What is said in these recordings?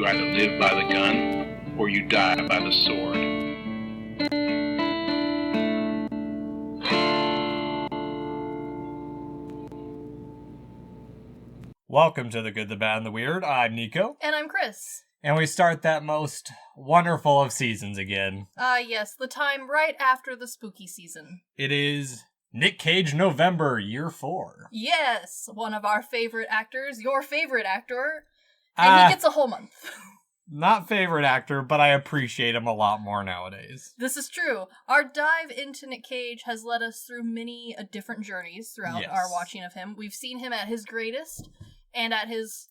You either live by the gun or you die by the sword. Welcome to The Good, the Bad, and the Weird. I'm Nico. And I'm Chris. And we start that most wonderful of seasons again. Yes, the time right after the spooky season. It is Nic Cage November, year 4. Yes, one of our favorite actors, your favorite actor, and he gets a whole month. Not favorite actor, but I appreciate him a lot more nowadays. This is true. Our dive into Nic Cage has led us through many different journeys throughout our watching of him. We've seen him at his greatest and at his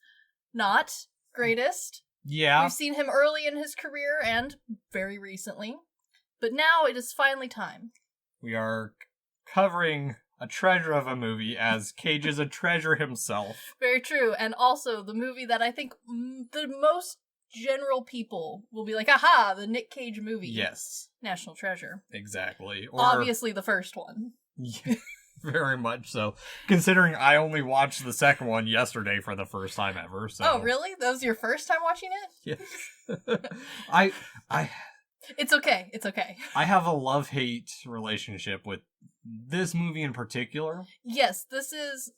not greatest. Yeah. We've seen him early in his career and very recently. But now it is finally time. We are covering a treasure of a movie, as Cage is a treasure himself. Very true. And also the movie that I think the most general people will be like, aha, the Nic Cage movie. Yes. National Treasure. Exactly. Or, obviously the first one. Yeah, very much so. Considering I only watched the second one yesterday for the first time ever. So. Oh, really? That was your first time watching it? Yes. I It's okay. It's okay. I have a love-hate relationship with this movie in particular. Yes, this is,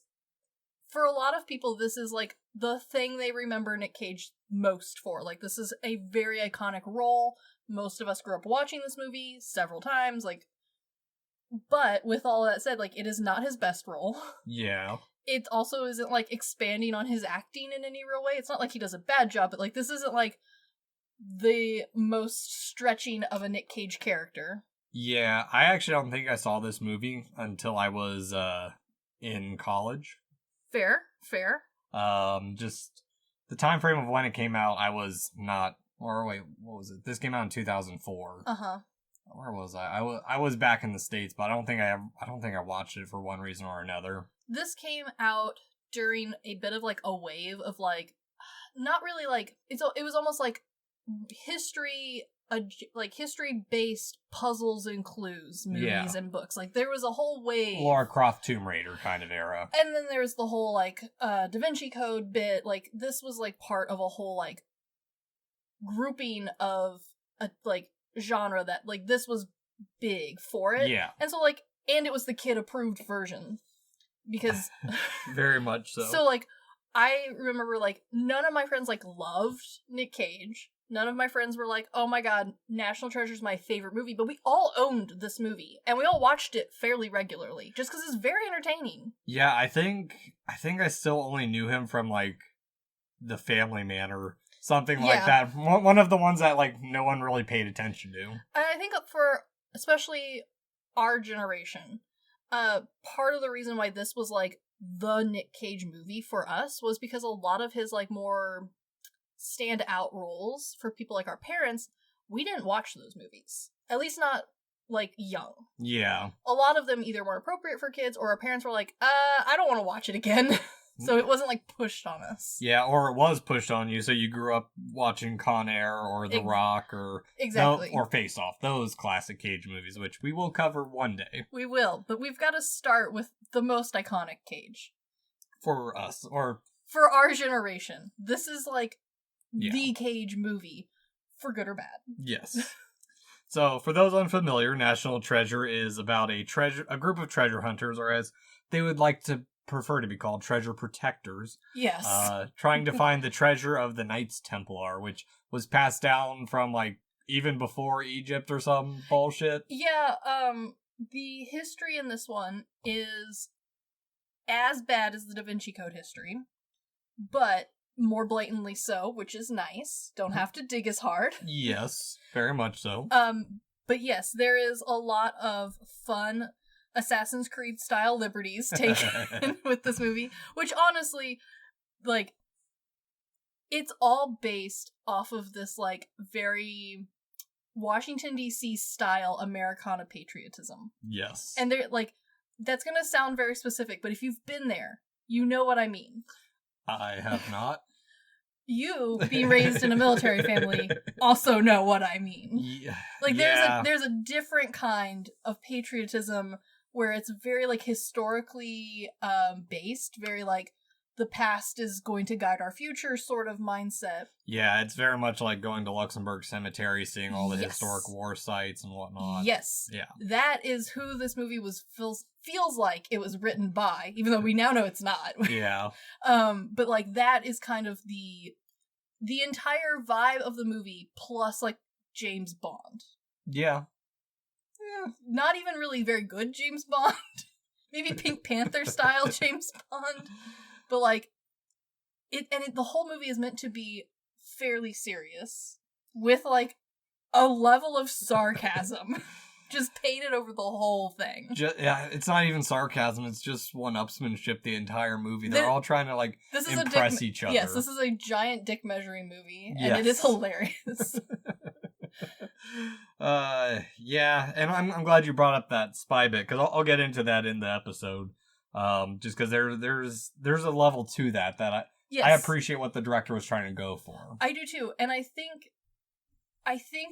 for a lot of people, this is like the thing they remember Nic Cage most for. Like, this is a very iconic role. Most of us grew up watching this movie several times, but with all that said, it is not his best role. Yeah. It also isn't, expanding on his acting in any real way. It's not like he does a bad job, but, this isn't, the most stretching of a Nic Cage character. Yeah, I actually don't think I saw this movie until I was, in college. Fair. Just the time frame of when it came out, I was not, or wait, what was it? This came out in 2004. Uh-huh. Where was I? I was back in the States, but I don't think I watched it for one reason or another. This came out during a bit of a wave of not really it was almost history-based puzzles and clues movies and books. There was a whole wave. Lara Croft Tomb Raider kind of era. And then there's the whole Da Vinci Code bit. This was part of a whole grouping of a genre that this was big for it. Yeah. And so and it was the kid approved version. Because very much so. So I remember none of my friends loved Nic Cage. None of my friends were like, oh my god, National Treasure is my favorite movie, but we all owned this movie, and we all watched it fairly regularly, just because it's very entertaining. Yeah, I think I still only knew him from, The Family Man or something like that. One of the ones that, no one really paid attention to. And I think for, especially our generation, part of the reason why this was, the Nic Cage movie for us was because a lot of his, more standout roles for people like our parents, we didn't watch those movies. At least not young. Yeah. A lot of them either weren't appropriate for kids, or our parents were like, I don't want to watch it again. So it wasn't pushed on us. Yeah, or it was pushed on you, so you grew up watching Con Air or The Rock or exactly. or Face Off, those classic Cage movies, which we will cover one day. We will, but we've got to start with the most iconic Cage. For us, or for our generation. This is the Cage movie, for good or bad. Yes. So, for those unfamiliar, National Treasure is about a group of treasure hunters, or as they would like to prefer to be called, treasure protectors. Yes. Trying to find the treasure of the Knights Templar, which was passed down from, even before Egypt or some bullshit. Yeah, the history in this one is as bad as the Da Vinci Code history, but more blatantly so, which is nice. Don't have to dig as hard. Yes, very much so. But yes, there is a lot of fun Assassin's Creed style liberties taken with this movie, which honestly, it's all based off of this very Washington D.C. style Americana patriotism. Yes. And they're that's gonna sound very specific, but if you've been there, you know what I mean. I have not. You, being raised in a military family, also know what I mean. Yeah. There's a different kind of patriotism where it's very historically based, very the past is going to guide our future sort of mindset. Yeah, it's very much like going to Luxembourg Cemetery, seeing all the Yes. historic war sites and whatnot. Yes. Yeah. That is who this movie feels like it was written by, even though we now know it's not. Yeah. But like that is kind of the entire vibe of the movie, plus like James Bond. Yeah. Not even really very good James Bond. Maybe Pink Panther style James Bond. But like the whole movie is meant to be fairly serious with like a level of sarcasm just painted over the whole thing. Yeah, it's not even sarcasm, it's just one-upsmanship the entire movie. They're all trying to like impress each other. Yes, this is a giant dick measuring movie, and Yes. it is hilarious. Yeah, and I'm glad you brought up that spy bit, because I'll get into that in the episode. Just because there's a level to that I appreciate what the director was trying to go for. I do too, and I think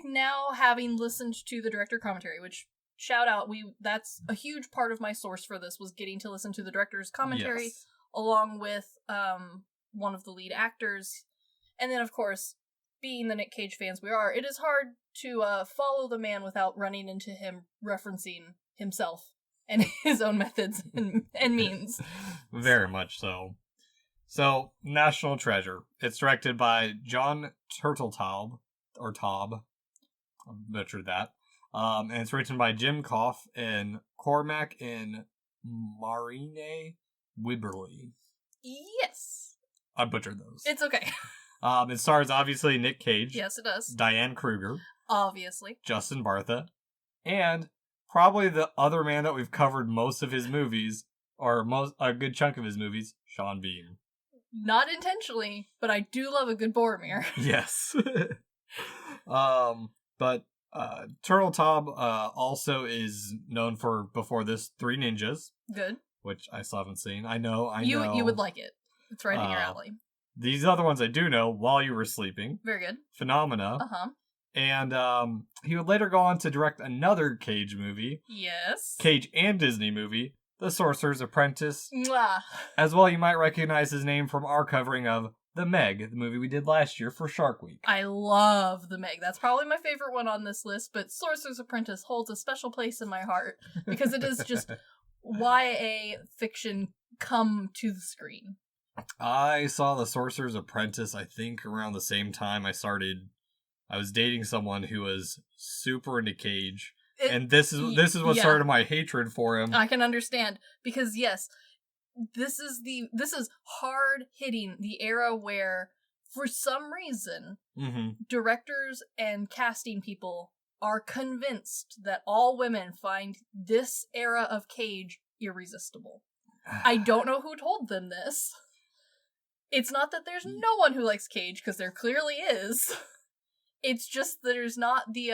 now, having listened to the director commentary, which shout out, that's a huge part of my source for this, was getting to listen to the director's commentary, Yes. along with one of the lead actors, and then of course, being the Nic Cage fans we are, it is hard to follow the man without running into him referencing himself and his own methods and means. Very much so. So, National Treasure. It's directed by John Turteltaub, or Taub. I butchered that. And it's written by Jim Koff and Cormac and Marine Wibberley. Yes. I butchered those. It's okay. It stars, obviously, Nic Cage. Yes, it does. Diane Kruger. Obviously. Justin Bartha. And probably the other man that we've covered most of his movies, or a good chunk of his movies, Sean Bean. Not intentionally, but I do love a good Boromir. Yes. But Turteltaub also is known for, before this, Three Ninjas. Good. Which I still haven't seen. I know. You would like it. It's right in your alley. These other ones I do know, While You Were Sleeping. Very good. Phenomena. Uh-huh. And he would later go on to direct another Cage movie. Yes. Cage and Disney movie, The Sorcerer's Apprentice. Mwah. As well, you might recognize his name from our covering of The Meg, the movie we did last year for Shark Week. I love The Meg. That's probably my favorite one on this list, but Sorcerer's Apprentice holds a special place in my heart because it is just YA fiction come to the screen. I saw The Sorcerer's Apprentice, I think, around the same time I was dating someone who was super into Cage. And this is what started my hatred for him. I can understand, because yes, this is hard hitting the era where, for some reason, directors and casting people are convinced that all women find this era of Cage irresistible. I don't know who told them this. It's not that there's no one who likes Cage, because there clearly is. It's just there's not the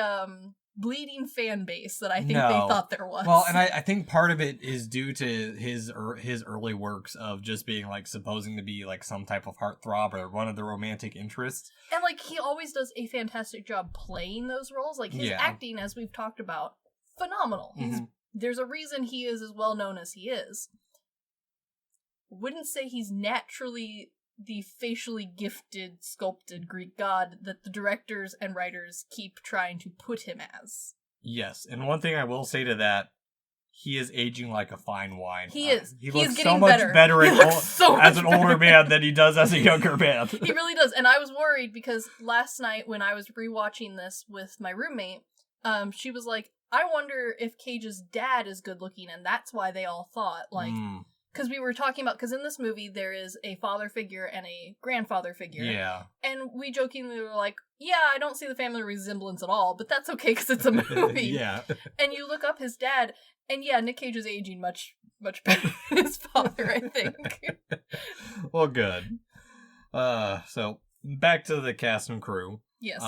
bleeding fan base that I think they thought there was. Well, and I think part of it is due to his early works of just being like supposing to be like some type of heartthrob or one of the romantic interests. And like he always does a fantastic job playing those roles. Like his acting, as we've talked about, phenomenal. There's a reason he is as well known as he is. Wouldn't say he's naturally the facially gifted, sculpted Greek god that the directors and writers keep trying to put him as. Yes, and one thing I will say to that, he is aging like a fine wine. He is. He looks so much better as an older man than he does as a younger man. He really does, and I was worried because last night when I was rewatching this with my roommate, she was like, I wonder if Cage's dad is good looking, and that's why they all thought, like... Because we were talking about, because in this movie there is a father figure and a grandfather figure. Yeah. And we jokingly were like, yeah, I don't see the family resemblance at all, but that's okay because it's a movie. Yeah. And you look up his dad, and yeah, Nic Cage is aging much, much better than his father, I think. Well, good. So, back to the cast and crew. Yes.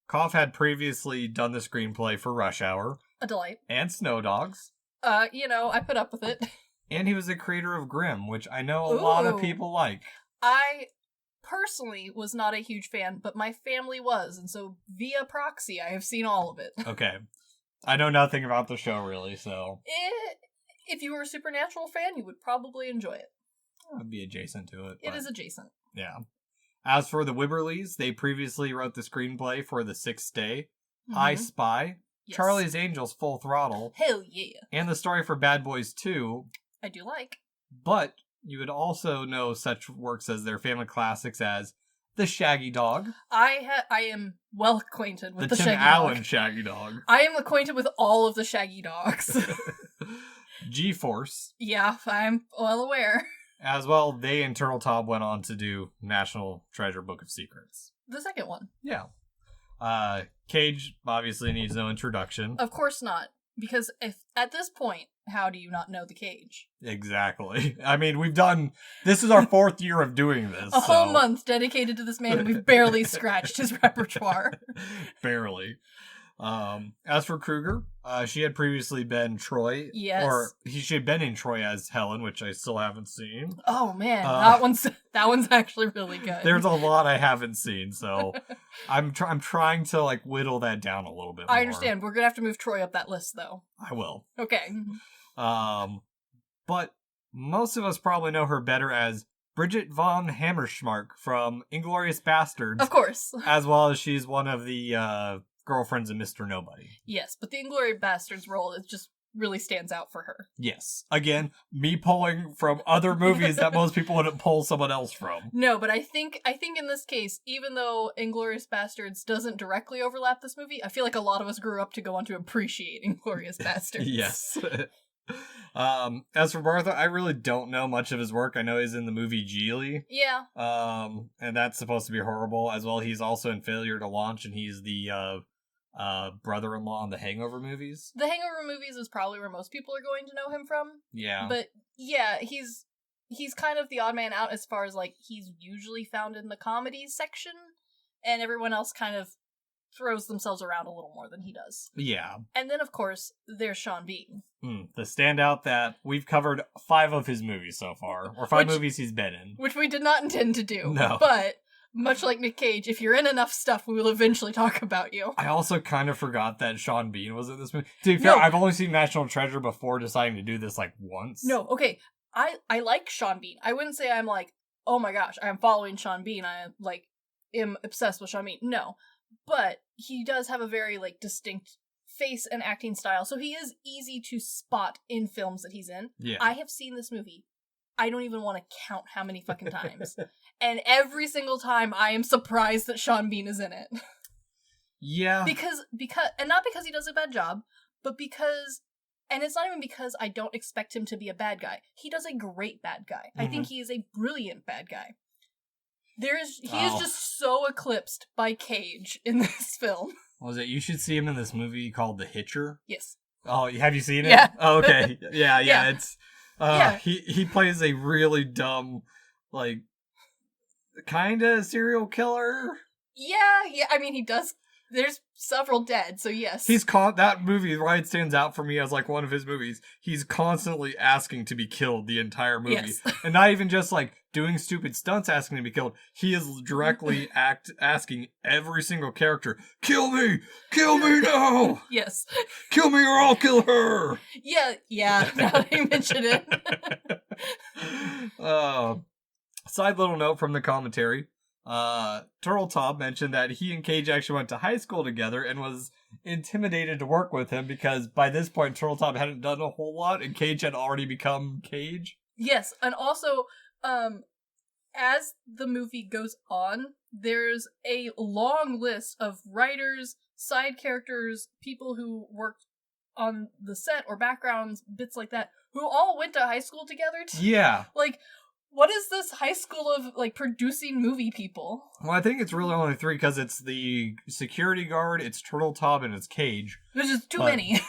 Koff had previously done the screenplay for Rush Hour. A delight. And Snow Dogs. I put up with it. And he was the creator of Grimm, which I know a lot of people like. I personally was not a huge fan, but my family was, and so via proxy, I have seen all of it. Okay. I know nothing about the show, really, so... If you were a Supernatural fan, you would probably enjoy it. would be adjacent to it. It is adjacent. Yeah. As for the Wibberleys, they previously wrote the screenplay for The Sixth Day, I Spy, Yes. Charlie's Angels Full Throttle, Hell yeah. and the story for Bad Boys 2. I do like. But you would also know such works as their family classics as The Shaggy Dog. I am well acquainted with the Tim Shaggy Allen Dog. Shaggy Dog. I am acquainted with all of the Shaggy Dogs. G-Force. Yeah, I'm well aware. As well, they and Turtle Top went on to do National Treasure Book of Secrets. The second one. Yeah. Cage obviously needs no introduction. Of course not. Because if at this point, how do you not know the Cage? Exactly. I mean, this is our 4th year of doing this. A whole month dedicated to this man, and we've barely scratched his repertoire. Barely. As for Kruger, she had previously been Troy. Yes. Or she had been in Troy as Helen, which I still haven't seen. Oh man, that one's actually really good. There's a lot I haven't seen, so I'm trying to like whittle that down a little bit more. I understand. We're gonna have to move Troy up that list, though. I will. Okay. But most of us probably know her better as Bridget von Hammerschmark from Inglourious Bastards. Of course. As well as she's one of the girlfriends of Mr. Nobody. Yes, but the Inglourious Bastards role is just really stands out for her. Yes. Again, me pulling from other movies that most people wouldn't pull someone else from. No, but I think in this case, even though Inglourious Bastards doesn't directly overlap this movie, I feel like a lot of us grew up to go on to appreciate Inglourious Bastards. Yes. As for Martha, I really don't know much of his work. I know he's in the movie Geely. Yeah. And that's supposed to be horrible. As well, he's also in Failure to Launch, and he's the brother-in-law in the Hangover movies. The Hangover movies is probably where most people are going to know him from. Yeah. But yeah, he's kind of the odd man out as far as like he's usually found in the comedies section, and everyone else kind of throws themselves around a little more than he does. Yeah. And then of course there's Sean Bean. The standout that we've covered 5 of his movies so far, or 5 movies he's been in. Which we did not intend to do. No. But much like Nic Cage, if you're in enough stuff, we will eventually talk about you. I also kind of forgot that Sean Bean was in this movie. To be fair, I've only seen National Treasure before deciding to do this like once. No, okay. I like Sean Bean. I wouldn't say I'm like, oh my gosh, I'm following Sean Bean. I like am obsessed with Sean Bean. No. But he does have a very like distinct face and acting style, so he is easy to spot in films that he's in. Yeah. I have seen this movie. I don't even want to count how many fucking times. And every single time I am surprised that Sean Bean is in it. Yeah. Because and not because he does a bad job, but because, and it's not even because I don't expect him to be a bad guy. He does a great bad guy. I think he is a brilliant bad guy. He is just so eclipsed by Cage in this film. Was it? You should see him in this movie called The Hitcher. Yes. Oh, have you seen it? Yeah. Oh, okay. Yeah. Yeah. It's he plays a really dumb, like, kind of serial killer. Yeah. I mean, he does. There's several dead, so yes. That movie, why it stands out for me as like one of his movies. He's constantly asking to be killed the entire movie, Yes. and not even just like doing stupid stunts asking to be killed. He is directly asking every single character, "Kill me now, Yes. kill me or I'll kill her." Yeah. Now that you mention it. Side little note from the commentary. Turtle Top mentioned that he and Cage actually went to high school together and was intimidated to work with him because by this point Turtle Top hadn't done a whole lot and Cage had already become Cage. Yes, and also, as the movie goes on, there's a long list of writers, side characters, people who worked on the set or backgrounds, bits like that, who all went to high school together. Yeah. Like, what is this high school of, like, producing movie people? Well, I think it's really only 3 because it's the security guard, it's Turtle Top, and it's Cage. There's just too many.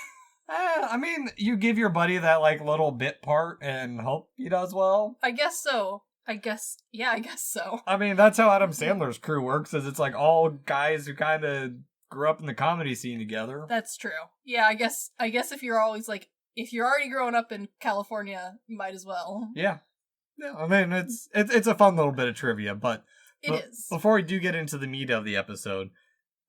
I mean, you give your buddy that, like, little bit part and hope he does well. I guess so. I guess so. I mean, that's how Adam Sandler's crew works, is it's, like, all guys who kind of grew up in the comedy scene together. That's true. Yeah, I guess if you're always, like, if you're already growing up in California, you might as well. Yeah. Yeah, I mean, it's a fun little bit of trivia, but it is. Before we do get into the meat of the episode,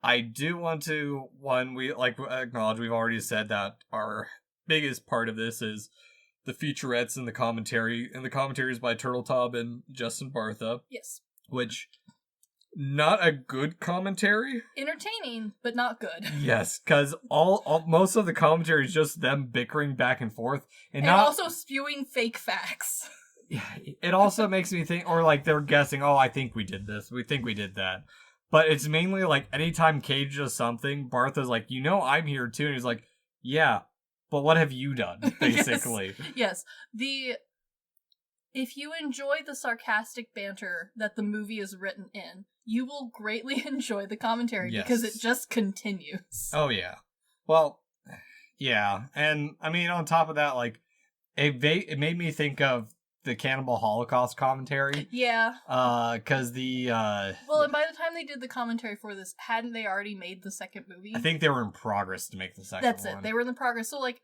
I do want to, acknowledge we've already said that our biggest part of this is the featurettes and the commentary. And the commentary is by Turtletaub and Justin Bartha. Yes. Which, not a good commentary. Entertaining, but not good. Yes, because most of the commentary is just them bickering back and forth. And also spewing fake facts. Yeah, it also makes me think, or like they're guessing, oh, I think we did this, we think we did that. But it's mainly like anytime Cage does something, Bartha's like, I'm here too. And he's like, yeah, but what have you done, basically? Yes. If you enjoy the sarcastic banter that the movie is written in, you will greatly enjoy the commentary because it just continues. Oh, yeah. Well, yeah. And, I mean, on top of that, like, it made me think of the Cannibal Holocaust commentary. Yeah. Because well, and by the time they did the commentary for this, hadn't they already made the second movie? I think they were in progress to make the second one. That's it. They were in the progress. So, like,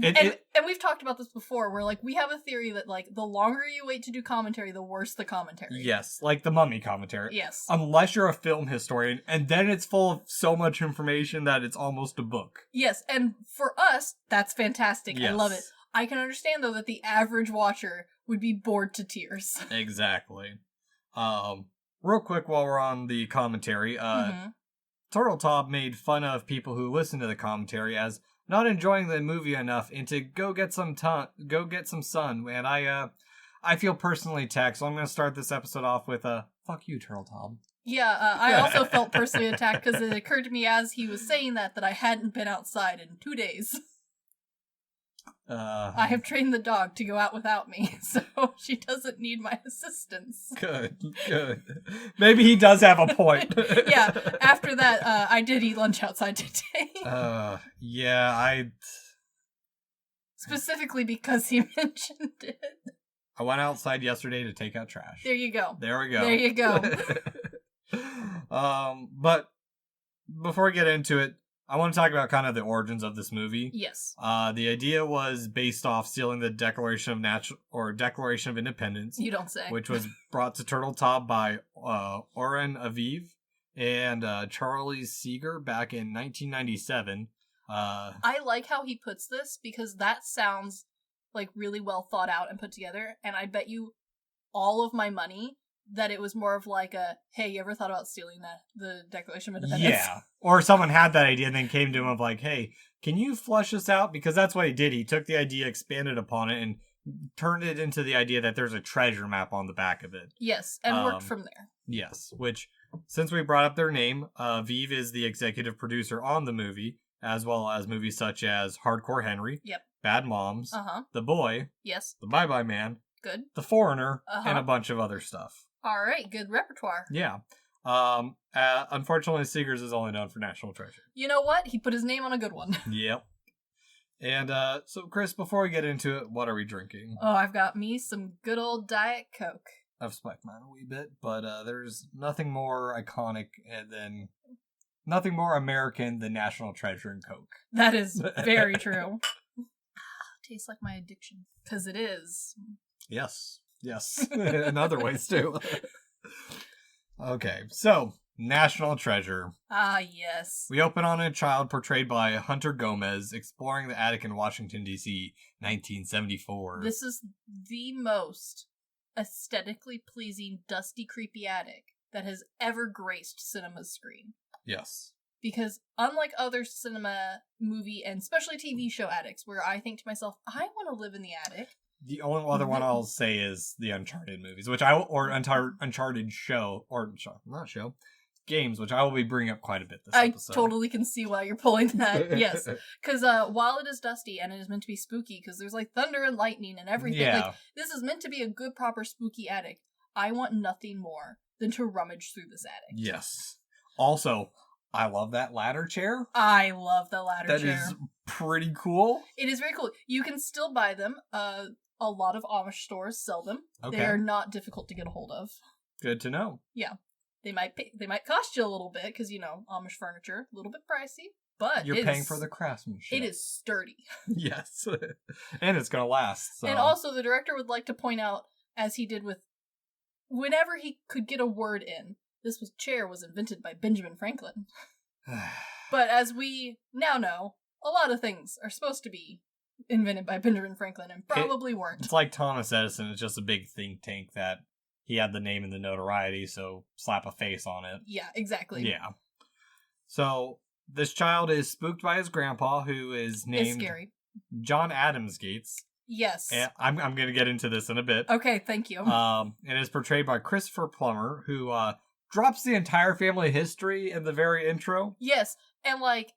and we've talked about this before, where, like, we have a theory that, like, the longer you wait to do commentary, the worse the commentary. Yes, like the Mummy commentary. Yes. Unless you're a film historian, and then it's full of so much information that it's almost a book. Yes, and for us, that's fantastic. Yes. I love it. I can understand, though, that the average watcher would be bored to tears. Exactly. Real quick while we're on the commentary, Turtletaub made fun of people who listen to the commentary as not enjoying the movie enough and to go get some sun. And I feel personally attacked, so I'm going to start this episode off with fuck you, Turtletaub. Yeah, I also felt personally attacked because it occurred to me as he was saying that I hadn't been outside in 2 days. I have trained the dog to go out without me, so she doesn't need my assistance. Good. Maybe he does have a point. Yeah, after that, I did eat lunch outside today. Yeah, Specifically because he mentioned it. I went outside yesterday to take out trash. There you go. There we go. There you go. But before we get into it, I want to talk about kind of the origins of this movie. Yes. The idea was based off stealing the Declaration of Independence. You don't say. Which was brought to Turtletaub by Oren Aviv and Charlie Seeger back in 1997. I like how he puts this because that sounds like really well thought out and put together, and I bet you all of my money that it was more of like hey, you ever thought about stealing the Declaration of Independence? Yeah. Or someone had that idea and then came to him of like, hey, can you flush this out? Because that's what he did. He took the idea, expanded upon it, and turned it into the idea that there's a treasure map on the back of it. Yes, and worked from there. Yes, which, since we brought up their name, Vive is the executive producer on the movie, as well as movies such as Hardcore Henry, Yep, Bad Moms, The Boy, yes, The Bye-Bye Man, good, The Foreigner, and a bunch of other stuff. All right, good repertoire. Yeah. Unfortunately, Seegers is only known for National Treasure. You know what? He put his name on a good one. Yep. And so, Chris, before we get into it, what are we drinking? Oh, I've got me some good old Diet Coke. I've spiked mine a wee bit, but there's nothing more iconic nothing more American than National Treasure and Coke. That is very true. Tastes like my addiction. Because it is. Yes. In other ways, too. Okay, so, National Treasure. Ah, yes. We open on a child portrayed by Hunter Gomez exploring the attic in Washington, D.C., 1974. This is the most aesthetically pleasing, dusty, creepy attic that has ever graced cinema's screen. Yes. Because unlike other cinema, movie, and especially TV show attics, where I think to myself, I want to live in the attic. The only other one I'll say is the Uncharted movies, Uncharted show, games, which I will be bringing up quite a bit this episode. I totally can see why you're pulling that, yes. Because while it is dusty and it is meant to be spooky, because there's like thunder and lightning and everything, like this is meant to be a good, proper, spooky attic. I want nothing more than to rummage through this attic. Yes. Also, I love that ladder chair. I love the ladder chair. That is pretty cool. It is very cool. You can still buy them. A lot of Amish stores sell them. Okay. They are not difficult to get a hold of. Good to know. Yeah. They might cost you a little bit because, Amish furniture, a little bit pricey, but you're paying for the craftsmanship. It is sturdy. Yes. And it's going to last. So. And also, the director would like to point out, as he did with whenever he could get a word in, this chair was invented by Benjamin Franklin. But as we now know, a lot of things are supposed to be invented by Benjamin Franklin and probably weren't. It's like Thomas Edison. It's just a big think tank that he had the name and the notoriety, so slap a face on it. Yeah, exactly. Yeah. So this child is spooked by his grandpa, who is named It's scary. John Adams Gates. Yes. And I'm going to get into this in a bit. Okay, thank you. And is portrayed by Christopher Plummer, who drops the entire family history in the very intro. Yes, and like,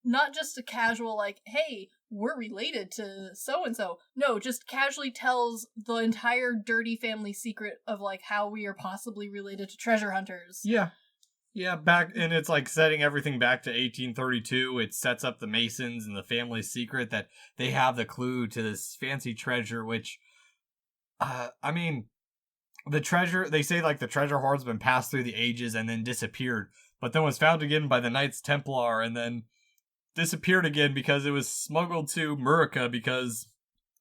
not just a casual like, hey, we're related to so-and-so. No, just casually tells the entire dirty family secret of like how we are possibly related to treasure hunters. Yeah. Yeah, back, and it's like setting everything back to 1832. It sets up the Masons and the family secret that they have the clue to this fancy treasure, which, I mean, the treasure, they say like the treasure hoard's been passed through the ages and then disappeared, but then was found again by the Knights Templar and then disappeared again because it was smuggled to America because,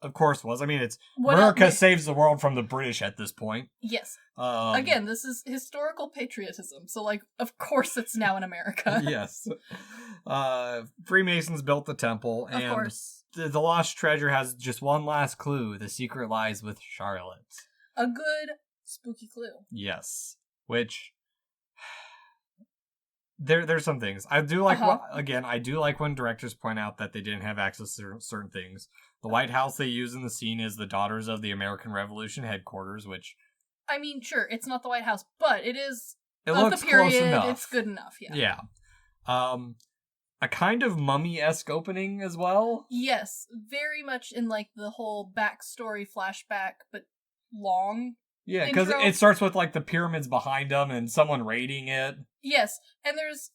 of course, was. I mean, it's America saves the world from the British at this point. Yes. Again, this is historical patriotism, so like, of course, it's now in America. Yes. Freemasons built the temple, and of course. The lost treasure has just one last clue: the secret lies with Charlotte. A good spooky clue. Yes, which. There's some things. I do like, I do like when directors point out that they didn't have access to certain things. The White House they use in the scene is the Daughters of the American Revolution headquarters, which... I mean, sure, it's not the White House, but it is... It looks the period, close enough. It's good enough, yeah. Yeah. A kind of mummy-esque opening as well. Yes, very much in, like, the whole backstory flashback, but long. Yeah, because it starts with, like, the pyramids behind them and someone raiding it. Yes, and there's...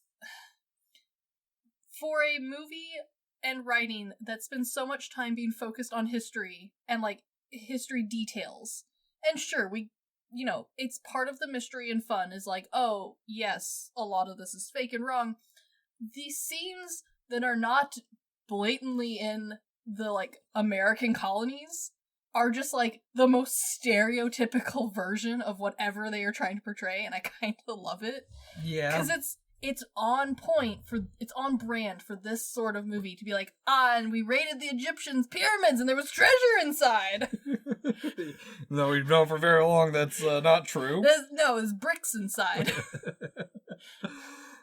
For a movie and writing that spends so much time being focused on history and, like, history details. And sure, it's part of the mystery and fun is like, oh, yes, a lot of this is fake and wrong. These scenes that are not blatantly in the, like, American colonies are just, like, the most stereotypical version of whatever they are trying to portray, and I kind of love it. Yeah. Because it's on point it's on brand for this sort of movie to be like, and we raided the Egyptians' pyramids and there was treasure inside. No, we've known for very long that's not true. There's bricks inside.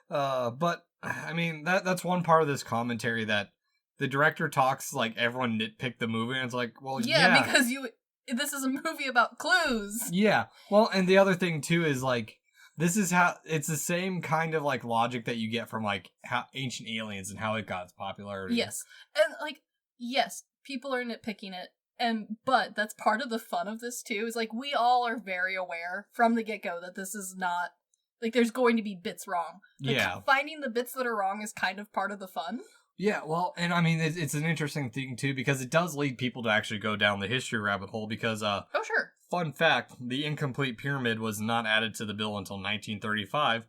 But, I mean, that's one part of this commentary that the director talks like everyone nitpicked the movie, and it's like, well, yeah. Because this is a movie about clues. Yeah. Well, and the other thing, too, is, like, this is how, it's the same kind of, like, logic that you get from, like, how Ancient Aliens and how it got its popularity. Yes. And, like, yes, people are nitpicking it, but that's part of the fun of this, too, is, like, we all are very aware from the get-go that this is not, like, there's going to be bits wrong. Like, yeah. Finding the bits that are wrong is kind of part of the fun. Yeah, well, and I mean, it's an interesting thing, too, because it does lead people to actually go down the history rabbit hole, because, oh, sure. Fun fact, the incomplete pyramid was not added to the bill until 1935.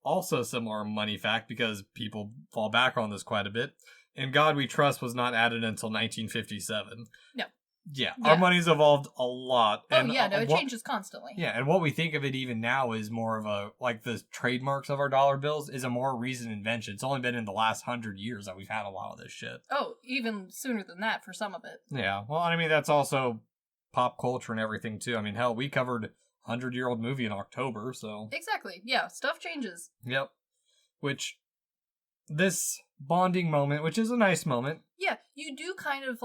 Also similar money fact, because people fall back on this quite a bit. In God We Trust was not added until 1957. No. Yeah, our money's evolved a lot. And, it changes constantly. Yeah, and what we think of it even now is more of a, like, the trademarks of our dollar bills is a more recent invention. It's only been in the last 100 years that we've had a lot of this shit. Oh, even sooner than that for some of it. Yeah, well, I mean, that's also pop culture and everything, too. I mean, hell, we covered 100-year-old movie in October, so... Exactly, yeah, stuff changes. Yep. Which, this bonding moment, which is a nice moment... Yeah, you do kind of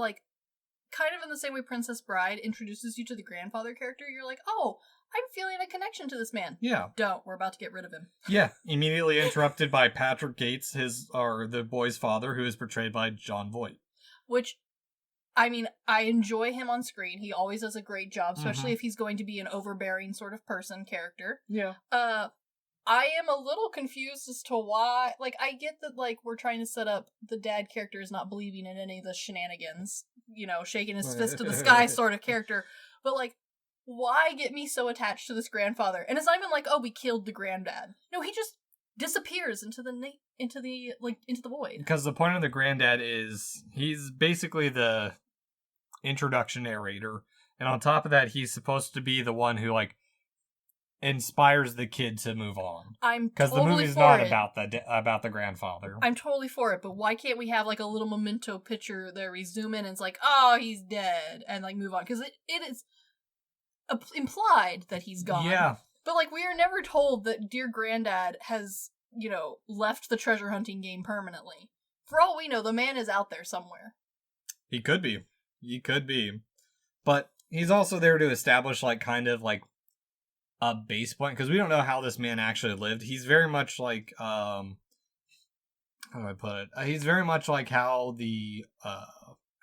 in the same way Princess Bride introduces you to the grandfather character, you're like, oh, I'm feeling a connection to this man. Yeah. Don't. We're about to get rid of him. Yeah. Immediately interrupted by Patrick Gates, the boy's father, who is portrayed by Jon Voight. Which, I mean, I enjoy him on screen. He always does a great job, especially if he's going to be an overbearing sort of person character. Yeah. I am a little confused as to why, like, I get that, like, we're trying to set up the dad character is not believing in any of the shenanigans, shaking his fist to the sky sort of character, but, like, why get me so attached to this grandfather? And it's not even like, oh, we killed the granddad. No, he just disappears into the void. Because the point of the granddad is, he's basically the introduction narrator, and on top of that, he's supposed to be the one who, like, inspires the kid to move on. I'm because totally the movie's for not it. about the grandfather. I'm totally for it, but why can't we have like a little memento picture there? We zoom in and it's like, oh, he's dead, and like move on because it is implied that he's gone. Yeah, but like we are never told that dear granddad has left the treasure hunting game permanently. For all we know, the man is out there somewhere. he could be. But he's also there to establish like kind of like a base point because we don't know how this man actually lived. He's very much like how do I put it? He's very much like how the I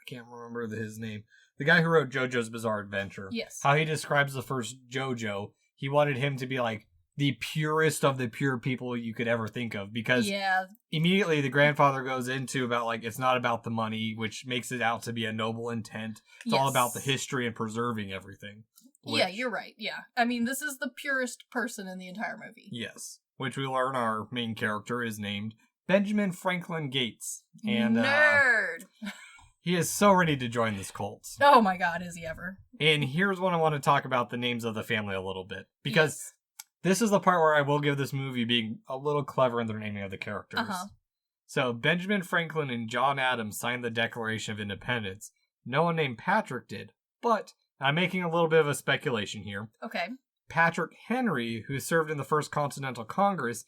can't remember his name. The guy who wrote JoJo's Bizarre Adventure. Yes. How he describes the first JoJo. He wanted him to be like the purest of the pure people you could ever think of because immediately the grandfather goes into about like it's not about the money, which makes it out to be a noble intent. It's all about the history and preserving everything. Yeah, you're right. Yeah. I mean, this is the purest person in the entire movie. Yes. Which we learn our main character is named Benjamin Franklin Gates. And nerd! He is so ready to join this cult. Oh my god, is he ever. And here's when I want to talk about the names of the family a little bit. Because this is the part where I will give this movie being a little clever in their naming of the characters. So Benjamin Franklin and John Adams signed the Declaration of Independence. No one named Patrick did, but I'm making a little bit of a speculation here. Okay. Patrick Henry, who served in the First Continental Congress,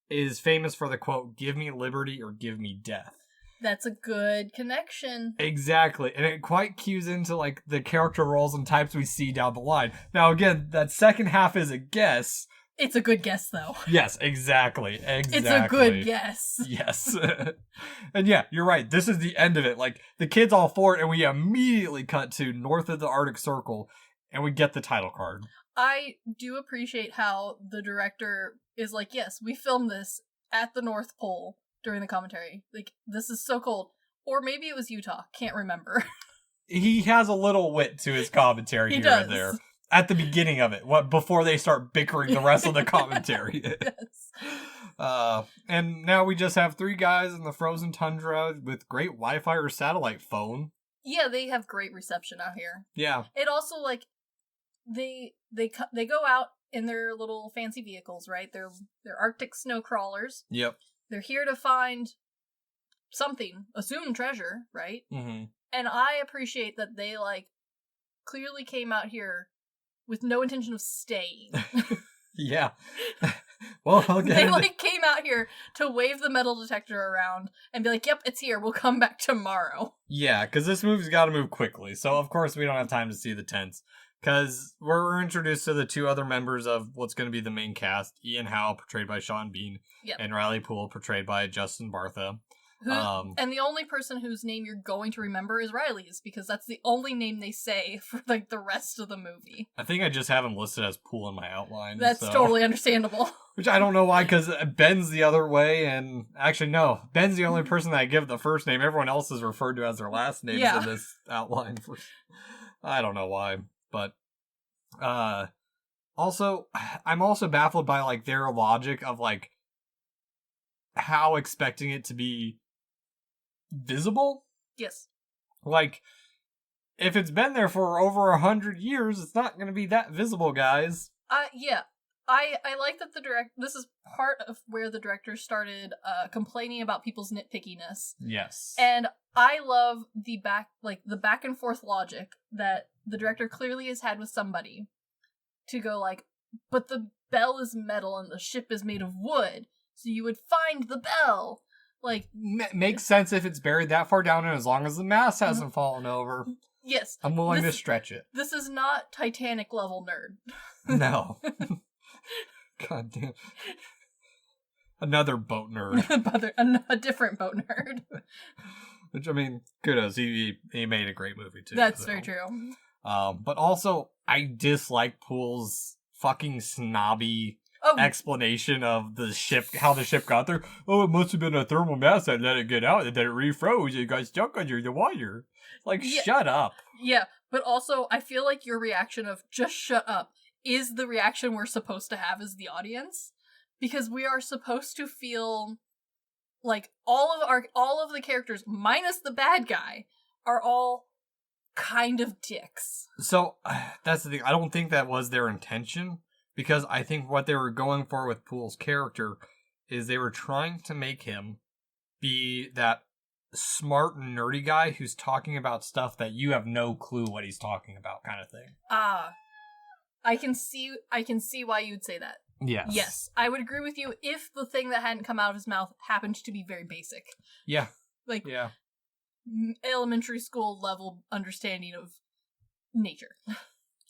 is famous for the quote, "Give me liberty or give me death." That's a good connection. Exactly. And it quite cues into like the character roles and types we see down the line. Now, again, that second half is a guess. It's a good guess, though. Yes, exactly. It's a good guess. Yes. And yeah, you're right. This is the end of it. Like, the kid's all for it, and we immediately cut to north of the Arctic Circle, and we get the title card. I do appreciate how the director is like, yes, we filmed this at the North Pole during the commentary. Like, this is so cold. Or maybe it was Utah. Can't remember. He has a little wit to his commentary here and there. At the beginning of it, before they start bickering the rest of the commentary. Yes. And now we just have 3 guys in the frozen tundra with great Wi-Fi or satellite phone. Yeah, they have great reception out here. Yeah. It also, like, they go out in their little fancy vehicles, right? They're Arctic snow crawlers. Yep. They're here to find something, assumed treasure, right? Mm-hmm. And I appreciate that they, like, clearly came out here with no intention of staying. Yeah. Well, they like came out here to wave the metal detector around and be like, yep, it's here. We'll come back tomorrow. Yeah, because this movie's got to move quickly. So, of course, we don't have time to see the tents. Because we're introduced to the 2 other members of what's going to be the main cast. Ian Howe, portrayed by Sean Bean. Yep. And Riley Poole, portrayed by Justin Bartha. And the only person whose name you're going to remember is Riley's, because that's the only name they say for like the rest of the movie. I think I just have him listed as Poole in my outline. That's totally understandable. Which I don't know why, because Ben's the other way, and actually no, Ben's the only person that I give the first name. Everyone else is referred to as their last names in this outline. I don't know why, but also I'm also baffled by like their logic of like how expecting it to be visible. Yes. Like, if it's been there for over 100 years, it's not going to be that visible, guys. Yeah. I like that this is part of where the director started complaining about people's nitpickiness. Yes. And I love the back and forth logic that the director clearly has had with somebody to go like, but the bell is metal and the ship is made of wood, so you would find the bell. Like, makes sense if it's buried that far down, and as long as the mast hasn't fallen over. Yes. I'm willing to stretch it. This is not Titanic level nerd. No. God damn. Another boat nerd. A different boat nerd. Which, I mean, kudos. He made a great movie, too. That's very true. But also, I dislike Poole's fucking snobby explanation of the ship, how the ship got there. Oh, it must have been a thermal mass that let it get out, and then it refroze, it got stuck under the water. Like, shut up. Yeah, but also, I feel like your reaction of, just shut up, is the reaction we're supposed to have as the audience. Because we are supposed to feel like all of the characters, minus the bad guy, are all kind of dicks. So, that's the thing. I don't think that was their intention. because I think what they were going for with Poole's character is they were trying to make him be that smart, nerdy guy who's talking about stuff that you have no clue what he's talking about kind of thing. I can see why you'd say that. Yes. I would agree with you if the thing that hadn't come out of his mouth happened to be very basic. Yeah. Like, yeah. Elementary school level understanding of nature.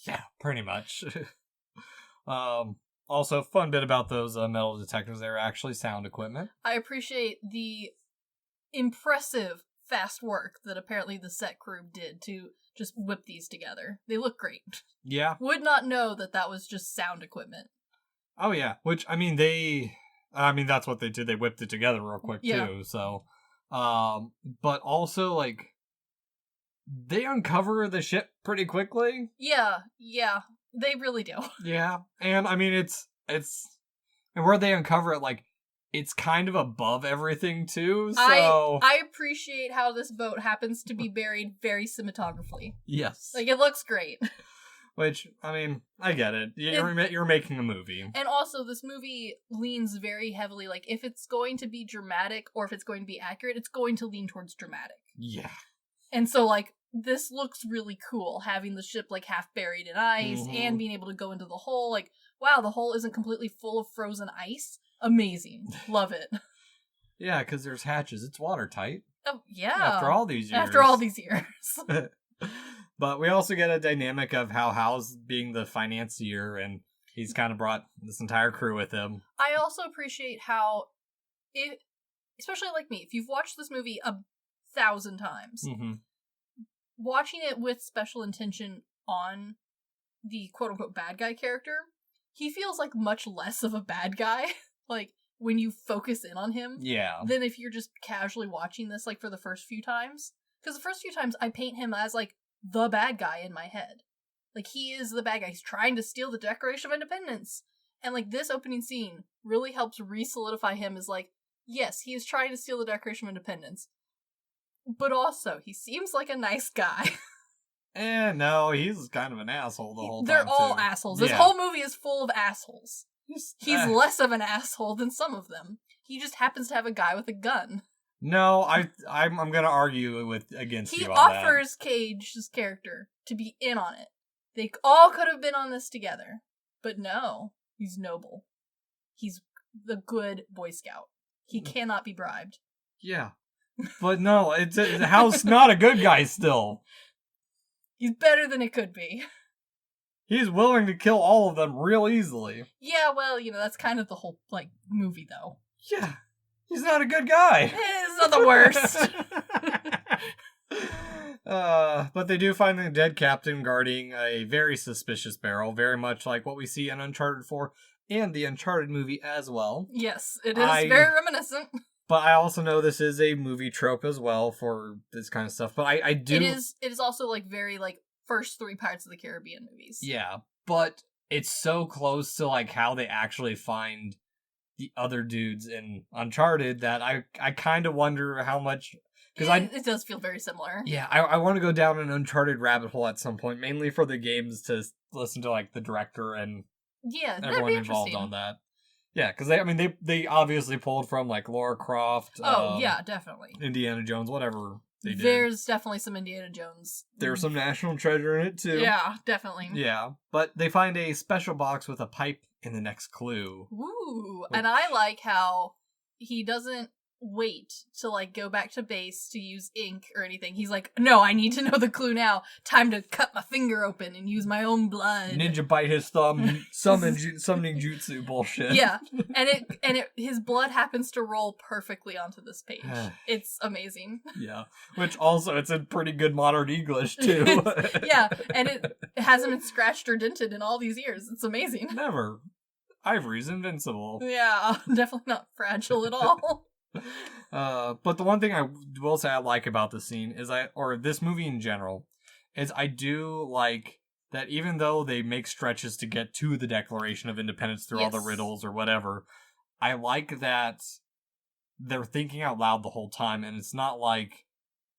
Yeah, pretty much. Also, fun bit about those metal detectors, they're actually sound equipment. I appreciate the impressive fast work that apparently the set crew did to just whip these together. They look great. Yeah. Would not know that was just sound equipment. Oh, yeah. Which, that's what they did. They whipped it together real quick, too. So, but also, like, they uncover the ship pretty quickly. Yeah. They really do. Yeah. And, it's, and where they uncover it, like, it's kind of above everything, too, so... I appreciate how this boat happens to be buried very cinematographically. Yes. Like, it looks great. Which, I get it. You're making a movie. And also, this movie leans very heavily, like, if it's going to be dramatic or if it's going to be accurate, it's going to lean towards dramatic. Yeah. And so, like, this looks really cool, having the ship, like, half buried in ice and being able to go into the hole. Like, wow, the hole isn't completely full of frozen ice. Amazing. Love it. Yeah, because there's hatches. It's watertight. Oh, yeah. After all these years. But we also get a dynamic of how Hal's being the financier, and he's kind of brought this entire crew with him. I also appreciate how, especially like me, if you've watched this movie 1,000 times, watching it with special intention on the quote-unquote bad guy character, he feels like much less of a bad guy, like, when you focus in on him, than if you're just casually watching this, like, for the first few times. Because the first few times, I paint him as, like, the bad guy in my head. Like, he is the bad guy. He's trying to steal the Declaration of Independence. And, like, this opening scene really helps re-solidify him as, like, yes, he is trying to steal the Declaration of Independence. But also, he seems like a nice guy. No, he's kind of an asshole the whole time, They're all assholes. This whole movie is full of assholes. He's less of an asshole than some of them. He just happens to have a guy with a gun. No, I'm gonna argue against you on that. He offers Cage's character to be in on it. They all could have been on this together. But no, he's noble. He's the good Boy Scout. He cannot be bribed. Yeah. But no, Hal's not a good guy still. He's better than it could be. He's willing to kill all of them real easily. Yeah, well, that's kind of the whole, like, movie, though. Yeah. He's not a good guy. He's not the worst. But they do find the dead captain guarding a very suspicious barrel, very much like what we see in Uncharted 4 and the Uncharted movie as well. Yes, it is very reminiscent. But I also know this is a movie trope as well for this kind of stuff. But I do... It is also, like, very, like, first 3 Pirates of the Caribbean movies. Yeah, but it's so close to, like, how they actually find the other dudes in Uncharted that I kind of wonder how much... It does feel very similar. Yeah, I want to go down an Uncharted rabbit hole at some point, mainly for the games, to listen to, like, the director and everyone involved on that. Yeah, because they obviously pulled from, like, Lara Croft. Oh, yeah, definitely. Indiana Jones, whatever they did. There's definitely some Indiana Jones. There's some National Treasure in it, too. Yeah, definitely. Yeah, but they find a special box with a pipe in the next clue. Ooh, and I like how he doesn't wait to, like, go back to base to use ink or anything. He's like, no, I need to know the clue now. Time to cut my finger open and use my own blood. Ninja bite his thumb, summoning jutsu bullshit. Yeah, and his blood happens to roll perfectly onto this page. It's amazing. Yeah, which also, it's in pretty good modern English, too. Yeah, and it hasn't been scratched or dented in all these years. It's amazing. Never. Ivory's invincible. Yeah, definitely not fragile at all. But the one thing I will say I like about this scene is or this movie in general, is I do like that even though they make stretches to get to the Declaration of Independence through all the riddles or whatever, I like that they're thinking out loud the whole time, and it's not like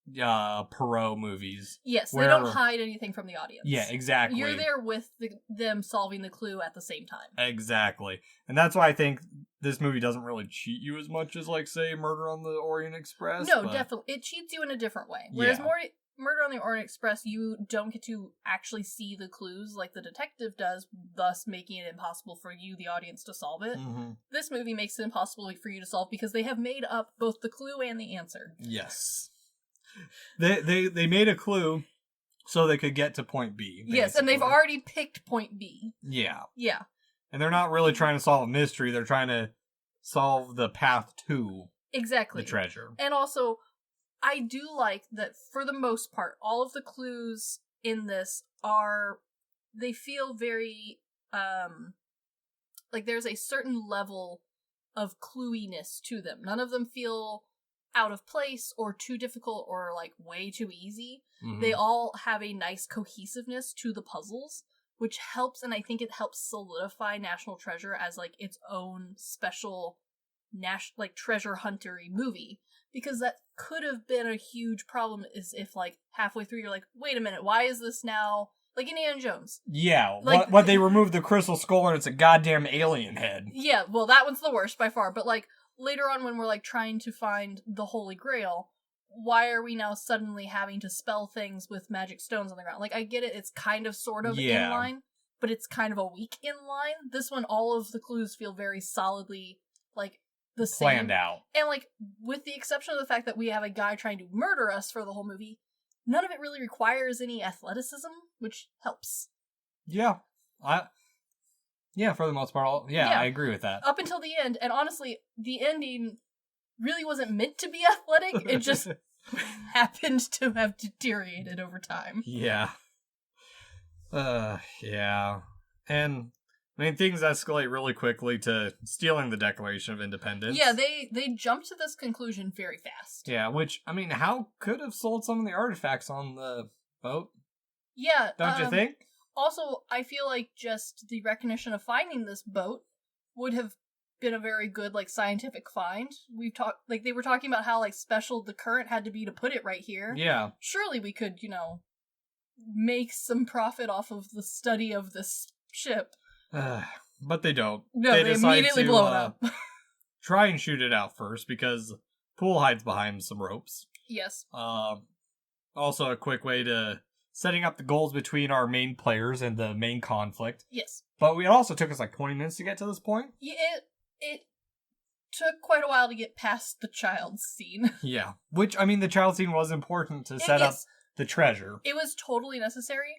Perot movies. Yes, where, they don't hide anything from the audience. Yeah, exactly. You're there with them solving the clue at the same time. Exactly. And that's why I think this movie doesn't really cheat you as much as, like, say, Murder on the Orient Express. No, definitely. It cheats you in a different way. Whereas Yeah. Murder on the Orient Express, you don't get to actually see the clues like the detective does, thus making it impossible for you, the audience, to solve it. Mm-hmm. This movie makes it impossible for you to solve because they have made up both the clue and the answer. Yes. They made a clue so they could get to point B. Basically. Yes, and they've already picked point B. Yeah. Yeah. And they're not really trying to solve a mystery, they're trying to solve the path to exactly the treasure. And also, I do like that for the most part, all of the clues in this they feel very, like there's a certain level of clueiness to them. None of them feel out of place or too difficult or like way too easy. Mm-hmm. They all have a nice cohesiveness to the puzzles, which helps, and I think it helps solidify National Treasure as like its own special like treasure hunter-y movie, because that could have been a huge problem is if like halfway through you're like, wait a minute, why is this now like Indiana Jones? Yeah, like, what they removed the crystal skull and it's a goddamn alien head. Yeah, well that one's the worst by far, but like later on when we're like trying to find the Holy Grail, why are we now suddenly having to spell things with magic stones on the ground? Like I get it, it's kind of sort of in line, but it's kind of a weak in line. This one, all of the clues feel very solidly like the same. Planned out. And like, with the exception of the fact that we have a guy trying to murder us for the whole movie, none of it really requires any athleticism, which helps. Yeah. For the most part, I agree with that. Up until the end, and honestly, the ending really wasn't meant to be athletic, it just happened to have deteriorated over time. Yeah. Yeah. And I mean, things escalate really quickly to stealing the Declaration of Independence. Yeah, they jumped to this conclusion very fast. Yeah, which, I mean, how could have sold some of the artifacts on the boat? Yeah. Don't you think? Also, I feel like just the recognition of finding this boat would have been a very good, like, scientific find. They were talking about how, like, special the current had to be to put it right here. Yeah. Surely we could, make some profit off of the study of this ship. But they don't. No, they immediately blow it up. Try and shoot it out first, because Poole hides behind some ropes. Yes. Also a quick way to setting up the goals between our main players and the main conflict. Yes. But it also took us like 20 minutes to get to this point. Yeah, it took quite a while to get past the child scene. Yeah. Which, I mean, the child scene was important to set up the treasure. It was totally necessary.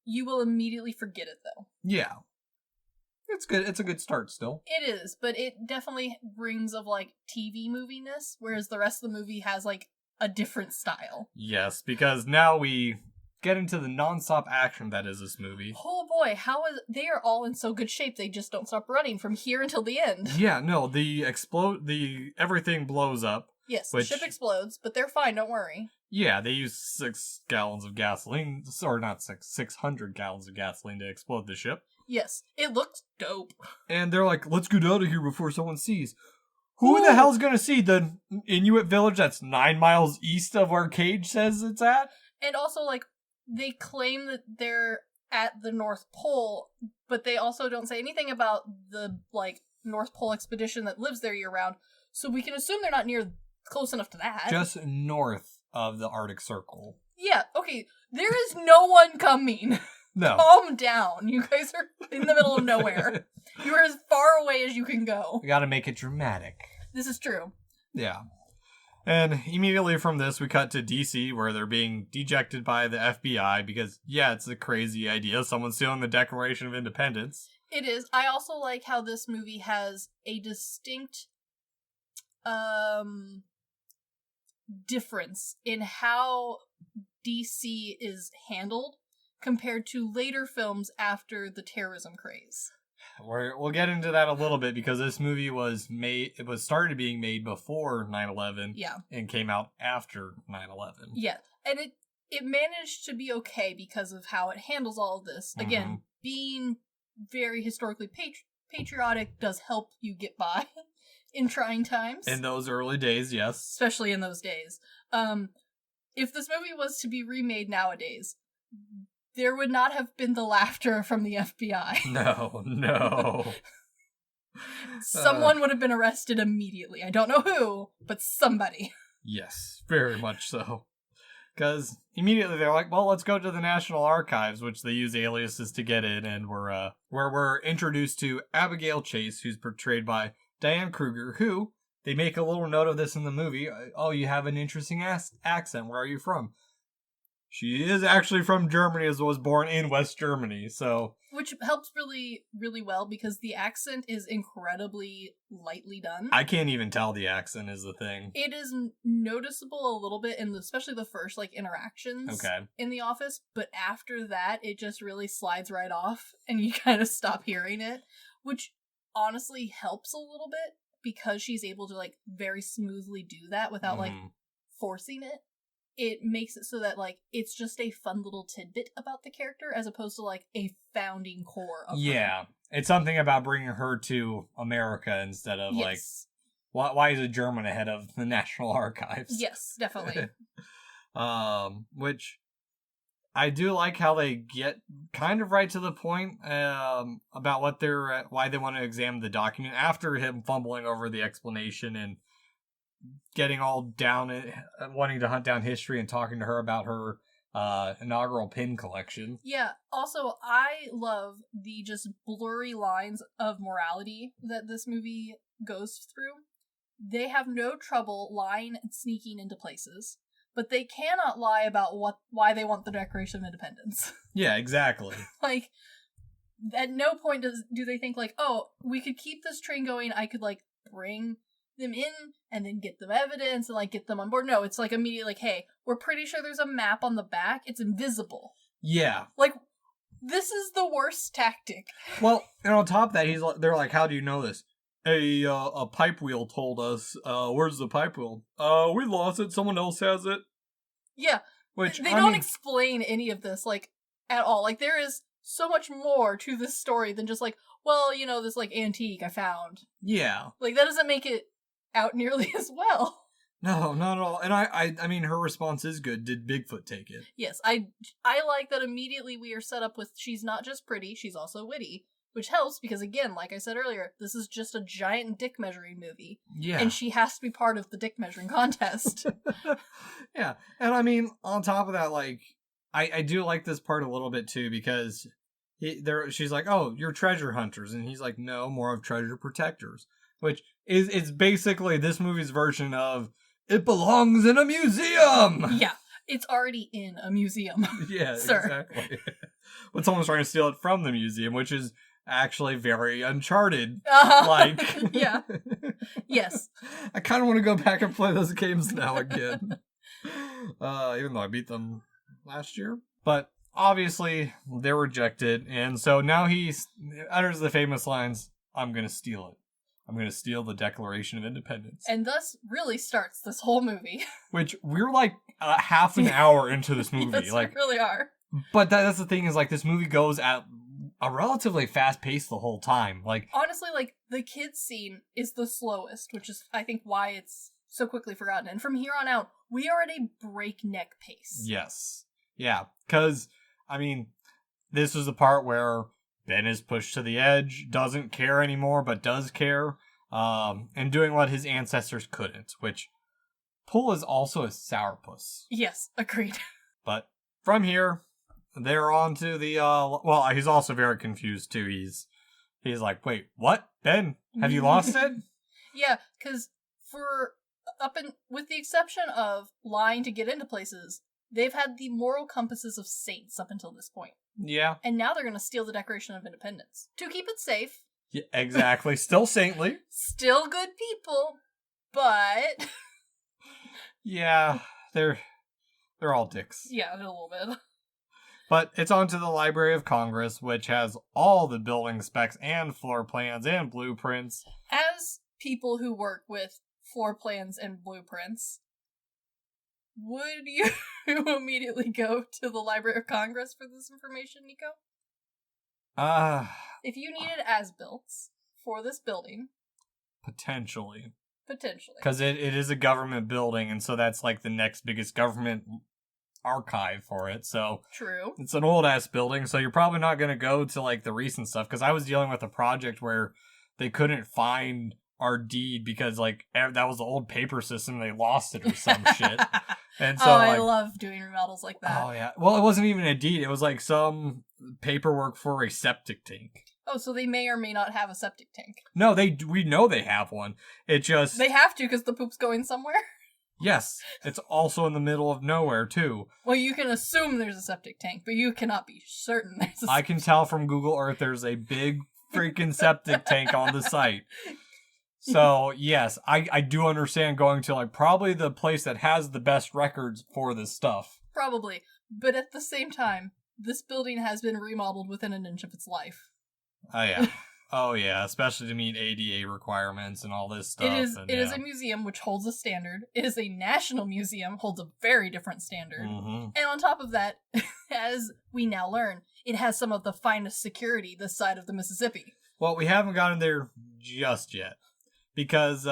You will immediately forget it, though. Yeah. It's good. It's a good start still. It is, but it definitely rings of, like, TV movie-ness, whereas the rest of the movie has, like, a different style. Yes, because now we get into the non-stop action that is this movie. Oh boy, they are all in so good shape, they just don't stop running from here until the end. Yeah, no, everything blows up. Yes, the ship explodes, but they're fine, don't worry. Yeah, they use 6 gallons of gasoline, or not 600 gallons of gasoline to explode the ship. Yes, it looks dope. And they're like, let's get out of here before someone sees. Who the hell's gonna see the Inuit village that's 9 miles east of where Cage says it's at? And also, like, they claim that they're at the North Pole, but they also don't say anything about the, like, North Pole expedition that lives there year-round, so we can assume they're not close enough to that. Just north of the Arctic Circle. Yeah, okay, there is no one coming. No. Calm down. You guys are in the middle of nowhere. You are as far away as you can go. We gotta make it dramatic. This is true. Yeah. And immediately from this, we cut to DC, where they're being dejected by the FBI, because, yeah, it's a crazy idea. Someone's stealing the Declaration of Independence. It is. I also like how this movie has a distinct difference in how DC is handled compared to later films after the terrorism craze. We'll get into that a little bit, because this movie it was started being made before 9/11. Yeah. And came out after 9/11. Yeah. And it managed to be okay because of how it handles all of this. Again, being very historically patriotic does help you get by in trying times. In those early days, yes. Especially in those days. if this movie was to be remade nowadays, there would not have been the laughter from the FBI. No. Someone would have been arrested immediately. I don't know who, but somebody. Yes, very much so. Because immediately they're like, well, let's go to the National Archives, which they use aliases to get in, and we're introduced to Abigail Chase, who's portrayed by Diane Kruger, who, they make a little note of this in the movie. Oh, you have an interesting accent. Where are you from? She is actually from Germany, as was born in West Germany, so... Which helps really, really well, because the accent is incredibly lightly done. I can't even tell the accent is the thing. It is noticeable a little bit, especially the first, interactions in the office, but after that, it just really slides right off, and you kind of stop hearing it, which honestly helps a little bit, because she's able to, very smoothly do that without, forcing it. It makes it so that, it's just a fun little tidbit about the character as opposed to, a founding core of her. It's something about bringing her to America instead of, why is a German ahead of the National Archives? Yes, definitely. Which, I do like how they get kind of right to the point about why they want to examine the document after him fumbling over the explanation and getting all down it, wanting to hunt down history and talking to her about her inaugural pin collection. Yeah, also, I love the just blurry lines of morality that this movie goes through. They have no trouble lying and sneaking into places, but they cannot lie about why they want the Declaration of Independence. Yeah, exactly. At no point do they think, oh, we could keep this train going, I could, bring them in and then get them evidence and get them on board. No, it's immediately hey, we're pretty sure there's a map on the back. It's invisible. Yeah. This is the worst tactic. Well, and on top of that, they're like, how do you know this? A pipe wheel told us. Where's the pipe wheel? We lost it. Someone else has it. Yeah. Which they don't explain any of this at all. There is so much more to this story than just well, this antique I found. Yeah. That doesn't make it out nearly as well. No, not at all. And I mean, her response is good. Did Bigfoot take it? Yes, I like that immediately we are set up with she's not just pretty, she's also witty, which helps because, again, like I said earlier, this is just a giant dick measuring movie. Yeah. And she has to be part of the dick measuring contest. Yeah. And I mean, on top of that, I do like this part a little bit too, because she's like, oh, you're treasure hunters. And he's like, no, more of treasure protectors. Which it's basically this movie's version of it belongs in a museum. Yeah, it's already in a museum. Yeah, sir. Exactly. But someone's trying to steal it from the museum, which is actually very Uncharted. Yeah. Yes. I kind of want to go back and play those games now again. Even though I beat them last year. But obviously, they're rejected. And so now he utters the famous lines, I'm going to steal it. I'm going to steal the Declaration of Independence. And thus really starts this whole movie. Which, we're half an hour into this movie. Yes, we really are. But that's the thing is, this movie goes at a relatively fast pace the whole time. Honestly, the kids scene is the slowest, which is, I think, why it's so quickly forgotten. And from here on out, we are at a breakneck pace. Yes. Yeah. Because, I mean, this was the part where Ben is pushed to the edge, doesn't care anymore, but does care, and doing what his ancestors couldn't, which Poole is also a sourpuss. Yes, agreed. But from here, they're on to the, he's also very confused too. He's like, wait, what? Ben, have you lost it? Yeah, because with the exception of lying to get into places, they've had the moral compasses of saints up until this point. Yeah. And now they're going to steal the Declaration of Independence. To keep it safe. Yeah, exactly. Still saintly. Still good people, but... Yeah, they're all dicks. Yeah, a little bit. But it's on to the Library of Congress, which has all the building specs and floor plans and blueprints. As people who work with floor plans and blueprints, would you immediately go to the Library of Congress for this information, Nico? If you needed as-builts for this building... Potentially. Potentially. Because it is a government building, and so that's the next biggest government archive for it, so True. it's an old-ass building, so you're probably not going to go to, like, the recent stuff, because I was dealing with a project where they couldn't find our deed because, like, that was the old paper system, they lost it or some shit. And so, I like, love doing remodels like that. oh, yeah. Well, it wasn't even a deed, it was, like, some paperwork for a septic tank. Oh, so they may or may not have a septic tank. No, we know they have one. It just... They have to, because the poop's going somewhere. Yes, it's also in the middle of nowhere, too. Well, you can assume there's a septic tank, but you cannot be certain there's a I can tell from Google Earth there's a big freaking septic tank on the site. So, yes, I do understand going to, like, probably the place that has the best records for this stuff. Probably. But at the same time, this building has been remodeled within an inch of its life. Oh, yeah. Oh, yeah, especially to meet ADA requirements and all this stuff. It is a museum which holds a standard. It is a national museum, holds a very different standard. Mm-hmm. And on top of that, as we now learn, it has some of the finest security this side of the Mississippi. Well, we haven't gotten there just yet. Because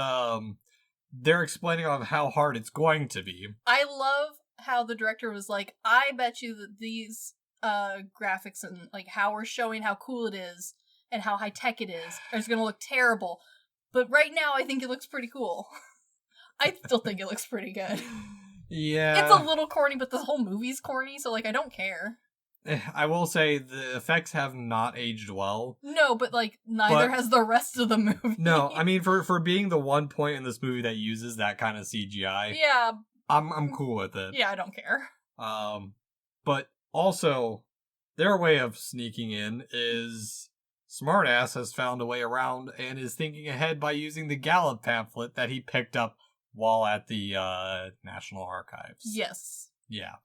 they're explaining on how hard it's going to be. I love how the director was like, I bet you that these graphics and like how we're showing how cool it is and how high-tech it is going to look terrible. But right now, I think it looks pretty cool. I still think it looks pretty good. Yeah. It's a little corny, but the whole movie's corny, so like I don't care. I will say the effects have not aged well. No, but like neither has the rest of the movie. No, I mean for being the one point in this movie that uses that kind of CGI. Yeah. I'm cool with it. Yeah, I don't care. But also their way of sneaking in is Smartass has found a way around and is thinking ahead by using the Gallup pamphlet that he picked up while at the National Archives. Yes. Yeah.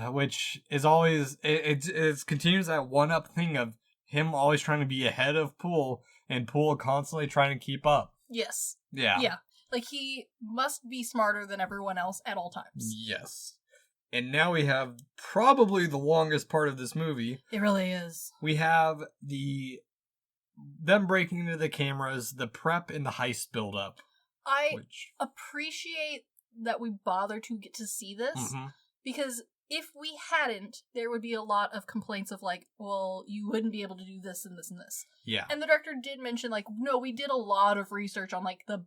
Which is always, it continues that one-up thing of him always trying to be ahead of Poole, and Poole constantly trying to keep up. Yes. Yeah. Yeah. Like, he must be smarter than everyone else at all times. Yes. And now we have probably the longest part of this movie. It really is. We have them breaking into the cameras, the prep and the heist build-up. I appreciate that we bother to get to see this, because if we hadn't, there would be a lot of complaints of like, well, you wouldn't be able to do this and this and this. Yeah. And the director did mention like, no, we did a lot of research on like the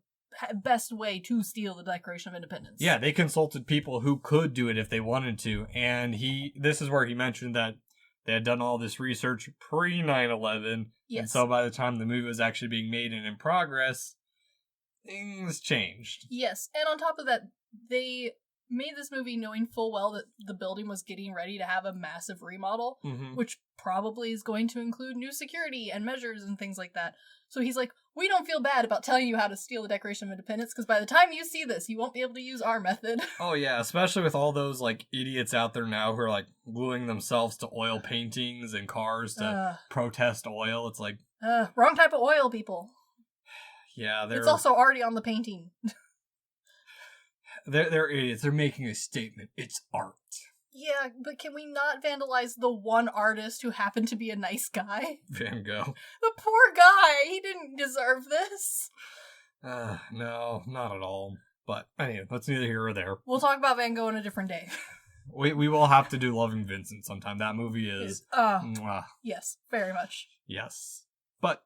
best way to steal the Declaration of Independence. Yeah, they consulted people who could do it if they wanted to, and this is where he mentioned that they had done all this research pre 9/11, yes. And so by the time the movie was actually being made and in progress, things changed. Yes, and on top of that, they made this movie knowing full well that the building was getting ready to have a massive remodel, which probably is going to include new security and measures and things like that. So he's like, we don't feel bad about telling you how to steal the Declaration of Independence, because by the time you see this, you won't be able to use our method. Oh yeah, especially with all those like idiots out there now who are like gluing themselves to oil paintings and cars to protest oil. It's like... wrong type of oil, people. Yeah, it's also already on the painting. They're idiots. They're making a statement. It's art. Yeah, but can we not vandalize the one artist who happened to be a nice guy? Van Gogh. The poor guy! He didn't deserve this. No, not at all. But anyway, that's neither here or there. We'll talk about Van Gogh on a different day. We will have to do Loving Vincent sometime. That movie is... Yes, very much. Yes. But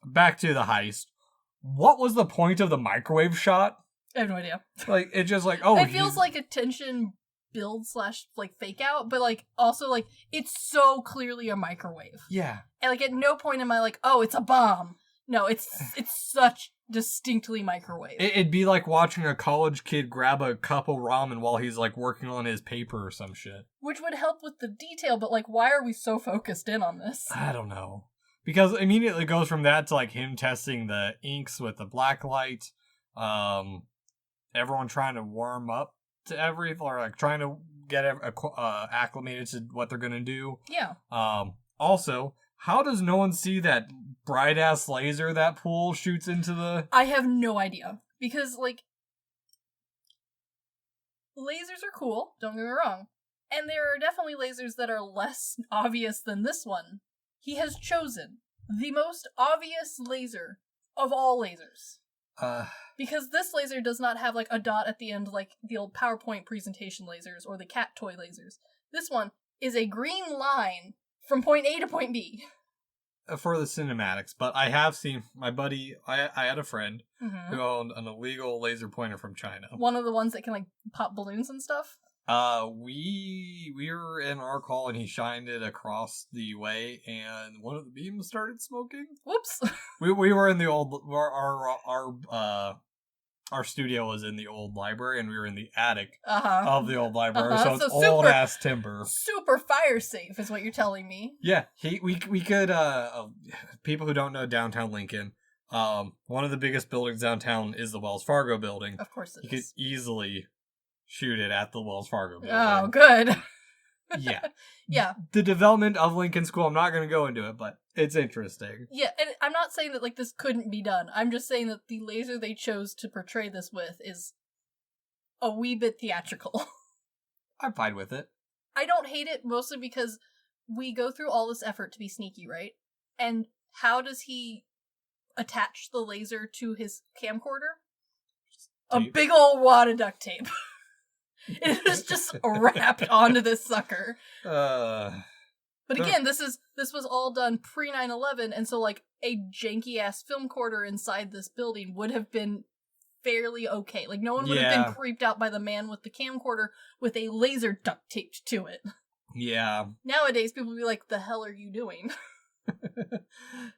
back to the heist. What was the point of the microwave shot? I have no idea. Like, it's just like, oh... It feels like a tension build / like fake out, but like also like it's so clearly a microwave. Yeah. And like at no point am I like, oh, it's a bomb. No, it's such distinctly microwave. It'd be like watching a college kid grab a cup of ramen while he's like working on his paper or some shit. Which would help with the detail, but like why are we so focused in on this? I don't know. Because immediately it goes from that to like him testing the inks with the black light, everyone trying to warm up to everything, or like trying to get acclimated to what they're gonna do. Yeah. Also, how does no one see that bright ass laser that Poole shoots into the... I have no idea. Because, like, lasers are cool, don't get me wrong. And there are definitely lasers that are less obvious than this one. He has chosen the most obvious laser of all lasers. Because this laser does not have, like, a dot at the end like the old PowerPoint presentation lasers or the cat toy lasers. This one is a green line from point A to point B. For the cinematics, but I have seen my buddy, I had a friend Mm-hmm. who owned an illegal laser pointer from China. One of the ones that can, like, pop balloons and stuff? We were in our call and he shined it across the way and one of the beams started smoking. Whoops. We were in the old, our studio was in the old library and we were in the attic of the old library, so it's old ass timber. Super fire safe is what you're telling me. Yeah, we could, people who don't know downtown Lincoln, one of the biggest buildings downtown is the Wells Fargo building. Of course it You could is. easily shoot it at the Wells Fargo building. Oh, good. Yeah. Yeah. The development of Lincoln School, I'm not going to go into it, but it's interesting. Yeah, and I'm not saying that, like, this couldn't be done. I'm just saying that the laser they chose to portray this with is a wee bit theatrical. I'm fine with it. I don't hate it, mostly because we go through all this effort to be sneaky, right? And how does he attach the laser to his camcorder? A Tape. big old wad of duct tape. It is just wrapped onto this sucker. But again, this was all done pre 9/11, and so, like, a janky ass film corder inside this building would have been fairly okay. Like, no one would have been creeped out by the man with the camcorder with a laser duct taped to it. Yeah. Nowadays, people would be like, "The hell are you doing?"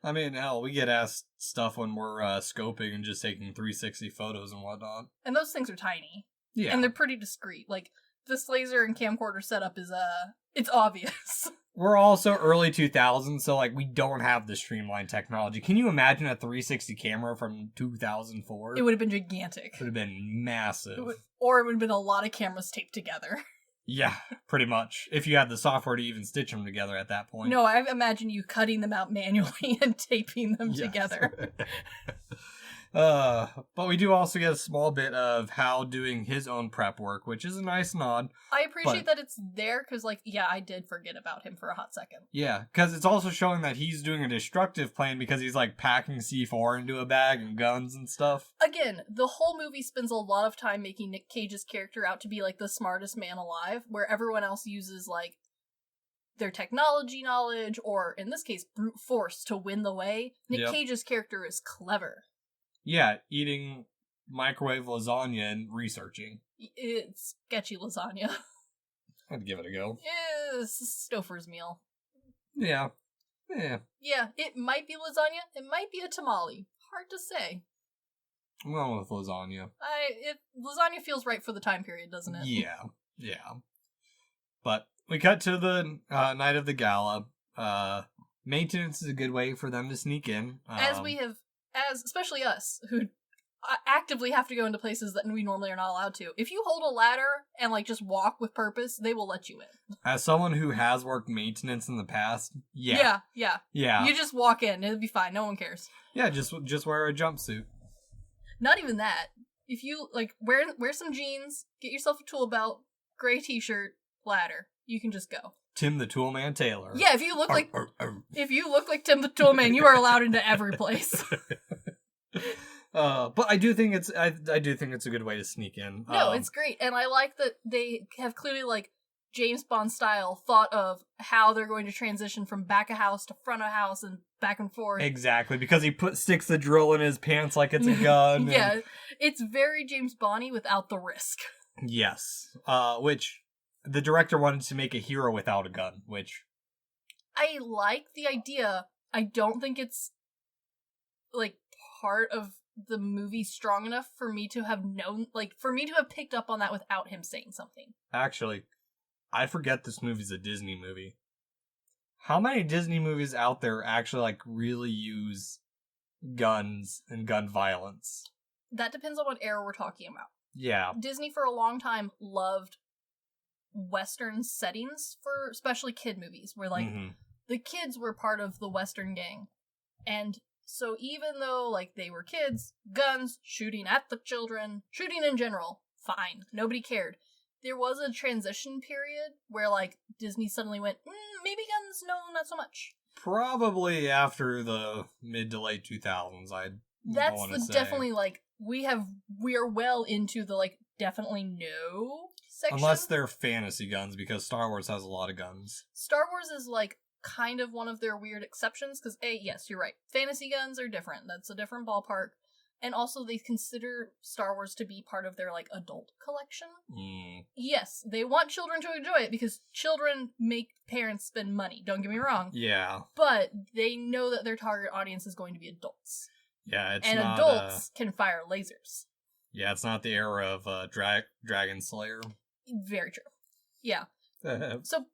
I mean, hell, we get asked stuff when we're scoping and just taking 360 photos and whatnot. And those things are tiny. Yeah. And they're pretty discreet. Like, this laser and camcorder setup is, it's obvious. We're also early 2000s, so, like, we don't have the streamlined technology. Can you imagine a 360 camera from 2004? It would have been gigantic. It would have been massive. Or it would have been a lot of cameras taped together. Yeah, pretty much. If you had the software to even stitch them together at that point. No, I imagine you cutting them out manually and taping them Yes. together. But we do also get a small bit of Hal doing his own prep work, which is a nice nod. I appreciate that it's there, because, like, yeah, I did forget about him for a hot second. Yeah, because it's also showing that he's doing a destructive plan because he's, like, packing C4 into a bag and guns and stuff. Again, the whole movie spends a lot of time making Nic Cage's character out to be, like, the smartest man alive, where everyone else uses, like, their technology knowledge, or, in this case, brute force to win the way. Nic Cage's character is clever. Yeah, eating microwave lasagna and researching. It's sketchy lasagna. I'd give it a go. It's Stouffer's meal. Yeah. Yeah. Yeah, it might be lasagna, it might be a tamale. Hard to say. I'm going with lasagna. Lasagna feels right for the time period, doesn't it? Yeah. Yeah. But we cut to the night of the gala. Maintenance is a good way for them to sneak in. Especially us, who actively have to go into places that we normally are not allowed to. If you hold a ladder and, like, just walk with purpose, they will let you in. As someone who has worked maintenance in the past, yeah. You just walk in, it'll be fine, no one cares. Yeah, just wear a jumpsuit. Not even that. If you, like, wear some jeans, get yourself a tool belt, gray t-shirt, ladder, you can just go. Tim the Toolman Taylor. Yeah, if you look like Tim the Toolman, you are allowed into every place. But I do think it's a good way to sneak in. No, it's great, and I like that they have clearly, like, James Bond style thought of how they're going to transition from back of house to front of house and back and forth. Exactly, because he sticks the drill in his pants like it's a gun. Yeah, it's very James Bondy without the risk. Yes, which the director wanted to make a hero without a gun, which I like the idea. I don't think it's, like, part of the movie strong enough for me to have known, like, for me to have picked up on that without him saying something. Actually, I forget this movie's a Disney movie. How many Disney movies out there actually, like, really use guns and gun violence? That depends on what era we're talking about. Yeah. Disney for a long time loved Western settings for especially kid movies, where, like, the kids were part of the Western gang. And so even though, like, they were kids, guns, shooting at the children, shooting in general, fine. Nobody cared. There was a transition period where, like, Disney suddenly went, maybe guns, no, not so much. Probably after the mid to late 2000s, That's definitely, like, we are well into the, like, definitely no section. Unless they're fantasy guns, because Star Wars has a lot of guns. Star Wars is, like, kind of one of their weird exceptions, because, yes, you're right. Fantasy guns are different. That's a different ballpark. And also, they consider Star Wars to be part of their, like, adult collection. Yes, they want children to enjoy it, because children make parents spend money. Don't get me wrong. Yeah. But they know that their target audience is going to be adults. Yeah, it's and not... adults can fire lasers. Yeah, it's not the era of Dragon Slayer. Very true. Yeah. So,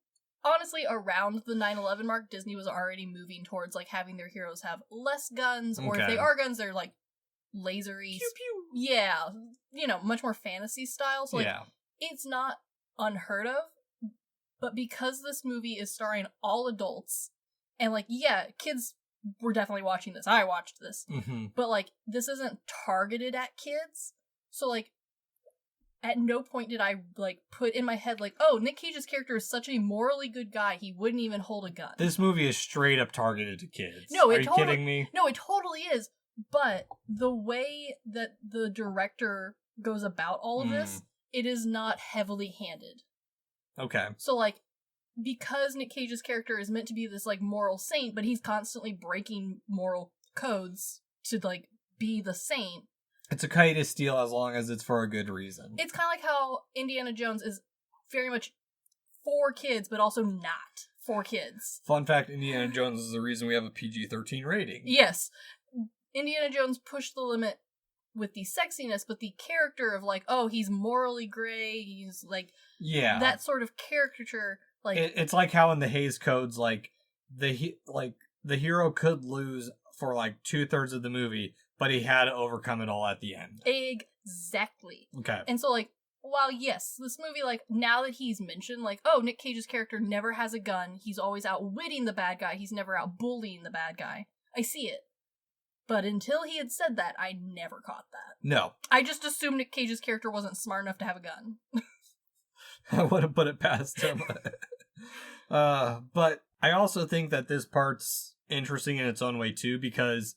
honestly, around the 9/11 mark, Disney was already moving towards, like, having their heroes have less guns, or if they are guns, they're, like, lasery. Pew pew. Yeah. You know, much more fantasy style. So, like, it's not unheard of, but because this movie is starring all adults, and, like, yeah, kids were definitely watching this. I watched this. But, like, this isn't targeted at kids. So, like, at no point did I, like, put in my head, like, oh, Nic Cage's character is such a morally good guy, he wouldn't even hold a gun. This movie is straight up targeted to kids. No, Are you kidding me? No, it totally is. But the way that the director goes about all of this, it is not heavily handed. Okay. So, like, because Nic Cage's character is meant to be this, like, moral saint, but he's constantly breaking moral codes to, like, be the saint. It's okay to steal as long as it's for a good reason. It's kind of like how Indiana Jones is very much for kids, but also not for kids. Fun fact, Indiana Jones is the reason we have a PG-13 rating. Yes. Indiana Jones pushed the limit with the sexiness, but the character of, like, oh, he's morally gray, he's, like... Yeah. That sort of caricature, like... It's like how in the Hays Codes, like, the hero could lose for, like, 2/3 of the movie, but he had to overcome it all at the end. Exactly. Okay. And so, like, while, yes, this movie, like, now that he's mentioned, like, oh, Nic Cage's character never has a gun, he's always outwitting the bad guy, he's never out bullying the bad guy. I see it. But until he had said that, I never caught that. No. I just assumed Nic Cage's character wasn't smart enough to have a gun. I would have put it past him. But I also think that this part's interesting in its own way, too, because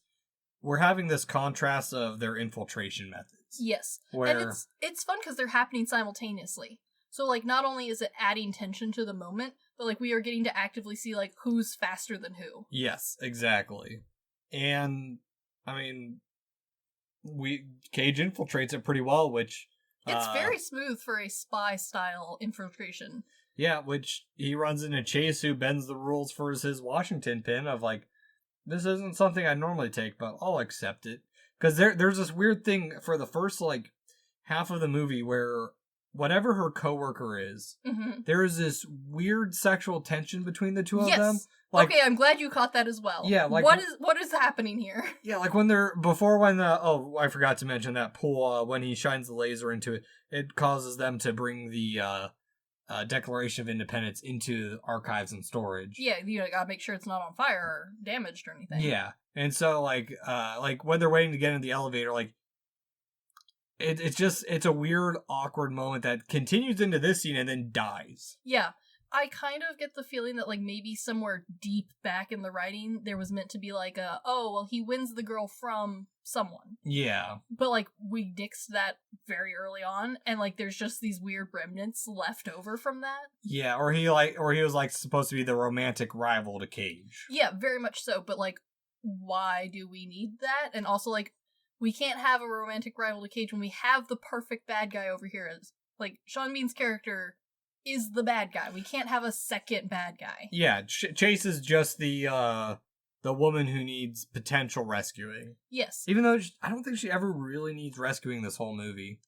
we're having this contrast of their infiltration methods. Yes. Where... And it's fun because they're happening simultaneously. So, like, not only is it adding tension to the moment, but, like, we are getting to actively see, like, who's faster than who. Yes, exactly. And, I mean, Cage infiltrates it pretty well, which... It's very smooth for a spy-style infiltration. Yeah, which he runs into Chase, who bends the rules for his Washington pin of, like, this isn't something I normally take, but I'll accept it. Because there's this weird thing for the first, like, half of the movie where whatever her coworker is, there is this weird sexual tension between the two of them. Like, okay, I'm glad you caught that as well. Yeah, like... What is happening here? Yeah, like when I forgot to mention that pool, when he shines the laser into it, it causes them to bring the Declaration of Independence into archives and storage. Yeah, you gotta make sure it's not on fire or damaged or anything. Yeah, and so, like when they're waiting to get in the elevator, like, it's a weird, awkward moment that continues into this scene and then dies. Yeah. I kind of get the feeling that, like, maybe somewhere deep back in the writing, there was meant to be, like, he wins the girl from someone. Yeah. But, like, we nixed that very early on, and, like, there's just these weird remnants left over from that. Yeah, or he was, like, supposed to be the romantic rival to Cage. Yeah, very much so, but, like, why do we need that? And also, like, we can't have a romantic rival to Cage when we have the perfect bad guy over here. As, like, Sean Bean's character is the bad guy. We can't have a second bad guy. Yeah, Chase is just the woman who needs potential rescuing. Yes. Even though I don't think she ever really needs rescuing this whole movie.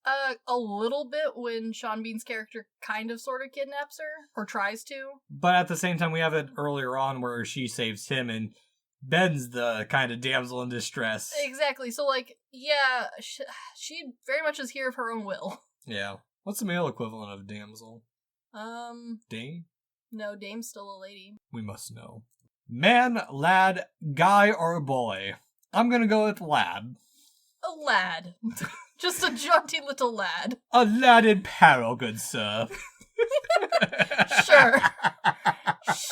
A little bit when Sean Bean's character kind of sort of kidnaps her, or tries to. But at the same time, we have it earlier on where she saves him, and Ben's the kind of damsel in distress. Exactly. So, like, yeah, she very much is here of her own will. Yeah. What's the male equivalent of damsel? Dame? No, Dame's still a lady. We must know. Man, lad, guy, or boy? I'm gonna go with lad. A lad. Just a jaunty little lad. A lad in peril, good sir.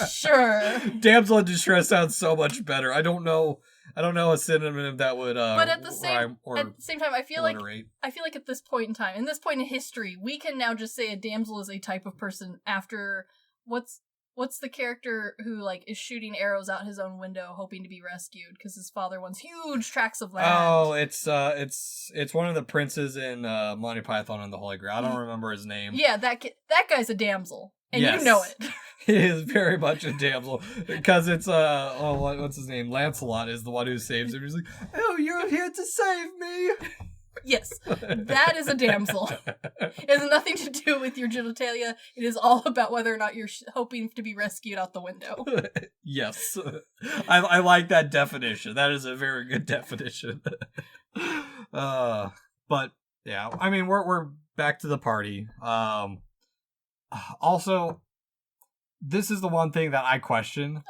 Sure. Damsel in distress sounds so much better. I don't know. I don't know a synonym that would but at the same time, I feel alliterate. like at this point in time, in this point in history, we can now just say a damsel is a type of person after what's the character who like is shooting arrows out his own window hoping to be rescued because his father wants huge tracts of land. Oh, it's one of the princes in Monty Python and the Holy Grail. I don't remember his name. Yeah, that guy's a damsel, and yes. you know it. He is very much a damsel because it's what's his name? Lancelot is the one who saves him. He's like, "Oh, you're here to save me." Yes, that is a damsel. It has nothing to do with your genitalia. It is all about whether or not you're hoping to be rescued out the window. Yes, I like that definition. That is a very good definition. But yeah, I mean we're back to the party. Also, this is the one thing that I question.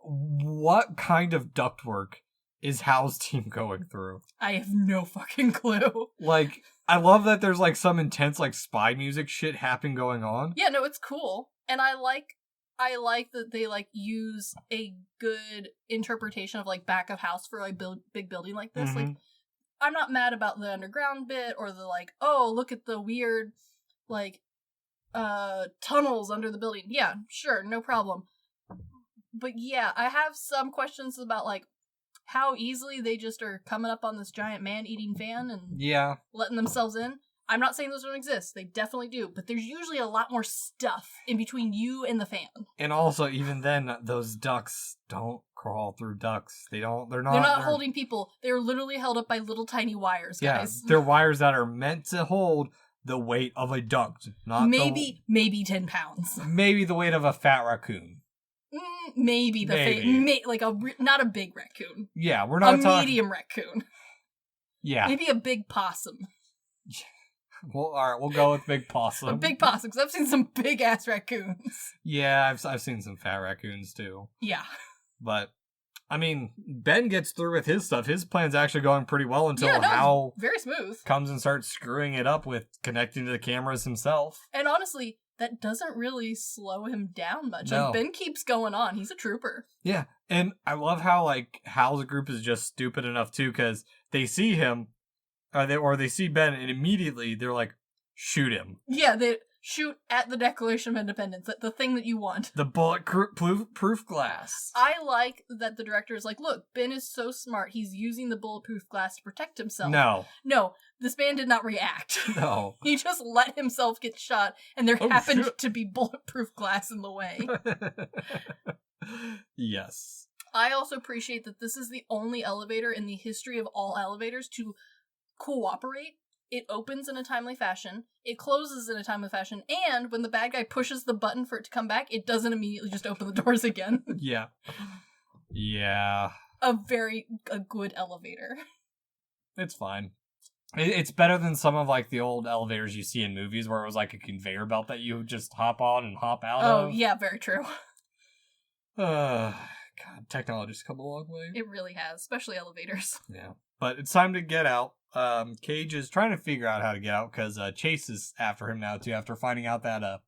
What kind of ductwork is Hal's team going through? I have no fucking clue. Like, I love that there's like some intense like spy music shit happening going on. Yeah, no, it's cool. And I like that they like use a good interpretation of like back of house for like big building like this. Like, I'm not mad about the underground bit or the like, oh, look at the weird like tunnels under the building. Yeah, sure, no problem. But yeah, I have some questions about like how easily they just are coming up on this giant man-eating fan and letting themselves in. I'm not saying those don't exist. They definitely do. But there's usually a lot more stuff in between you and the fan. And also, even then, those ducks don't crawl through ducts. They're not holding people. They're literally held up by little tiny wires, guys. Yeah, they're wires that are meant to hold the weight of a duck. Not maybe 10 pounds. Maybe the weight of a fat raccoon. Maybe not a big raccoon. Yeah, we're not talking... medium raccoon. Yeah. Maybe a big possum. Well, alright, we'll go with big possum. A big possum, because I've seen some big-ass raccoons. Yeah, I've seen some fat raccoons, too. Yeah. But, I mean, Ben gets through with his stuff. His plan's actually going pretty well until Hal... very smooth. Comes and starts screwing it up with connecting to the cameras himself. And honestly... that doesn't really slow him down much. No. Like, Ben keeps going on. He's a trooper. Yeah, and I love how, like, Hal's group is just stupid enough, too, because they see him, or they see Ben, and immediately they're like, shoot him. Yeah, they shoot at the Declaration of Independence, the thing that you want. The bulletproof glass. I like that the director is like, look, Ben is so smart, he's using the bulletproof glass to protect himself. No, this man did not react. No. He just let himself get shot, and there happened to be bulletproof glass in the way. Yes. I also appreciate that this is the only elevator in the history of all elevators to cooperate. It opens in a timely fashion, it closes in a timely fashion, and when the bad guy pushes the button for it to come back, it doesn't immediately just open the doors again. Yeah. Yeah. A good elevator. It's fine. It's better than some of, like, the old elevators you see in movies where it was, like, a conveyor belt that you just hop on and hop out of. Oh, yeah, very true. God, technology's come a long way. It really has, especially elevators. Yeah. But it's time to get out. Cage is trying to figure out how to get out because Chase is after him now, too, after finding out that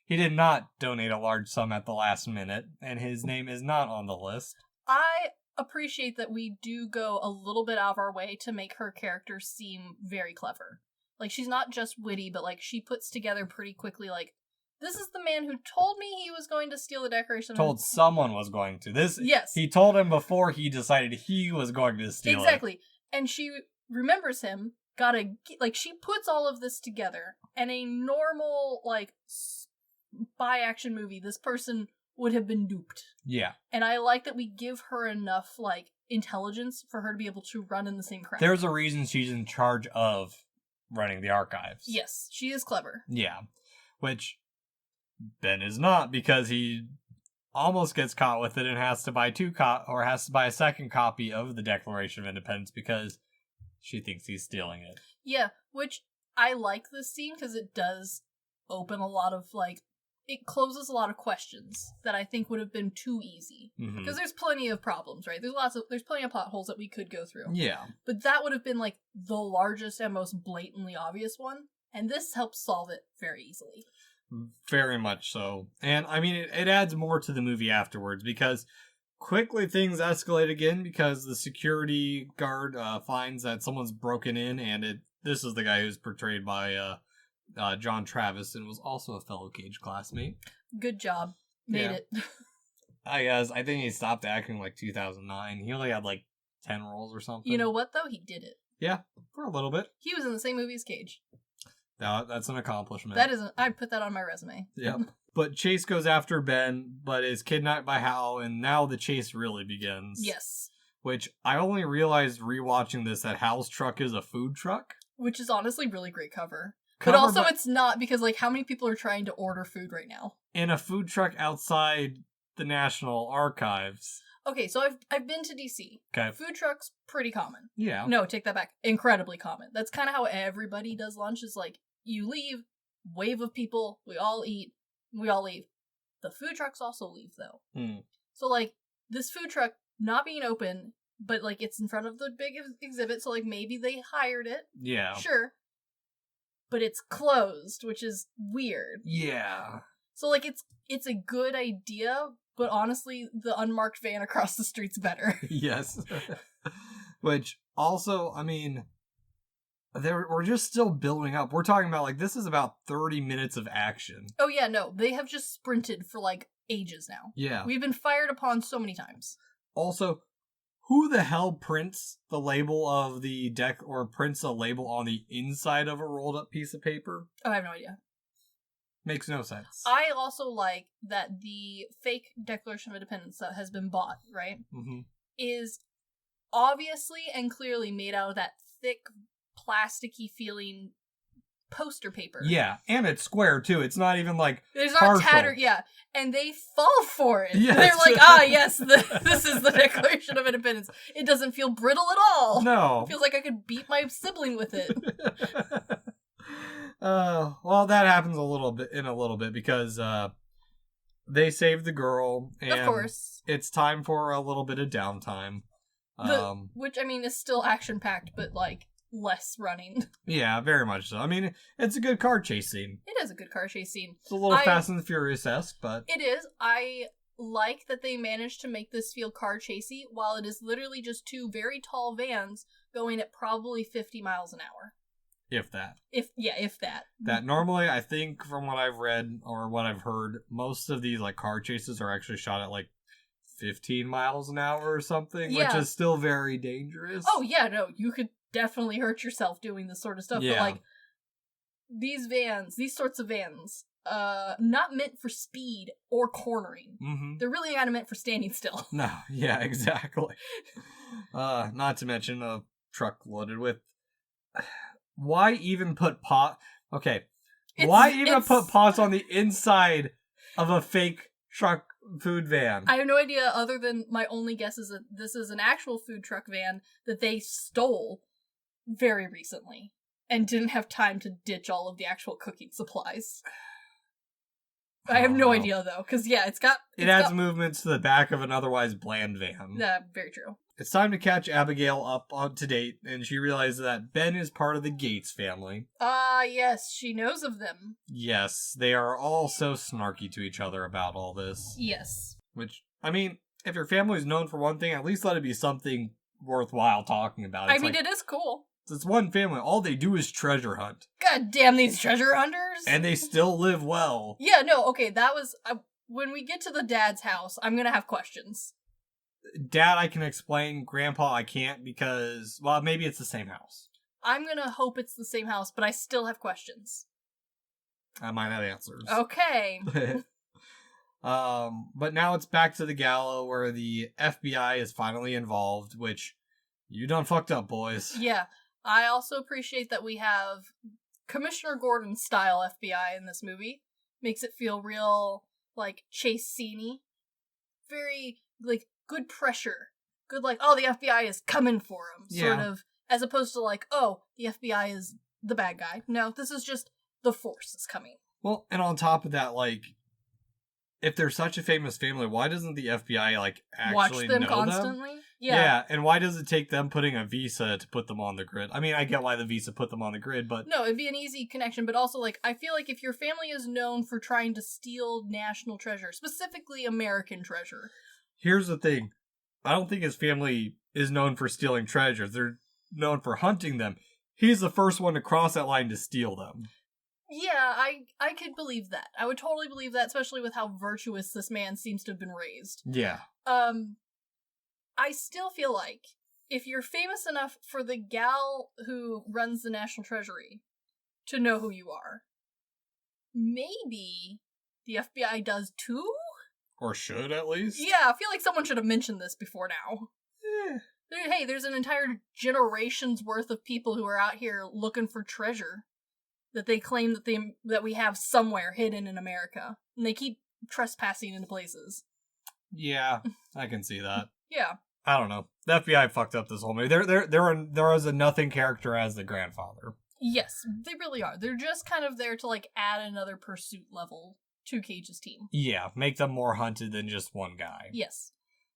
he did not donate a large sum at the last minute, and his name is not on the list. I appreciate that we do go a little bit out of our way to make her character seem very clever. Like, she's not just witty, but, like, she puts together pretty quickly, like, this is the man who told me he was going to steal the Decoration. Told someone was going to. Yes. He told him before he decided he was going to steal it. Exactly. And she remembers him, she puts all of this together, and a normal, like, spy action movie, this person would have been duped. Yeah. And I like that we give her enough, like, intelligence for her to be able to run in the same crowd. There's a reason she's in charge of running the archives. Yes, she is clever. Yeah. Which Ben is not, because he almost gets caught with it and has to buy has to buy a second copy of the Declaration of Independence because she thinks he's stealing it. Yeah, which I like this scene because it does open a lot of, like, it closes a lot of questions that I think would have been too easy. Because there's plenty of problems, right? There's plenty of potholes that we could go through. Yeah. But that would have been, like, the largest and most blatantly obvious one, and this helps solve it very easily. Very much so. And, I mean, it adds more to the movie afterwards, because quickly things escalate again because the security guard finds that someone's broken in, and this is the guy who's portrayed by John Travis and was also a fellow Cage classmate. Good job. Made it. I guess. I think he stopped acting like 2009. He only had like 10 roles or something. You know what, though? He did it. Yeah, for a little bit. He was in the same movie as Cage. That's an accomplishment. I put that on my resume. Yep. But Chase goes after Ben, but is kidnapped by Hal, and now the chase really begins. Yes. Which I only realized rewatching this that Hal's truck is a food truck. Which is honestly really great cover. But also it's not, because like how many people are trying to order food right now? In a food truck outside the National Archives. Okay, so I've been to DC. Okay. Food trucks, pretty common. Yeah. No, take that back. Incredibly common. That's kind of how everybody does lunch, is like, you leave, wave of people, we all eat, we all leave. The food trucks also leave, though. So, like, this food truck not being open, but, like, it's in front of the big exhibit, so, like, maybe they hired it. Yeah. Sure. But it's closed, which is weird. Yeah. So, like, it's a good idea, but honestly, the unmarked van across the street's better. Yes. Which, also, I mean, we're just still building up. We're talking about, like, this is about 30 minutes of action. Oh, yeah, no. They have just sprinted for, like, ages now. Yeah. We've been fired upon so many times. Also, who the hell prints the label of the deck, or prints a label on the inside of a rolled up piece of paper? Oh, I have no idea. Makes no sense. I also like that the fake Declaration of Independence that has been bought, right, is obviously and clearly made out of that thick, plasticky feeling poster paper. Yeah, and it's square, too. It's not even, like, there's partial. not tattered, yeah. And they fall for it. Yes. They're like, yes, this is the Declaration of Independence. It doesn't feel brittle at all. No. It feels like I could beat my sibling with it. Well, that happens a little bit because they save the girl, and of course, it's time for a little bit of downtime. Which, I mean, is still action-packed, but, like, less running. Yeah, very much so. I mean, it's a good car chase scene. It is a good car chase scene. It's a little Fast and Furious-esque, but... It is. I like that they managed to make this feel car chasey, while it is literally just two very tall vans going at probably 50 miles an hour. If that. If that. That normally, I think, from what I've read or what I've heard, most of these, like, car chases are actually shot at, like, 15 miles an hour or something, which is still very dangerous. Oh, yeah, no, you could definitely hurt yourself doing this sort of stuff, but, like, these sorts of vans, not meant for speed or cornering. They're really kind of meant for standing still. No, yeah, exactly. Not to mention a truck loaded with... Why even put pot... Okay. Why even put pots on the inside of a fake truck food van? I have no idea, other than my only guess is that this is an actual food truck van that they stole very recently and didn't have time to ditch all of the actual cooking supplies. I have no idea, though, because, it adds movements to the back of an otherwise bland van. Yeah, very true. It's time to catch Abigail up to date, and she realizes that Ben is part of the Gates family. Yes, she knows of them. Yes, they are all so snarky to each other about all this. Yes. Which, I mean, if your family is known for one thing, at least let it be something worthwhile talking about. I mean, it is cool. It's one family. All they do is treasure hunt. God damn these treasure hunters! And they still live well. Yeah, no, okay, that was... when we get to the dad's house, I'm gonna have questions. Dad, I can explain. Grandpa, I can't because, well, maybe it's the same house. I'm gonna hope it's the same house, but I still have questions. I might have answers. Okay. But now it's back to the gala where the FBI is finally involved, which you done fucked up, boys. Yeah. I also appreciate that we have Commissioner Gordon style FBI in this movie. Makes it feel real, like, chase scene-y. Very, like, good pressure. Good, like, oh, the FBI is coming for him, sort of. As opposed to, like, oh, the FBI is the bad guy. No, this is just the force is coming. Well, and on top of that, like, if they're such a famous family, why doesn't the FBI, like, actually watch them know constantly? Them? Yeah, and why does it take them putting a visa to put them on the grid? I mean, I get why the visa put them on the grid, but... No, it'd be an easy connection, but also, like, I feel like if your family is known for trying to steal national treasure, specifically American treasure... Here's the thing. I don't think his family is known for stealing treasures. They're known for hunting them. He's the first one to cross that line to steal them. Yeah, I could believe that. I would totally believe that, especially with how virtuous this man seems to have been raised. Yeah. I still feel like if you're famous enough for the gal who runs the National Treasury to know who you are, maybe the FBI does too? Or should, at least. Yeah, I feel like someone should have mentioned this before now. Hey, there's an entire generation's worth of people who are out here looking for treasure that they claim that we have somewhere hidden in America. And they keep trespassing into places. Yeah, I can see that. Yeah. I don't know. The FBI fucked up this whole movie. There is a nothing character as the grandfather. Yes, they really are. They're just kind of there to, like, add another pursuit level to Cage's team. Yeah, make them more hunted than just one guy. Yes.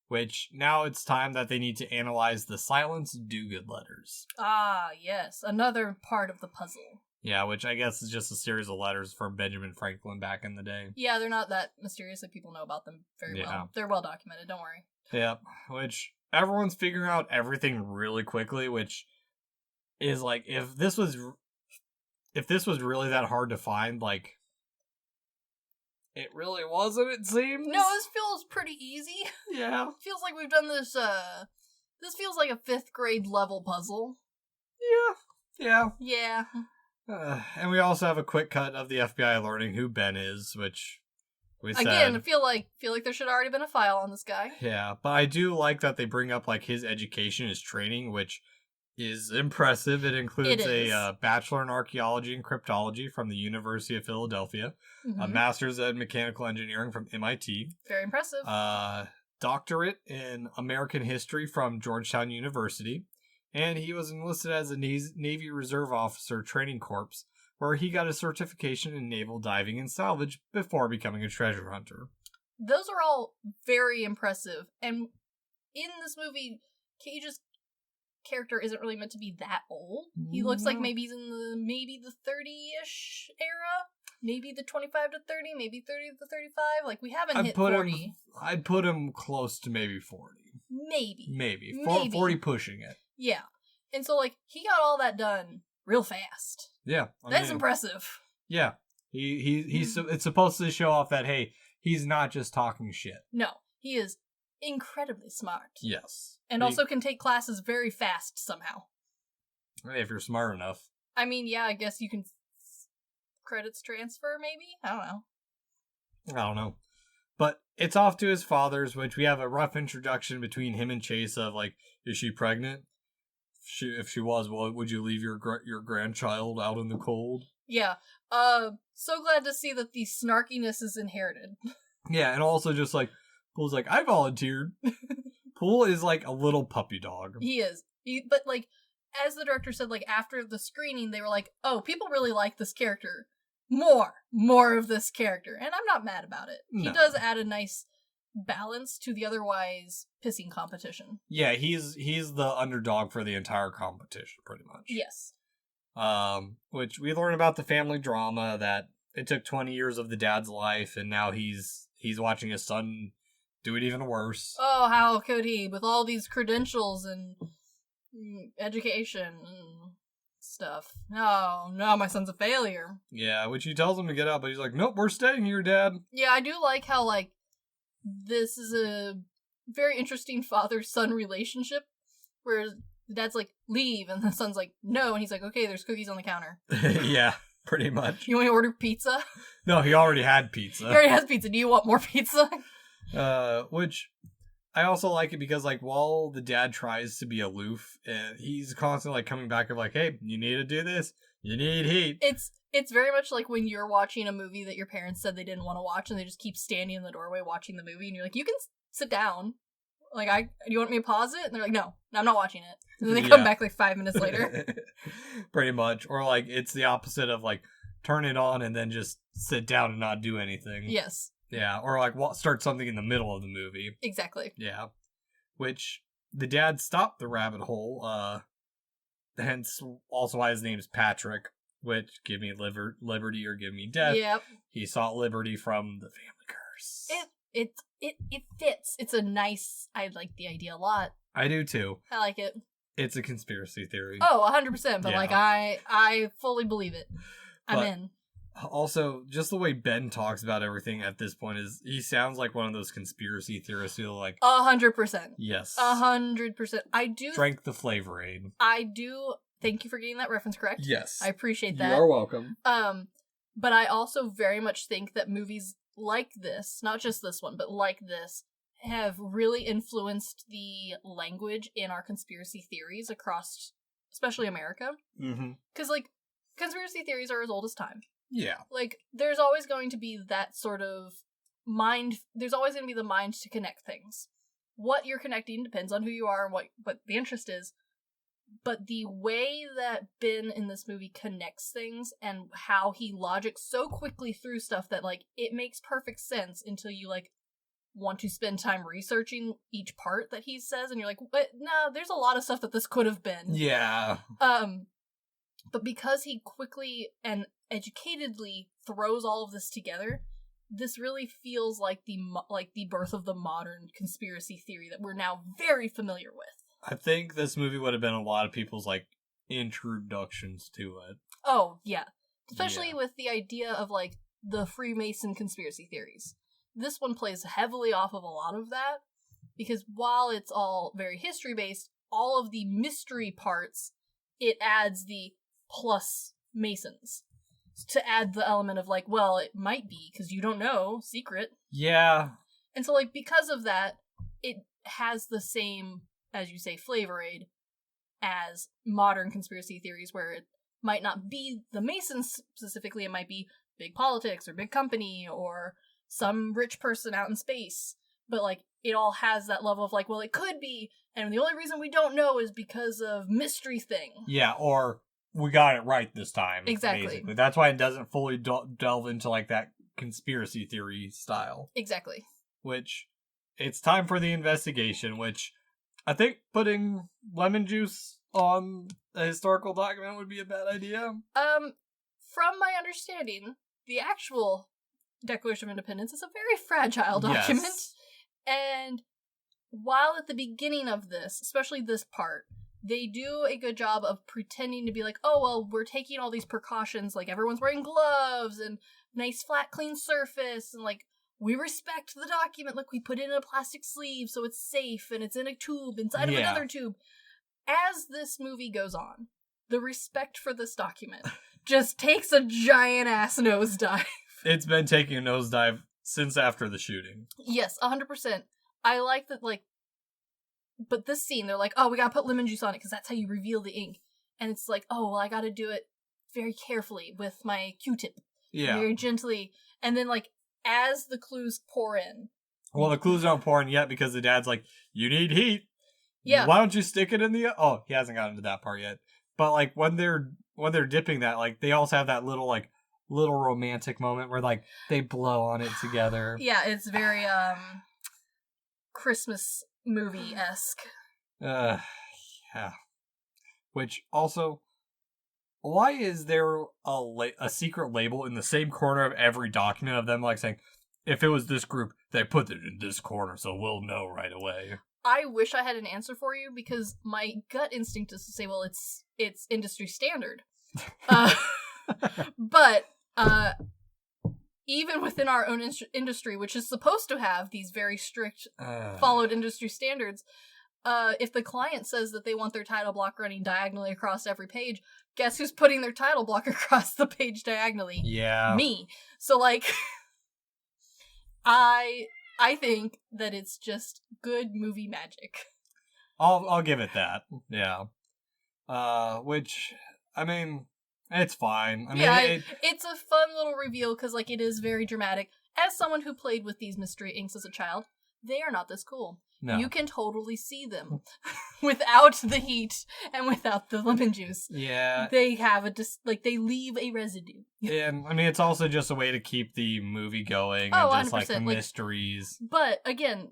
Which, now it's time that they need to analyze the Silence Do-Good letters. Ah, yes. Another part of the puzzle. Yeah, which I guess is just a series of letters from Benjamin Franklin back in the day. Yeah, they're not that mysterious. Like, people know about them very well. They're well documented, don't worry. Yep, which everyone's figuring out everything really quickly, which is like, if this was really that hard to find, like, it really wasn't, it seems. No, this feels pretty easy. Yeah. Feels like we've done this, this feels like a 5th grade level puzzle. Yeah. Yeah. And we also have a quick cut of the FBI learning who Ben is, which we said. Again, I feel like there should have already been a file on this guy. Yeah, but I do like that they bring up, like, his education, his training, which is impressive. It includes a bachelor in archaeology and cryptology from the University of Philadelphia, a master's in mechanical engineering from MIT. Very impressive. Doctorate in American history from Georgetown University. And he was enlisted as a Navy Reserve Officer Training Corps, where he got a certification in naval diving and salvage before becoming a treasure hunter. Those are all very impressive. And in this movie, Cage's character isn't really meant to be that old. He looks like maybe he's in the 30-ish era. Maybe the 25 to 30, maybe 30 to 35. Like, we haven't hit 40. I'd put him close to maybe 40. Maybe. 40 pushing it. Yeah. And so, like, he got all that done real fast. Yeah. That's impressive. Yeah. It's supposed to show off that, hey, he's not just talking shit. No. He is incredibly smart. Yes. And also can take classes very fast somehow. If you're smart enough. I mean, yeah, I guess you can credits transfer, maybe? I don't know. But it's off to his father's, which we have a rough introduction between him and Chase of, like, is she pregnant? If she was, well, would you leave your grandchild out in the cold? Yeah. So glad to see that the snarkiness is inherited. Yeah, and also just, like, Pool's like, I volunteered. Pool is like a little puppy dog. He is. But, like, as the director said, like, after the screening, they were like, oh, people really like this character. More of this character. And I'm not mad about it. No. He does add a nice balance to the otherwise pissing competition. Yeah, he's the underdog for the entire competition, pretty much. Yes. Which we learn about the family drama that it took 20 years of the dad's life, and now he's watching his son do it even worse. Oh, how could he? With all these credentials and education and stuff. No, my son's a failure. Yeah, which he tells him to get out, but he's like, nope, we're staying here, Dad. Yeah, I do like how, like, this is a very interesting father-son relationship, where the dad's like, leave, and the son's like, no, and he's like, okay, there's cookies on the counter. Yeah, pretty much. You want to order pizza? No, he already had pizza. He already has pizza. Do you want more pizza? Which I also like it because, like, while the dad tries to be aloof, he's constantly, like, coming back of, like, hey, you need to do this. You need heat. It's very much like when you're watching a movie that your parents said they didn't want to watch, and they just keep standing in the doorway watching the movie, and you're like, you can sit down. Like, do you want me to pause it? And they're like, no, I'm not watching it. And then they come back, like, 5 minutes later. Pretty much. Or, like, it's the opposite of, like, turn it on and then just sit down and not do anything. Yes. Yeah, or, like, start something in the middle of the movie. Exactly. Yeah. Which, the dad stopped the rabbit hole, hence also why his name's Patrick, which, give me liberty or give me death. Yep. He sought liberty from the family curse. It fits. It's a nice... I like the idea a lot. I do too. I like it. It's a conspiracy theory. Oh, 100%. But like, I fully believe it. I'm in. Also, just the way Ben talks about everything at this point is he sounds like one of those conspiracy theorists who 100%. Yes. 100%. I do drank the Flavor Aid. I do thank you for getting that reference correct. Yes. I appreciate that. You are welcome. But I also very much think that movies like this, not just this one, but like this, have really influenced the language in our conspiracy theories across, especially America. Mm-hmm. Because, conspiracy theories are as old as time. Yeah. There's always going to be that sort of mind, there's always going to be the mind to connect things. What you're connecting depends on who you are and what the interest is. But the way that Ben in this movie connects things and how he logics so quickly through stuff that, it makes perfect sense until you, want to spend time researching each part that he says, and you're like, but no, there's a lot of stuff that this could have been. Yeah. But because he quickly and educatedly throws all of this together, this really feels like the birth of the modern conspiracy theory that we're now very familiar with. I think this movie would have been a lot of people's introductions to it. Oh, yeah. Especially with the idea of the Freemason conspiracy theories. This one plays heavily off of a lot of that, because while it's all very history-based, all of the mystery parts, it adds the plus Masons. To add the element of well, it might be, because you don't know, secret. Yeah. And so because of that, it has the same, as you say, flavor aid as modern conspiracy theories, where it might not be the Masons specifically, it might be big politics or big company or some rich person out in space. But it all has that level of well, it could be, and the only reason we don't know is because of mystery thing. Yeah, or we got it right this time. Exactly. Basically. That's why it doesn't fully delve into that conspiracy theory style. Exactly. Which, it's time for the investigation, which I think putting lemon juice on a historical document would be a bad idea. From my understanding, the actual Declaration of Independence is a very fragile document. Yes. And while at the beginning of this, especially this part, they do a good job of pretending to be oh, well, we're taking all these precautions, everyone's wearing gloves and nice flat clean surface, and we respect the document, we put it in a plastic sleeve so it's safe and it's in a tube inside of another tube. As this movie goes on, the respect for this document just takes a giant ass nosedive. It's been taking a nosedive since after the shooting. Yes, 100%. I like that, but this scene, they're oh, we gotta put lemon juice on it because that's how you reveal the ink. And it's oh, well, I gotta do it very carefully with my Q-tip. Yeah. Very gently. And then, as the clues pour in. Well, the clues don't pour in yet because the dad's you need heat. Yeah. Why don't you stick it in the... Oh, he hasn't gotten to that part yet. But, when they're dipping that, they also have that little romantic moment where, they blow on it together. Yeah, it's very, Christmas movie-esque. Yeah. Which, also, why is there a secret label in the same corner of every document of them, saying, if it was this group, they put it in this corner, so we'll know right away? I wish I had an answer for you, because my gut instinct is to say, well, it's industry standard. But even within our own industry, which is supposed to have these very strict followed industry standards, if the client says that they want their title block running diagonally across every page, guess who's putting their title block across the page diagonally? Yeah. Me. So, I think that it's just good movie magic. I'll give it that. Yeah. Which, I mean, it's fine. I mean, it's a fun little reveal because, it is very dramatic. As someone who played with these mystery inks as a child, they are not this cool. No. You can totally see them without the heat and without the lemon juice. Yeah. They have they leave a residue. And, I mean, it's also just a way to keep the movie going and just, mysteries. But, again,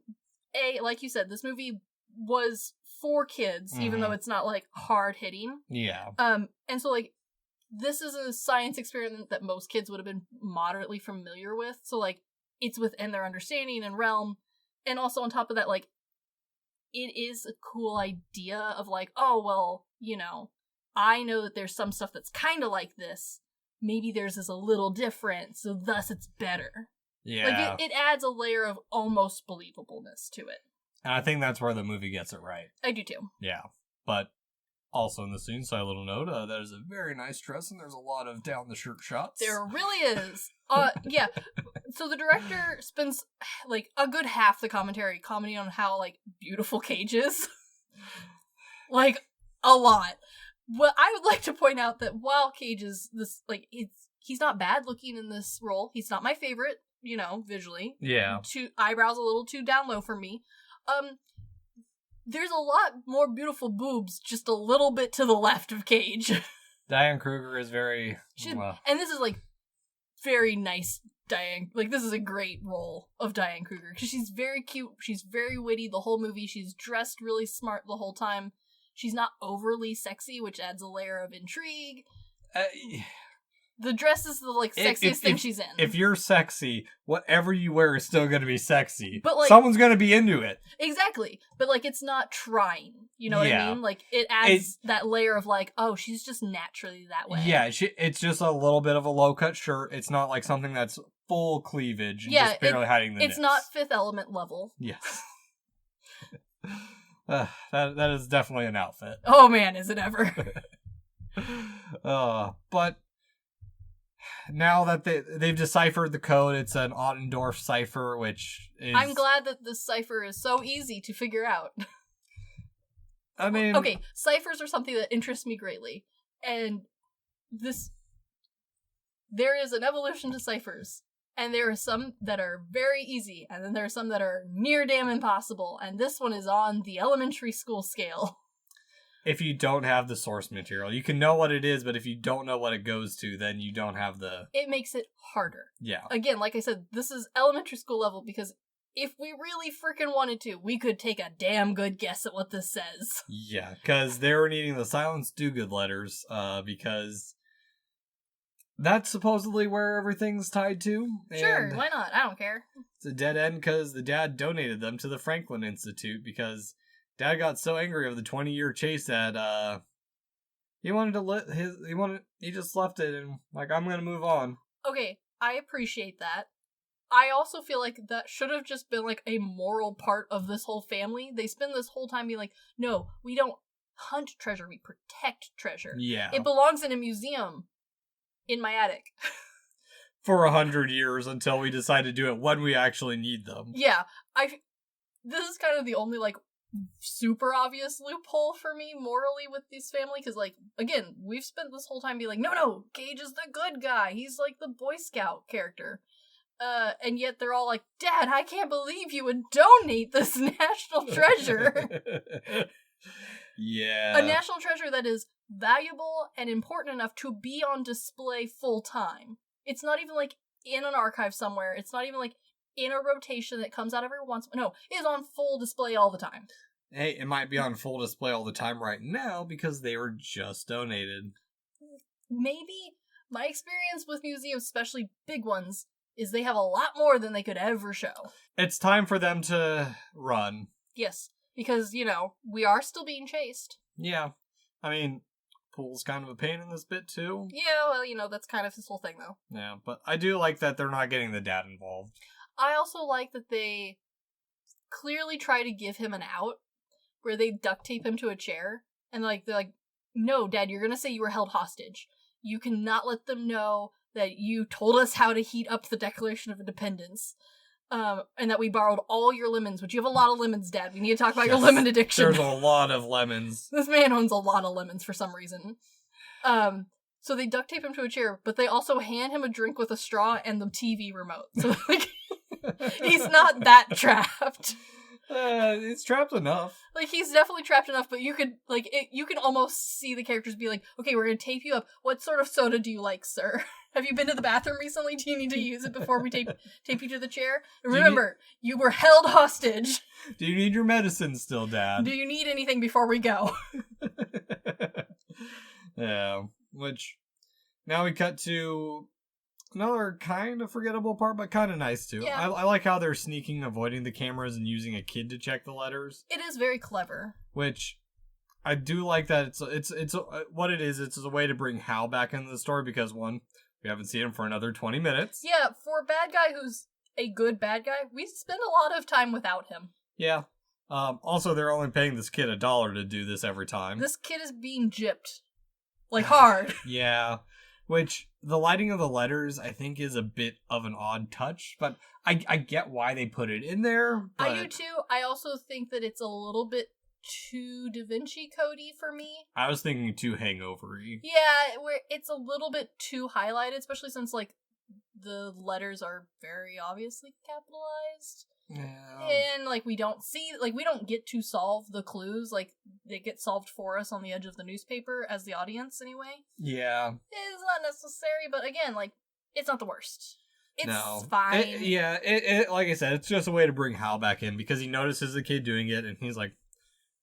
like you said, this movie was for kids, even though it's not, hard-hitting. Yeah. And so, this is a science experiment that most kids would have been moderately familiar with. So, it's within their understanding and realm. And also on top of that, like, it is a cool idea of like, oh, well, you know, I know that there's some stuff that's kind of like this. Maybe theirs is a little different, so thus it's better. Yeah. Like, it adds a layer of almost believableness to it. And I think that's where the movie gets it right. I do too. Yeah. But also in the scene, side little note, that is a very nice dress, and there's a lot of down-the-shirt shots. There really is. Yeah. So the director spends, like, a good half the commentary commenting on how, like, beautiful Cage is. Like, a lot. Well, I would like to point out that while Cage is this, like, he's not bad looking in this role. He's not my favorite, you know, visually. Yeah. Eyebrows a little too down low for me. There's a lot more beautiful boobs just a little bit to the left of Cage. Diane Kruger is very... and this is, like, very nice Diane. Like, this is a great role of Diane Kruger. Because she's very cute. She's very witty the whole movie. She's dressed really smart the whole time. She's not overly sexy, which adds a layer of intrigue. The dress is the, like, sexiest thing she's in. If you're sexy, whatever you wear is still going to be sexy. But, like, someone's going to be into it. Exactly. But, like, it's not trying. You know what I mean? Like, it adds that layer of, like, oh, she's just naturally that way. Yeah, it's just a little bit of a low-cut shirt. It's not, like, something that's full cleavage and just barely hiding the nips. It's not Fifth Element level. Yes. That is definitely an outfit. Oh, man, is it ever. But... now that they've deciphered the code, it's an Ottendorf cipher, which is... I'm glad that this cipher is so easy to figure out. I mean... Okay, ciphers are something that interests me greatly. And there is an evolution to ciphers. And there are some that are very easy, and then there are some that are near damn impossible. And this one is on the elementary school scale. If you don't have the source material. You can know what it is, but if you don't know what it goes to, then you don't have the... It makes it harder. Yeah. Again, like I said, this is elementary school level, because if we really freaking wanted to, we could take a damn good guess at what this says. Yeah, because they were needing the Silence Do-Good letters, because that's supposedly where everything's tied to. Sure, why not? I don't care. It's a dead end because the dad donated them to the Franklin Institute, because... Dad got so angry of the 20-year chase that he wanted to he just left it and like, I'm gonna move on. Okay, I appreciate that. I also feel like that should have just been like a moral part of this whole family. They spend this whole time being like, no, we don't hunt treasure, we protect treasure. Yeah. It belongs in a museum in my attic. For 100 years until we decide to do it when we actually need them. Yeah, this is kind of the only like super obvious loophole for me morally with this family, because like, again, we've spent this whole time being like, no, Cage is the good guy, he's like the Boy Scout character, and yet they're all like, Dad, I can't believe you would donate this national treasure. Yeah, a national treasure that is valuable and important enough to be on display full time. It's not even like in an archive somewhere, it's not even like in a rotation that comes out every once. No, it is on full display all the time. Hey, it might be on full display all the time right now because they were just donated. Maybe my experience with museums, especially big ones, is they have a lot more than they could ever show. It's time for them to run. Yes, because, you know, we are still being chased. Yeah. I mean, Pool's kind of a pain in this bit too. Yeah, well, you know, that's kind of his whole thing though. Yeah, but I do like that they're not getting the dad involved. I also like that they clearly try to give him an out, where they duct tape him to a chair, and they're like, no, Dad, you're gonna say you were held hostage. You cannot let them know that you told us how to heat up the Declaration of Independence, and that we borrowed all your lemons, which you have a lot of lemons, Dad. We need to talk about your lemon addiction. There's a lot of lemons. This man owns a lot of lemons for some reason. So they duct tape him to a chair, but they also hand him a drink with a straw and the TV remote. So, like, he's not that trapped. It's trapped enough. Like, he's definitely trapped enough, but you could, like, you can almost see the characters be like, okay, we're gonna tape you up. What sort of soda do you like, sir? Have you been to the bathroom recently? Do you need to use it before we tape you to the chair? And remember, you were held hostage. Do you need your medicine still, Dad? Do you need anything before we go? Yeah, which, now we cut to another kind of forgettable part, but kind of nice too. Yeah. I like how they're sneaking, avoiding the cameras, and using a kid to check the letters. It is very clever. Which I do like that it's what it is. It's a way to bring Hal back into the story because one, we haven't seen him for another 20 minutes. Yeah, for a bad guy who's a good bad guy, we spend a lot of time without him. Yeah. Also, they're only paying this kid $1 to do this every time. This kid is being gypped. Like, hard. Yeah. Which, the lighting of the letters, I think, is a bit of an odd touch, but I get why they put it in there. But... I do too. I also think that it's a little bit too Da Vinci Cody for me. I was thinking too hangover-y. Yeah, where it's a little bit too highlighted, especially since, like, the letters are very obviously capitalized. Yeah. And, like, we don't get to solve the clues. Like, they get solved for us on the edge of the newspaper as the audience, anyway. Yeah. It's not necessary, but again, like, it's not the worst. It's fine. fine. It like I said, it's just a way to bring Hal back in because he notices the kid doing it and he's like,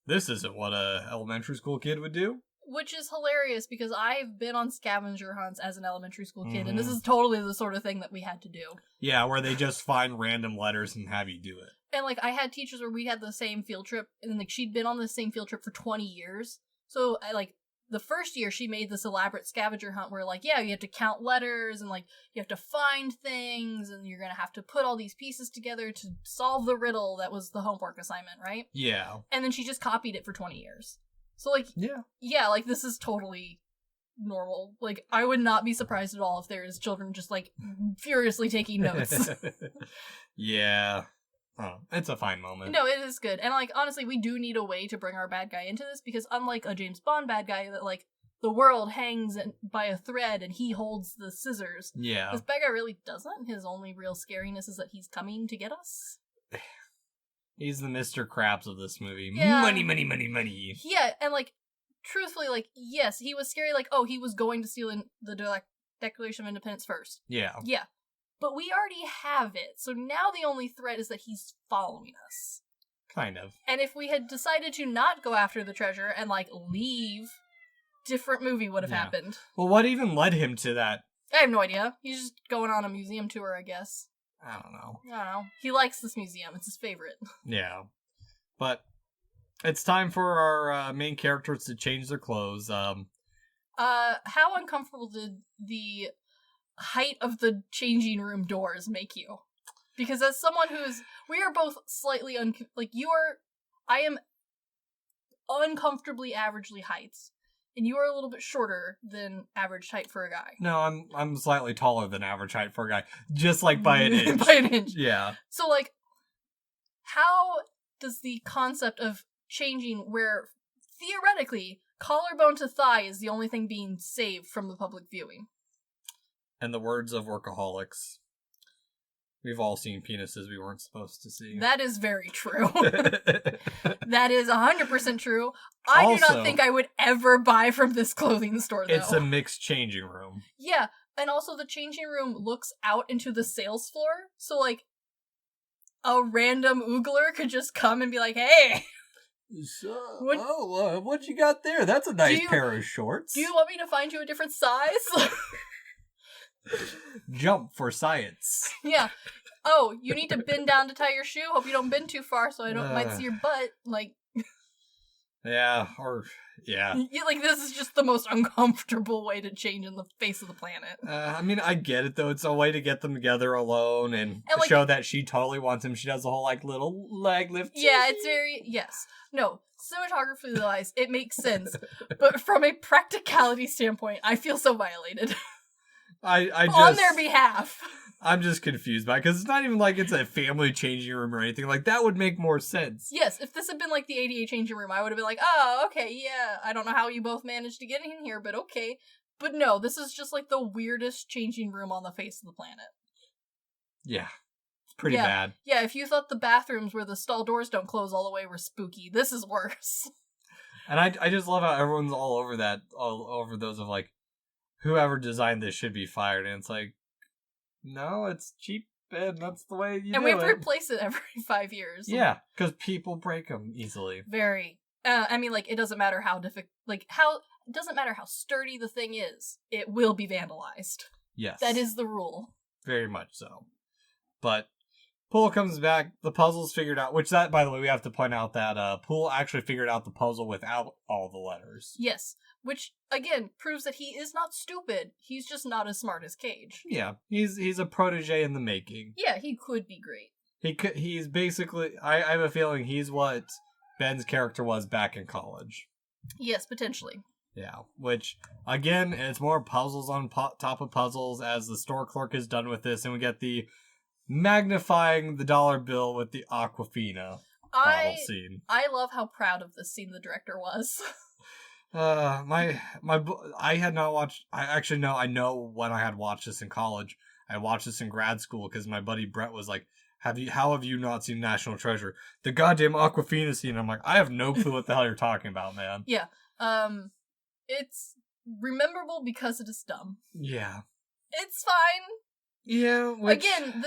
this isn't what a elementary school kid would do. Which is hilarious because I've been on scavenger hunts as an elementary school kid, and this is totally the sort of thing that we had to do. Yeah, where they just find random letters and have you do it. And, like, I had teachers where we had the same field trip, and, like, she'd been on the same field trip for 20 years. So, the first year she made this elaborate scavenger hunt where, like, yeah, you have to count letters, and, like, you have to find things, and you're gonna have to put all these pieces together to solve the riddle that was the homework assignment, right? Yeah. And then she just copied it for 20 years. So, like, yeah, like, this is totally normal. Like, I would not be surprised at all if there's children just, like, furiously taking notes. Yeah. Oh, it's a fine moment. No, it is good. And, like, honestly, we do need a way to bring our bad guy into this, because unlike a James Bond bad guy that, like, the world hangs by a thread and he holds the scissors, yeah, this bad guy really doesn't. His only real scariness is that he's coming to get us. He's the Mr. Krabs of this movie. Yeah. Money, money, money, money. Yeah, and, like, truthfully, like, yes, he was scary, like, oh, he was going to steal the Declaration of Independence first. Yeah. Yeah. But we already have it, so now the only threat is that he's following us. Kind of. And if we had decided to not go after the treasure and, like, leave, different movie would have happened. Well, what even led him to that? I have no idea. He's just going on a museum tour, I guess. I don't know. He likes this museum. It's his favorite. Yeah. But it's time for our main characters to change their clothes. How uncomfortable did the height of the changing room doors make you? Because as someone we are both slightly I am uncomfortably averagely height, and you are a little bit shorter than average height for a guy. No, I'm slightly taller than average height for a guy, just like by an inch. By an inch. Yeah. So, like, how does the concept of changing where theoretically collarbone to thigh is the only thing being saved from the public viewing? In the words of workaholics, we've all seen penises we weren't supposed to see. That is very true. That is 100% true. I do not think I would ever buy from this clothing store, though. It's a mixed changing room. Yeah, and also the changing room looks out into the sales floor, so, like, a random oogler could just come and be like, hey! So, what you got there? That's a nice pair of shorts. Do you want me to find you a different size? Jump for science. Yeah. Oh, you need to bend down to tie your shoe? Hope you don't bend too far so I might see your butt. Like... Yeah. Like, this is just the most uncomfortable way to change in the face of the planet. I mean, I get it, though. It's a way to get them together alone and like, show that she totally wants him. She does the whole, like, little leg lift. Yeah, it's very... Yes. No, cinematography-wise, it makes sense. But from a practicality standpoint, I feel so violated. I just... On their behalf. I'm just confused by it, because it's not even like it's a family changing room or anything. Like, that would make more sense. Yes, if this had been like the ADA changing room, I would have been like, oh, okay, yeah, I don't know how you both managed to get in here, but okay. But no, this is just like the weirdest changing room on the face of the planet. Yeah. It's pretty bad. Yeah, if you thought the bathrooms where the stall doors don't close all the way were spooky, this is worse. And I just love how everyone's all over those of, like, whoever designed this should be fired. And it's like, no, it's cheap, and that's the way you do it. And we have to replace it every 5 years. Yeah, because people break them easily. Very. I mean, like, it doesn't matter how it doesn't matter how sturdy the thing is. It will be vandalized. Yes. That is the rule. Very much so. But Poole comes back, the puzzle's figured out, which that, by the way, we have to point out that Poole actually figured out the puzzle without all the letters. Yes, which, again, proves that he is not stupid. He's just not as smart as Cage. Yeah, he's a protege in the making. Yeah, he could be great. He's basically, I have a feeling he's what Ben's character was back in college. Yes, potentially. Yeah, which, again, it's more puzzles on top of puzzles as the store clerk is done with this, and we get the magnifying the dollar bill with the Aquafina bottle scene. I love how proud of this scene the director was. I had not watched, I know when I had watched this in college. I watched this in grad school because my buddy Brett was like, how have you not seen National Treasure? The goddamn Aquafina scene. I'm like, I have no clue what the hell you're talking about, man. Yeah. It's rememberable because it is dumb. Yeah. It's fine. Yeah. Again,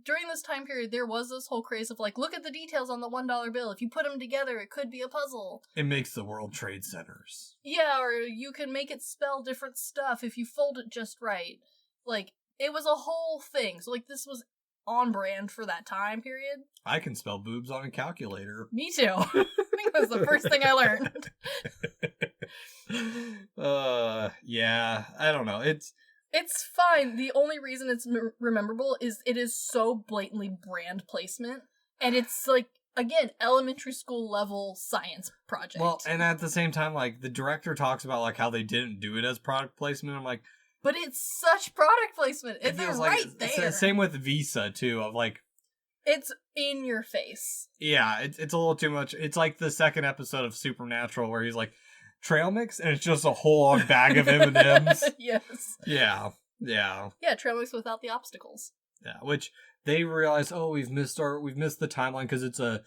during this time period, there was this whole craze of like, look at the details on the $1 bill. If you put them together, it could be a puzzle. It makes the World Trade Centers. Yeah, or you can make it spell different stuff if you fold it just right. Like, it was a whole thing. So, like, this was on brand for that time period. I can spell boobs on a calculator. Me too. I think that was the first thing I learned. Yeah, I don't know. It's fine. The only reason it's rememberable is it is so blatantly brand placement. And it's, like, again, elementary school level science project. Well, and at the same time, like, the director talks about, like, how they didn't do it as product placement. I'm like... But it's such product placement. It's right there. Same with Visa, too, of, like... It's in your face. Yeah, it's a little too much. It's like the second episode of Supernatural where he's like, trail mix, and it's just a whole long bag of M&Ms. Yes. Yeah. Yeah, trail mix without the obstacles. Yeah, which they realize, we've missed the timeline because it's a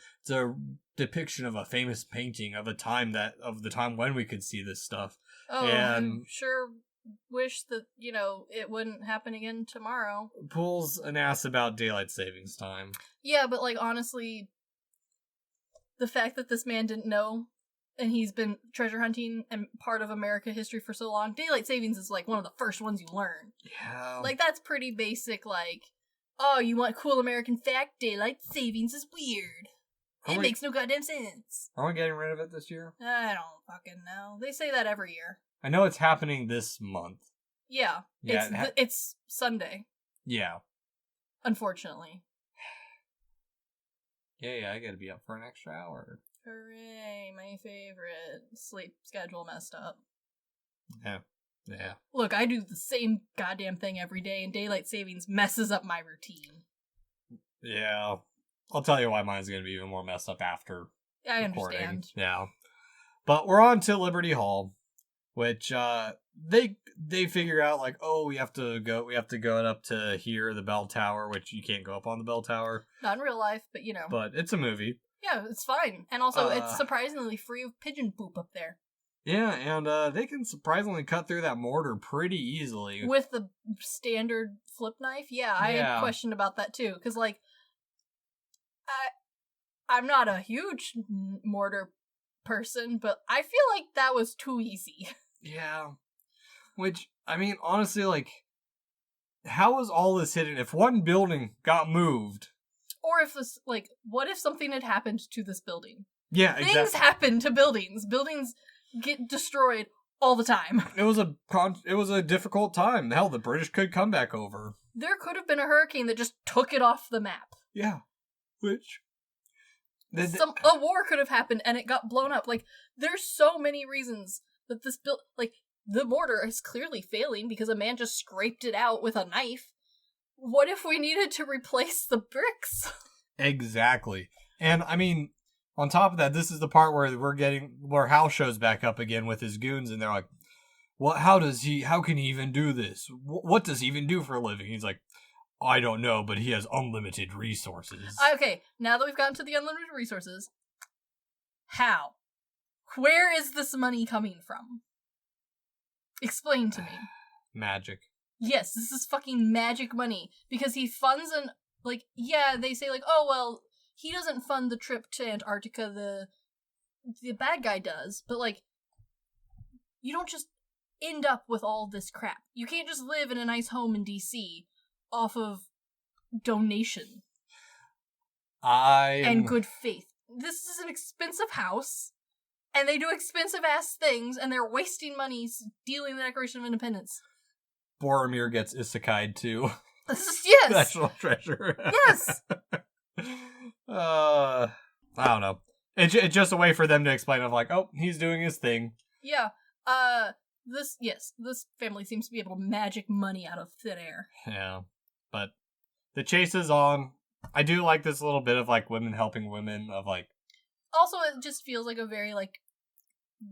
depiction of a famous painting of the time when we could see this stuff. Oh, and I'm sure wish that, it wouldn't happen again tomorrow. Pulls an ass about daylight savings time. Yeah, but, like, honestly, the fact that this man didn't know, and he's been treasure hunting and part of America history for so long, daylight savings is, like, one of the first ones you learn. Yeah. Like, that's pretty basic, like, oh, you want cool American fact? Daylight savings is weird. It makes no goddamn sense. Are we getting rid of it this year? I don't fucking know. They say that every year. I know it's happening this month. Yeah. It's Sunday. Yeah. Unfortunately. Yeah, I gotta be up for an extra hour. Hooray, my favorite. Sleep schedule messed up. Yeah. Look, I do the same goddamn thing every day, and daylight savings messes up my routine. Yeah. I'll tell you why mine's gonna be even more messed up after I recording. Understand. Yeah. But we're on to Liberty Hall, which they figure out, like, we have to go up to here, the bell tower, which you can't go up on the bell tower. Not in real life, but But it's a movie. Yeah, it's fine. And also, it's surprisingly free of pigeon poop up there. Yeah, and they can surprisingly cut through that mortar pretty easily. With the standard flip knife? Yeah, I had questioned about that too. Because, like, I'm not a huge mortar person, but I feel like that was too easy. Yeah. Which, I mean, honestly, like, how was all this hidden? If one building got moved... Or if this, like, what if something had happened to this building? Yeah, exactly. Things happen to buildings. Buildings get destroyed all the time. It was a difficult time. Hell, the British could come back over. There could have been a hurricane that just took it off the map. Yeah. Which... a war could have happened and it got blown up. Like, there's so many reasons that this the mortar is clearly failing because a man just scraped it out with a knife. What if we needed to replace the bricks? Exactly. And, I mean, on top of that, this is the part where Hal shows back up again with his goons, and they're like, how can he even do this? What does he even do for a living? He's like, I don't know, but he has unlimited resources. Okay, now that we've gotten to the unlimited resources, how? Where is this money coming from? Explain to me. Magic. Yes, this is fucking magic money. Because he funds they say, like, oh, well, he doesn't fund the trip to Antarctica, the bad guy does. But, like, you don't just... end up with all this crap? You can't just live in a nice home in DC off of donation and good faith. This is an expensive house, and they do expensive-ass things, and they're wasting money stealing the Declaration of Independence. Boromir gets isekai'd too. Yes! National treasure. Yes! I don't know. It's just a way for them to explain of like, oh, he's doing his thing. Yeah. This family seems to be able to magic money out of thin air. Yeah. But the chase is on. I do like this little bit of like women helping women of like. Also, it just feels like a very like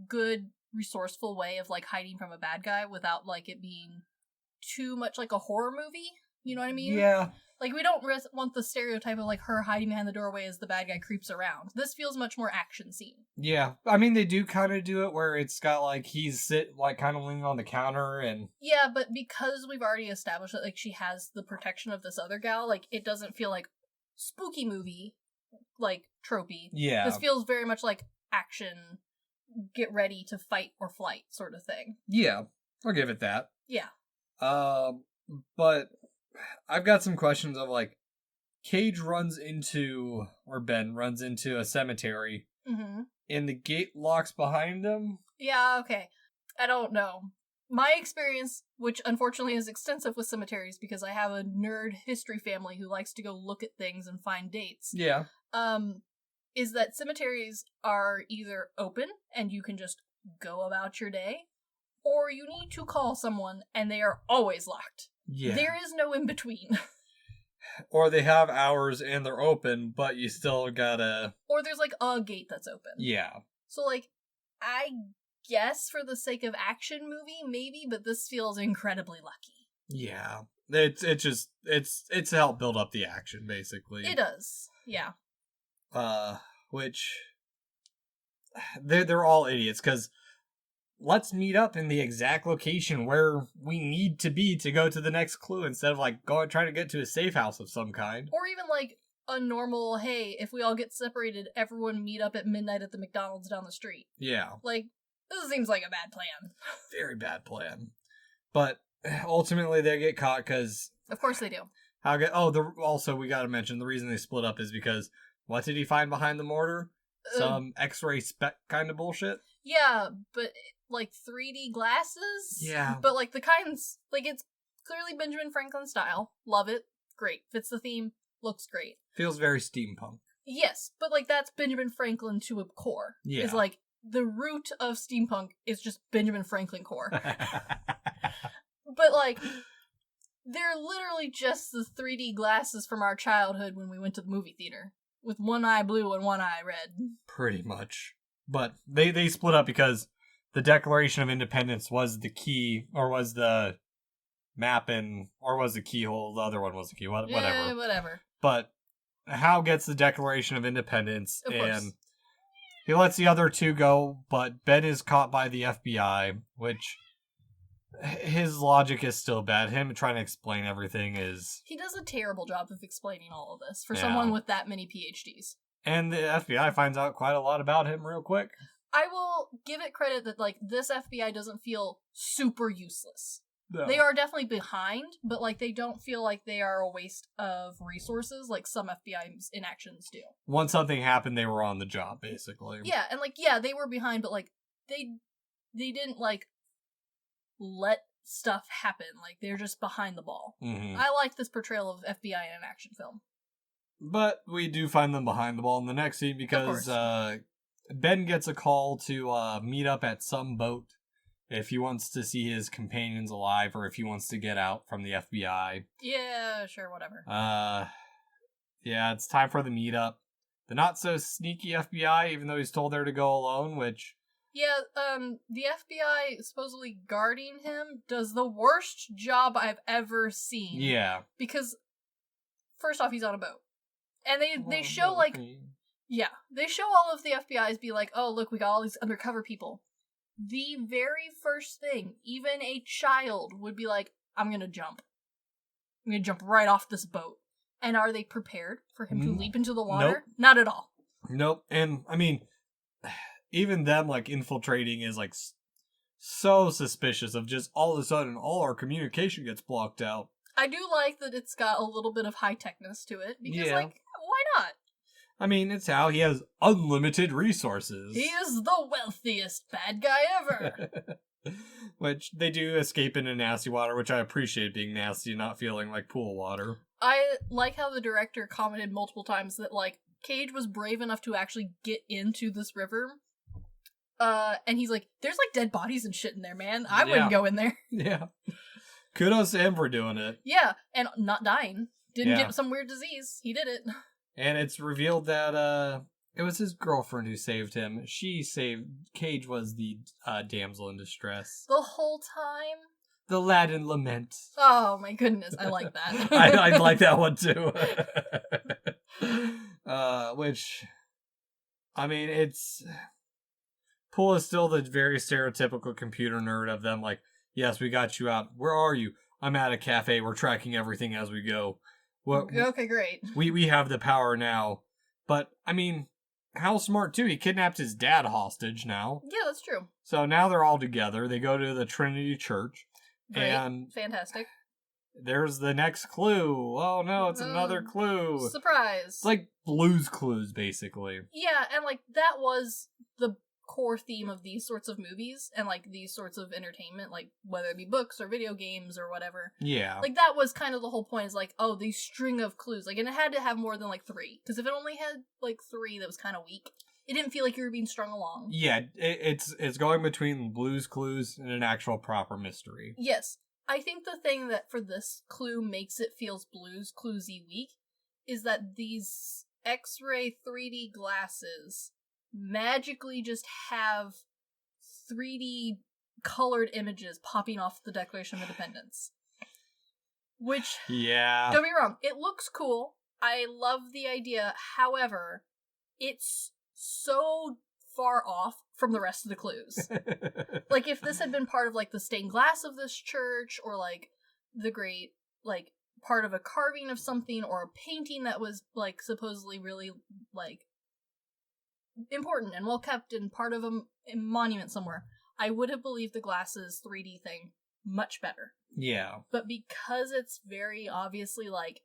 good, resourceful way of like hiding from a bad guy without like it being too much like a horror movie. You know what I mean? Yeah. Like, we don't want the stereotype of, like, her hiding behind the doorway as the bad guy creeps around. This feels much more action scene. Yeah. I mean, they do kind of do it where it's got, like, he's kind of leaning on the counter and... Yeah, but because we've already established that, like, she has the protection of this other gal, like, it doesn't feel like spooky movie, like, tropey. Yeah. This feels very much like action, get ready to fight or flight sort of thing. Yeah. I'll give it that. Yeah. But... I've got some questions of, like, Ben runs into a cemetery, and the gate locks behind him? Yeah, okay. I don't know. My experience, which unfortunately is extensive with cemeteries because I have a nerd history family who likes to go look at things and find dates. Yeah. Is that cemeteries are either open and you can just go about your day, or you need to call someone and they are always locked. Yeah. There is no in between. Or they have hours and they're open, but you still gotta... Or there's like a gate that's open. Yeah. So like, I guess for the sake of action movie, maybe, but this feels incredibly lucky. Yeah. It's to help build up the action, basically. It does. Yeah. Which... They're all idiots, because... Let's meet up in the exact location where we need to be to go to the next clue instead of, like, trying to get to a safe house of some kind. Or even, like, a normal, hey, if we all get separated, everyone meet up at midnight at the McDonald's down the street. Yeah. Like, this seems like a bad plan. Very bad plan. But ultimately they get caught because... Of course they do. Also, we gotta mention, the reason they split up is because, what did he find behind the mortar? Some X-ray spec kind of bullshit? Yeah, but... like 3D glasses? Yeah. But like the kinds, like it's clearly Benjamin Franklin style. Love it. Great. Fits the theme. Looks great. Feels very steampunk. Yes, but like that's Benjamin Franklin to a core. Yeah. It's like the root of steampunk is just Benjamin Franklin core. But like they're literally just the 3D glasses from our childhood when we went to the movie theater. With one eye blue and one eye red. Pretty much. But they split up because the Declaration of Independence was the key, or was the map or was the keyhole, the other one was the key, whatever. Yeah, whatever. But Hal gets the Declaration of Independence, of and course. He lets the other two go, but Ben is caught by the FBI, which his logic is still bad. Him trying to explain everything is... He does a terrible job of explaining all of this for someone with that many PhDs. And the FBI finds out quite a lot about him real quick. I will give it credit that, like, this FBI doesn't feel super useless. No. They are definitely behind, but, like, they don't feel like they are a waste of resources like some FBI inactions do. Once something happened, they were on the job, basically. Yeah, and, like, yeah, they were behind, but, like, they didn't, like, let stuff happen. Like, they're just behind the ball. Mm-hmm. I like this portrayal of FBI in an action film. But we do find them behind the ball in the next scene because Ben gets a call to meet up at some boat if he wants to see his companions alive or if he wants to get out from the FBI. Yeah, sure, whatever. Yeah, it's time for the meetup. The not-so-sneaky FBI, even though he's told there to go alone, which... Yeah, the FBI supposedly guarding him does the worst job I've ever seen. Yeah. Because, first off, he's on a boat. And they show, like... Yeah, they show all of the FBI's be like, oh, look, we got all these undercover people. The very first thing, even a child would be like, I'm gonna jump. I'm gonna jump right off this boat. And are they prepared for him to leap into the water? Nope. Not at all. Nope. And, I mean, even them, like, infiltrating is, like, so suspicious of just all of a sudden all our communication gets blocked out. I do like that it's got a little bit of high-techness to it, because, Yeah. like, why not? I mean, it's how he has unlimited resources. He is the wealthiest bad guy ever. Which, they do escape into nasty water, which I appreciate being nasty, not feeling like pool water. I like how the director commented multiple times that, like, Cage was brave enough to actually get into this river. And he's like, there's, like, dead bodies and shit in there, man. I wouldn't go in there. Yeah. Kudos to him for doing it. Yeah, and not dying. Didn't get some weird disease. He did it. And it's revealed that, it was his girlfriend who saved him. Cage was the, damsel in distress. The whole time? The lad in lament. Oh my goodness, I like that. I like that one too. Which, I mean, it's... Poole is still the very stereotypical computer nerd of them, like, yes, we got you out. Where are you? I'm at a cafe. We're tracking everything as we go. Okay, great. We have the power now. But, I mean, how smart, too. He kidnapped his dad hostage now. Yeah, that's true. So now they're all together. They go to the Trinity Church. Great. And fantastic. There's the next clue. Oh, no, it's another clue. Surprise. It's like Blue's Clues, basically. Yeah, and, like, that was the core theme of these sorts of movies and, like, these sorts of entertainment, like, whether it be books or video games or whatever. Yeah. Like, that was kind of the whole point, is like, oh, these string of clues. Like, and it had to have more than, like, 3. Because if it only had, like, 3, that was kind of weak. It didn't feel like you were being strung along. Yeah, it's going between Blue's Clues and an actual proper mystery. Yes. I think the thing that for this clue makes it feels Blue's Cluesy weak is that these X-ray 3D glasses magically just have 3D colored images popping off the Declaration of Independence. Which, yeah, don't be wrong, it looks cool. I love the idea. However, it's so far off from the rest of the clues. Like, if this had been part of, like, the stained glass of this church, or, like, the great, like, part of a carving of something, or a painting that was, like, supposedly really, like, important and well kept and part of a monument somewhere, I would have believed the glasses 3D thing much better. Yeah. But because it's very obviously, like,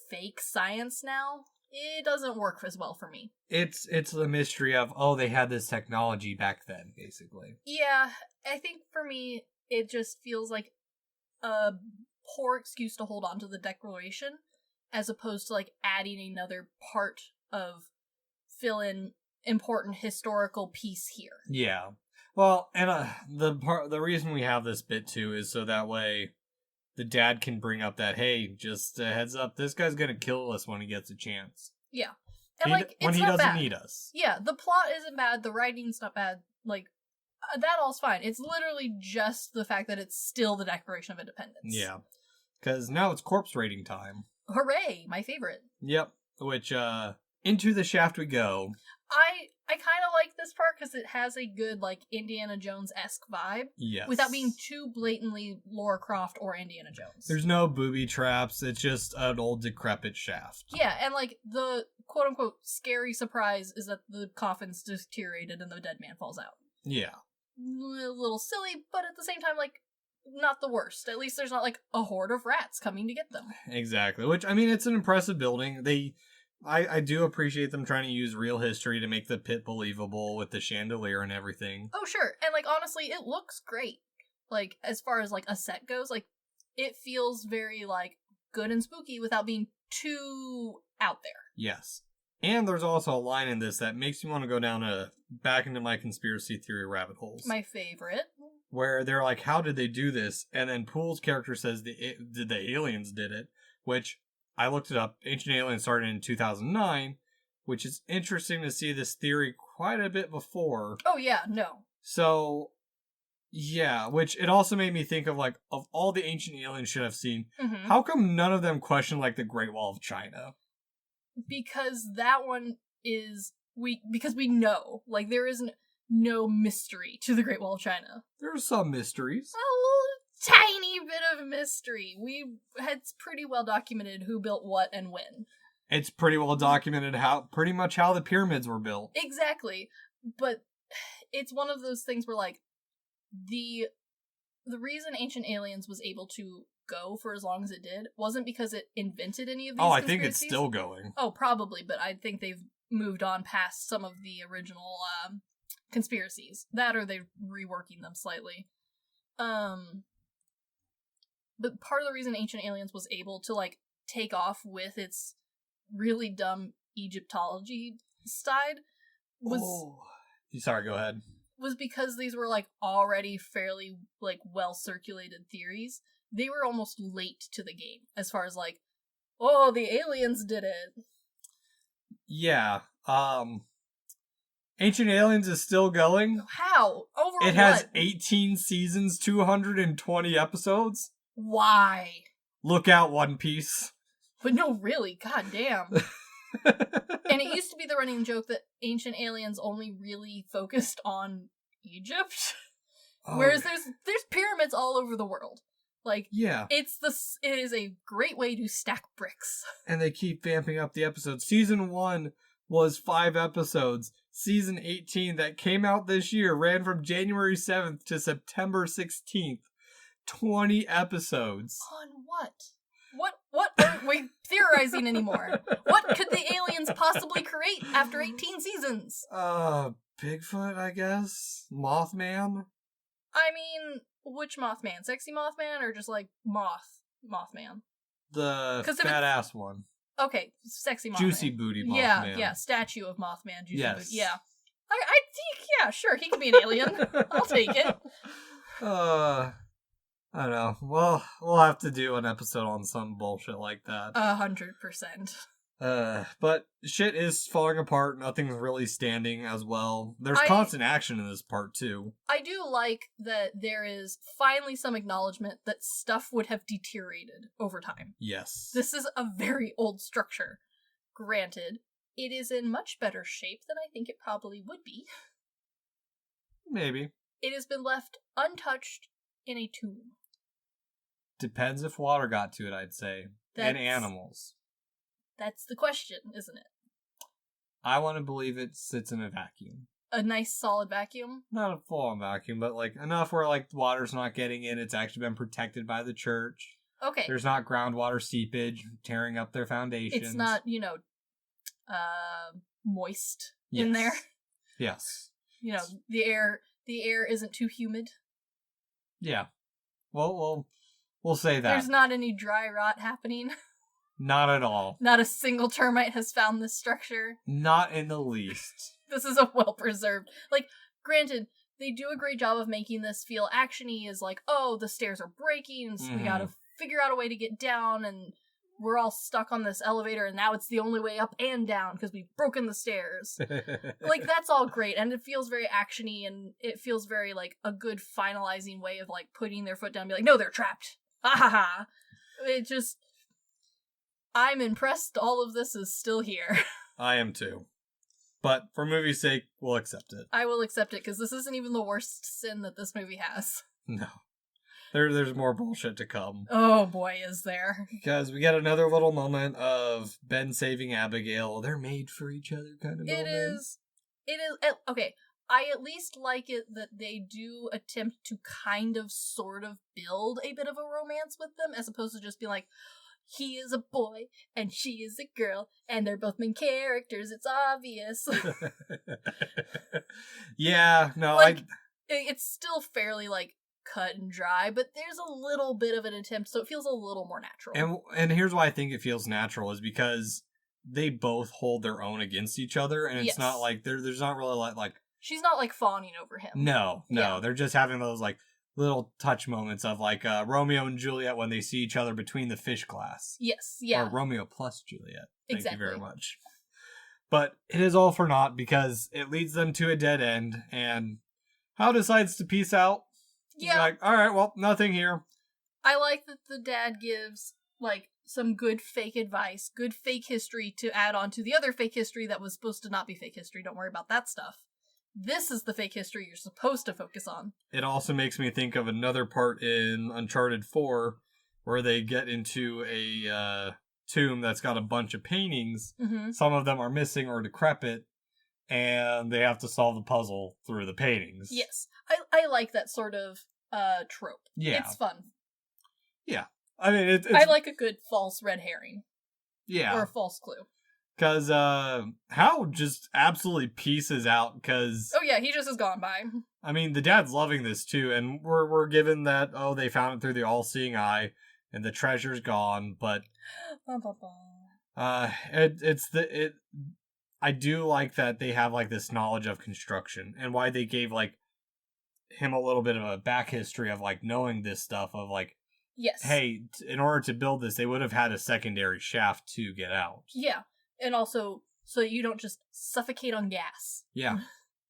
fake science now, it doesn't work as well for me. It's the mystery of, oh, they had this technology back then, basically. Yeah, I think for me, it just feels like a poor excuse to hold on to the Declaration, as opposed to, like, adding another part of fill in important historical piece here. Yeah. Well, and the reason we have this bit too is so that way the dad can bring up that, hey, just a heads up, this guy's gonna kill us when he gets a chance. Yeah. And, like, when it's he not doesn't bad. need us. Yeah, the plot isn't bad, the writing's not bad, like, that all's fine. It's literally just the fact that it's still the Declaration of Independence. Yeah. Because now it's corpse raiding time. Hooray, my favorite. Yep. Which, into the shaft we go. I kind of like this part because it has a good, like, Indiana Jones-esque vibe. Yes. Without being too blatantly Lara Croft or Indiana Jones. There's no booby traps. It's just an old decrepit shaft. Yeah, and, like, the quote-unquote scary surprise is that the coffin's deteriorated and the dead man falls out. Yeah. A little silly, but at the same time, like, not the worst. At least there's not, like, a horde of rats coming to get them. Exactly. Which, I mean, it's an impressive building. I do appreciate them trying to use real history to make the pit believable with the chandelier and everything. Oh, sure. And, like, honestly, it looks great. Like, as far as, like, a set goes, like, it feels very, like, good and spooky without being too out there. Yes. And there's also a line in this that makes me want to go back into my conspiracy theory rabbit holes. My favorite. Where they're like, how did they do this? And then Poole's character says the aliens did it, which I looked it up. Ancient Aliens started in 2009, which is interesting to see this theory quite a bit before. Oh, yeah, no. So, yeah, which it also made me think of, like, of all the ancient aliens shit I've seen, how come none of them question, like, the Great Wall of China? Because that one is, because we know. Like, there isn't no mystery to the Great Wall of China. There are some mysteries. A tiny bit of mystery. It's pretty well documented who built what and when. It's pretty well documented pretty much how the pyramids were built. Exactly. But it's one of those things where, like, the reason Ancient Aliens was able to go for as long as it did wasn't because it invented any of these Oh, I conspiracies. think it's still going. Oh, probably, but I think they've moved on past some of the original conspiracies. That or they're reworking them slightly. But part of the reason Ancient Aliens was able to, like, take off with its really dumb Egyptology side was... Oh. Sorry, go ahead. Was because these were, like, already fairly, like, well-circulated theories. They were almost late to the game, as far as, like, oh, the aliens did it. Yeah. Ancient Aliens is still going. How? Over It what? has 18 seasons, 220 episodes. Why? Look out, One Piece. But no, really, goddamn. And it used to be the running joke that Ancient Aliens only really focused on Egypt. Whereas there's pyramids all over the world. Like, yeah. it is a great way to stack bricks. And they keep vamping up the episodes. Season 1 was 5 episodes. Season 18 that came out this year ran from January 7th to September 16th. 20 episodes. On what? What aren't we theorizing anymore? What could the aliens possibly create after 18 seasons? Bigfoot, I guess? Mothman? I mean, which Mothman? Sexy Mothman or just, like, Mothman? The fat-ass one. Okay, sexy Mothman. Juicy booty Mothman. Yeah, statue of Mothman. Juicy yes. booty. Yeah. I think, yeah, sure, he could be an alien. I'll take it. I don't know. Well, we'll have to do an episode on some bullshit like that. 100%. But shit is falling apart. Nothing's really standing as well. There's constant action in this part, too. I do like that there is finally some acknowledgement that stuff would have deteriorated over time. Yes. This is a very old structure. Granted, it is in much better shape than I think it probably would be. Maybe. It has been left untouched in a tomb. Depends if water got to it, I'd say. And animals. That's the question, isn't it? I want to believe it sits in a vacuum. A nice solid vacuum? Not a full-on vacuum, but like enough where like the water's not getting in. It's actually been protected by the church. Okay. There's not groundwater seepage tearing up their foundations. It's not, moist in there. Yes. The air isn't too humid. Yeah. Well, we'll say that. There's not any dry rot happening. Not at all. Not a single termite has found this structure. Not in the least. This is a well-preserved... Like, granted, they do a great job of making this feel action-y as like, oh, the stairs are breaking, and so we gotta figure out a way to get down, and we're all stuck on this elevator, and now it's the only way up and down, because we've broken the stairs. Like, that's all great, and it feels very action-y, and it feels very, like, a good finalizing way of, like, putting their foot down and be like, no, they're trapped. Ha ha ha. It just... I'm impressed all of this is still here. I am too. But for movie's sake, we'll accept it. I will accept it, because this isn't even the worst sin that this movie has. No. There's more bullshit to come. Oh boy, is there. Because we get another little moment of Ben saving Abigail. They're made for each other kind of moment. It is, okay, I at least like it that they do attempt to kind of sort of build a bit of a romance with them, as opposed to just being like, he is a boy, and she is a girl, and they're both main characters, it's obvious. Yeah, no, like, it's still fairly, like, cut and dry, but there's a little bit of an attempt, so it feels a little more natural. And here's why I think it feels natural, is because they both hold their own against each other, and it's not like, there's not really like... She's not, like, fawning over him. No, they're just having those, like, little touch moments of like Romeo and Juliet when they see each other between the fish glass. Yes, yeah. Or Romeo plus Juliet. Thank you very Exactly. much. But it is all for naught because it leads them to a dead end, and Hal decides to peace out. Yeah. He's like, alright, well, nothing here. I like that the dad gives, like, some good fake advice, good fake history to add on to the other fake history that was supposed to not be fake history. Don't worry about that stuff. This is the fake history you're supposed to focus on. It also makes me think of another part in Uncharted 4 where they get into a tomb that's got a bunch of paintings. Mm-hmm. Some of them are missing or decrepit, and they have to solve the puzzle through the paintings. Yes. I like that sort of trope. Yeah. It's fun. Yeah. I mean, it's... I like a good false red herring. Yeah. Or a false clue. Because Hal just absolutely pieces out because... Oh yeah, he just has gone by. I mean, the dad's loving this too, and we're given that, they found it through the all-seeing eye, and the treasure's gone, but... I do like that they have, like, this knowledge of construction, and why they gave, like, him a little bit of a back history of, like, knowing this stuff of, like, yes. Hey, in order to build this, they would have had a secondary shaft to get out. Yeah, and also, so you don't just suffocate on gas. Yeah.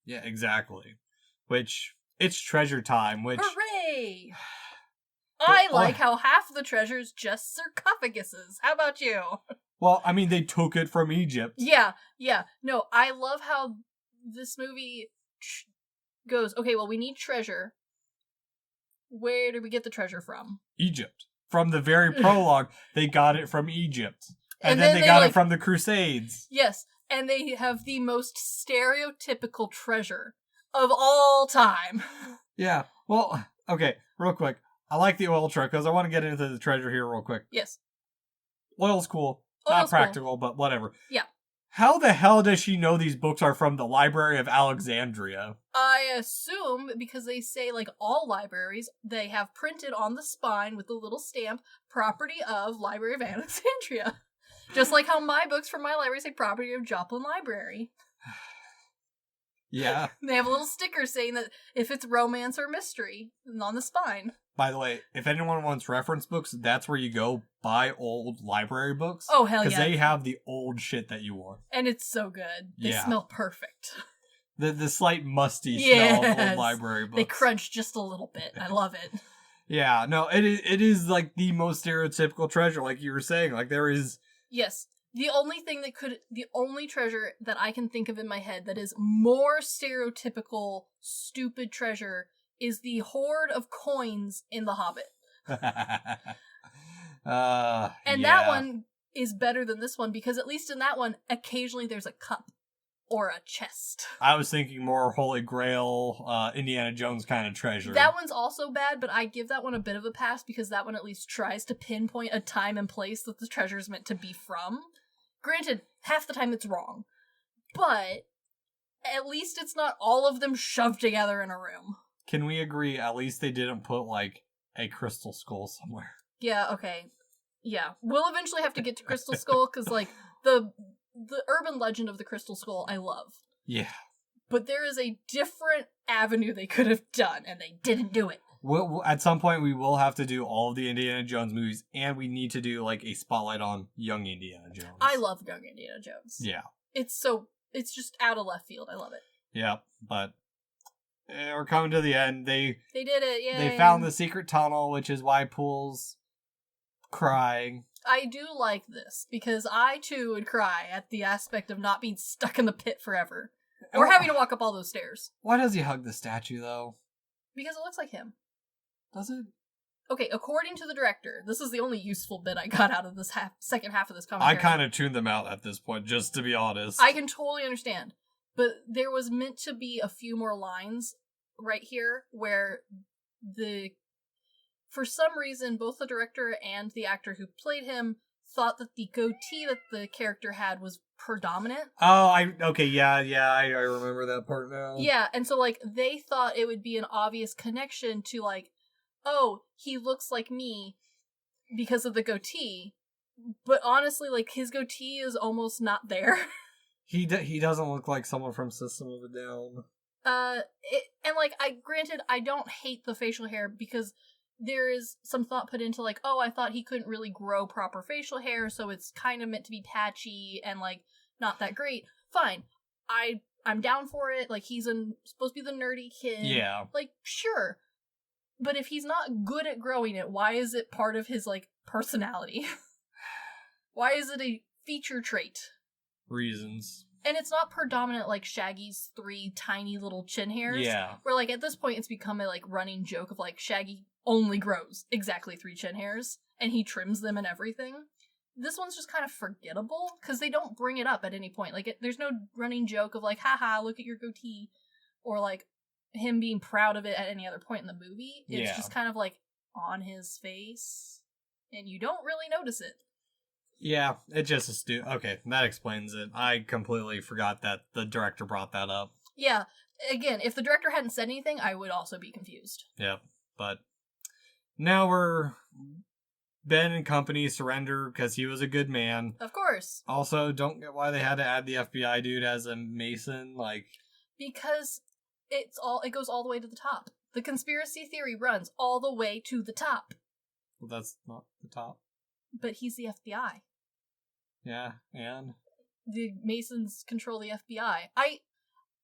Yeah, exactly. Which, it's treasure time, which... Hooray! I like how half of the treasure's just sarcophaguses. How about you? Well, I mean, they took it from Egypt. Yeah. No, I love how this movie goes, okay, well, we need treasure. Where did we get the treasure from? Egypt. From the very prologue, they got it from Egypt. And then they got it from the Crusades. Yes, and they have the most stereotypical treasure of all time. Yeah, well, okay, real quick. I like the oil truck, because I want to get into the treasure here real quick. Yes. Oil's cool. Not practical, but whatever. Yeah. How the hell does she know these books are from the Library of Alexandria? I assume because they say, like, all libraries, they have printed on the spine with the little stamp, property of Library of Alexandria. Just like how my books from my library say property of Joplin Library. Yeah. They have a little sticker saying that if it's romance or mystery, on the spine. By the way, if anyone wants reference books, that's where you go buy old library books. Oh, hell yeah. Because they have the old shit that you want. And it's so good. They smell perfect. The slight musty smell of old library books. They crunch just a little bit. I love it. Yeah, no, it is like the most stereotypical treasure, like you were saying. Like, there is... Yes. The only treasure that I can think of in my head that is more stereotypical, stupid treasure is the hoard of coins in The Hobbit. And that one is better than this one because at least in that one, occasionally there's a cup or a chest. I was thinking more Holy Grail, Indiana Jones kind of treasure. That one's also bad, but I give that one a bit of a pass because that one at least tries to pinpoint a time and place that the treasure is meant to be from. Granted, half the time it's wrong, but at least it's not all of them shoved together in a room. Can we agree at least they didn't put, like, a crystal skull somewhere? Yeah, okay. Yeah. We'll eventually have to get to Crystal Skull, because, like, the urban legend of the Crystal Skull I love. Yeah. But there is a different avenue they could have done, and they didn't do it. We'll, at some point, we will have to do all of the Indiana Jones movies, and we need to do, like, a spotlight on young Indiana Jones. I love young Indiana Jones. Yeah. It's just out of left field. I love it. Yeah, but we're coming to the end. They did it, yeah. They found the secret tunnel, which is why Poole's crying. I do like this, because I, too, would cry at the aspect of not being stuck in the pit forever. Or having to walk up all those stairs. Why does he hug the statue, though? Because it looks like him. Does it? Okay, according to the director, this is the only useful bit I got out of this second half of this commentary. I kind of tuned them out at this point, just to be honest. I can totally understand. But there was meant to be a few more lines right here where for some reason, both the director and the actor who played him thought that the goatee that the character had was predominant. Oh, I remember that part now. Yeah, and so, like, they thought it would be an obvious connection to, like, oh, he looks like me because of the goatee. But honestly, like, his goatee is almost not there. He doesn't look like someone from System of a Down. Granted, I don't hate the facial hair because there is some thought put into, like, oh, I thought he couldn't really grow proper facial hair, so it's kind of meant to be patchy and, like, not that great. Fine. I'm down for it. Like, he's supposed to be the nerdy kid. Yeah. Like, sure. But if he's not good at growing it, why is it part of his, like, personality? Why is it a feature trait? Reasons. And it's not predominant like Shaggy's 3 tiny little chin hairs. Yeah. Where, like, at this point it's become a, like, running joke of, like, Shaggy only grows exactly 3 chin hairs, and he trims them and everything. this one's just kind of forgettable because they don't bring it up at any point. Like, there's no running joke of like, haha, look at your goatee, or like him being proud of it at any other point in the movie. It's just kind of like on his face, and you don't really notice it. Yeah, it just okay, that explains it. I completely forgot that the director brought that up. Yeah, again, if the director hadn't said anything, I would also be confused. Yeah, but now Ben and company surrender because he was a good man. Of course. Also, don't get why they had to add the FBI dude as a Mason, like... Because it goes all the way to the top. The conspiracy theory runs all the way to the top. Well, that's not the top. But he's the FBI. Yeah, and? The Masons control the FBI.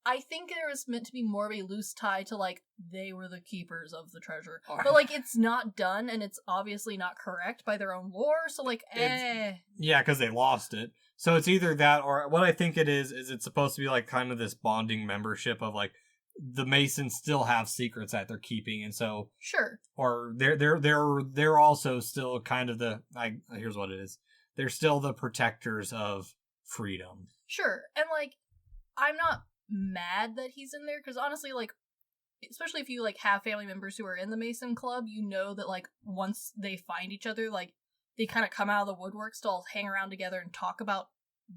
I think there was meant to be more of a loose tie to, like, they were the keepers of the treasure. But, like, it's not done, and it's obviously not correct by their own lore, so, like, Yeah, because they lost it. So it's either that, or what I think it is it's supposed to be, like, kind of this bonding membership of, like, the Masons still have secrets that they're keeping, and so... Sure. Or they're also still kind of here's what it is. They're still the protectors of freedom. Sure. And, like, I'm not mad that he's in there, because honestly, like, especially if you, like, have family members who are in the Mason Club, you know that, like, once they find each other, like, they kind of come out of the woodworks to all hang around together and talk about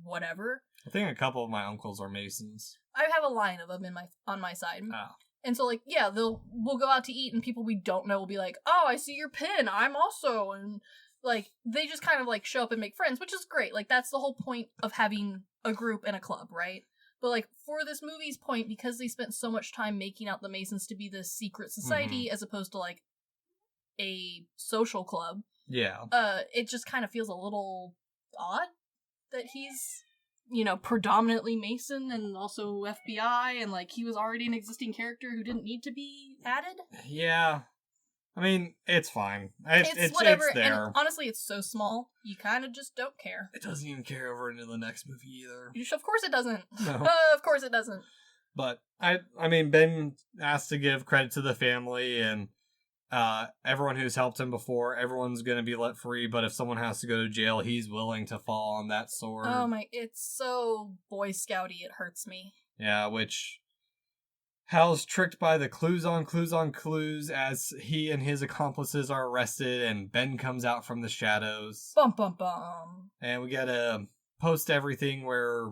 whatever. I think a couple of my uncles are Masons. I have a line of them on my side. Oh. And so, like, yeah, we'll go out to eat, and people we don't know will be like, oh, I see your pin, I'm also, and, like, they just kind of, like, show up and make friends, which is great. Like, that's the whole point of having a group and a club, right? But, like, for this movie's point, because they spent so much time making out the Masons to be this secret society as opposed to, like, a social club. Yeah. It just kind of feels a little odd that he's, you know, predominantly Mason and also FBI, and, like, he was already an existing character who didn't need to be added. Yeah. I mean, it's fine. It's whatever, it's there. And honestly, it's so small, you kind of just don't care. It doesn't even carry over into the next movie either. Of course it doesn't. No. Of course it doesn't. But, I mean, Ben has to give credit to the family, and everyone who's helped him before, everyone's gonna be let free, but if someone has to go to jail, he's willing to fall on that sword. Oh my, it's so Boy Scouty, it hurts me. Yeah, which... Hal's tricked by the clues on clues as he and his accomplices are arrested, and Ben comes out from the shadows. Bum bum bum. And we gotta post everything where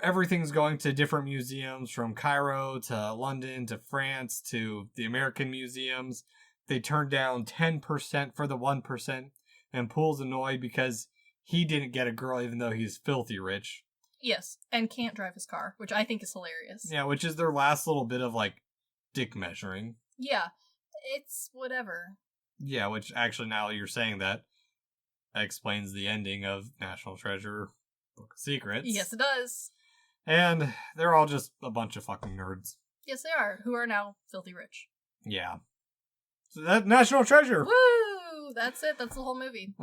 everything's going to different museums, from Cairo to London to France to the American museums. They turn down 10% for the 1%, and Poole's annoyed because he didn't get a girl even though he's filthy rich. Yes, and can't drive his car, which I think is hilarious. Yeah, which is their last little bit of, like, dick measuring. Yeah, it's whatever. Yeah, which actually, now you're saying that explains the ending of National Treasure Book of Secrets. Yes, it does. And they're all just a bunch of fucking nerds. Yes, they are, who are now filthy rich. Yeah. So that National Treasure! Woo! That's it, that's the whole movie.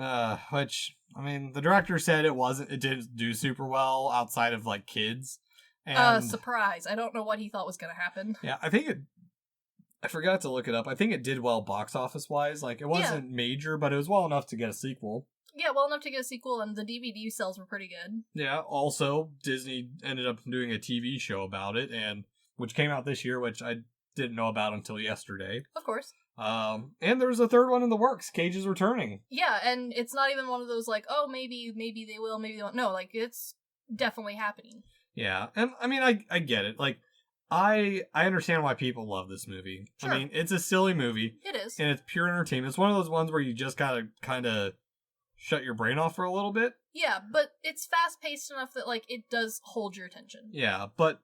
Which, I mean, the director said it didn't do super well outside of, like, kids. And surprise. I don't know what he thought was gonna happen. Yeah, I forgot to look it up. I think it did well box office wise. Like, it wasn't major, but it was well enough to get a sequel. Yeah, well enough to get a sequel, and the DVD sales were pretty good. Yeah, also, Disney ended up doing a TV show about it, and which came out this year, which I didn't know about until yesterday. Of course. And there's a third one in the works. Cage is returning. Yeah, and it's not even one of those, like, oh, maybe they will, maybe they won't. No, like, it's definitely happening. Yeah, and I mean, I get it. Like, I understand why people love this movie. Sure. I mean, it's a silly movie. It is. And it's pure entertainment. It's one of those ones where you just gotta kind of shut your brain off for a little bit. Yeah, but it's fast-paced enough that, like, it does hold your attention. Yeah, but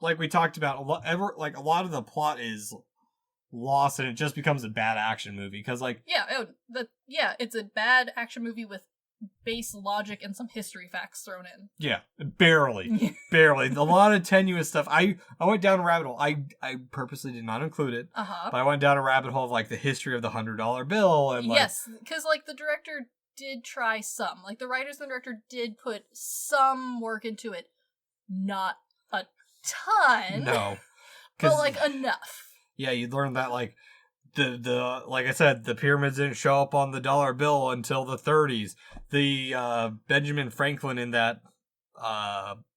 like we talked about, a lot of the plot is lost, and it just becomes a bad action movie, because, like... Yeah, it's a bad action movie with base logic and some history facts thrown in. Yeah, barely. Barely. A lot of tenuous stuff. I went down a rabbit hole. I purposely did not include it, but I went down a rabbit hole of, like, the history of the $100 bill, and, like... Yes, because, like, the director did try some. Like, the writers and the director did put some work into it. Not a ton. No. But, like, enough. Yeah, you learn that, like, the like I said, the pyramids didn't show up on the dollar bill until the 30s. The Benjamin Franklin in that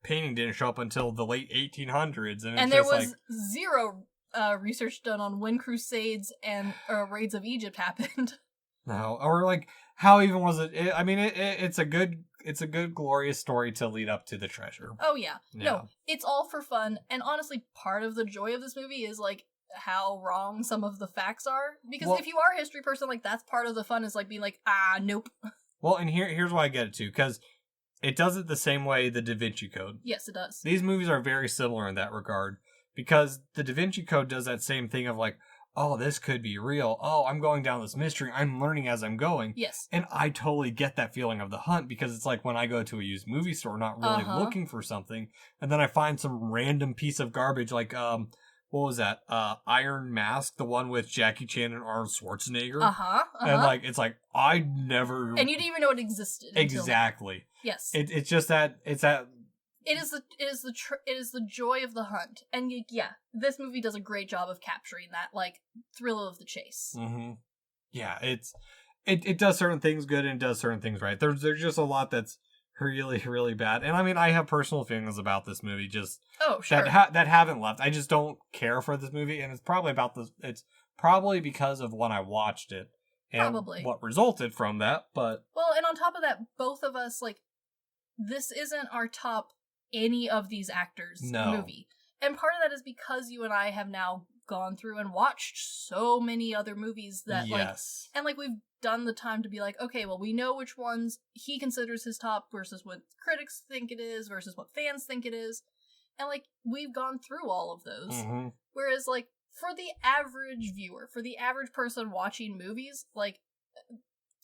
painting didn't show up until the late 1800s, and there was zero research done on when crusades and raids of Egypt happened. No, or like how even was it? I mean, it's a good glorious story to lead up to the treasure. Oh yeah, no, it's all for fun, and honestly, part of the joy of this movie is like how wrong some of the facts are. Because if you are a history person, like that's part of the fun is like being like, nope. Well, and here's why I get it too, because it does it the same way the Da Vinci Code. Yes, it does. These movies are very similar in that regard, because the Da Vinci Code does that same thing of like, oh, this could be real. Oh, I'm going down this mystery. I'm learning as I'm going. Yes. And I totally get that feeling of the hunt, because it's like when I go to a used movie store, not really looking for something, and then I find some random piece of garbage like, what was that? Iron Mask, the one with Jackie Chan and Arnold Schwarzenegger. And like, it's like, I never... And you didn't even know it existed. Exactly. Yes. It's just that, it's that... It is the joy of the hunt. And yeah, this movie does a great job of capturing that, like, thrill of the chase. Mm-hmm. Yeah, it does certain things good and it does certain things right. There's just a lot that's really, really bad. And I mean, I have personal feelings about this movie, just sure. that haven't left. I just don't care for this movie, and it's probably it's probably because of when I watched it and what resulted from that. But well, and on top of that, both of us, like, this isn't our top any of these actors movie. And part of that is because you and I have now gone through and watched so many other movies that like we've done the time to be like, okay, well, we know which ones he considers his top versus what critics think it is versus what fans think it is. And like we've gone through all of those. Mm-hmm. Whereas like for the average viewer, for the average person watching movies, like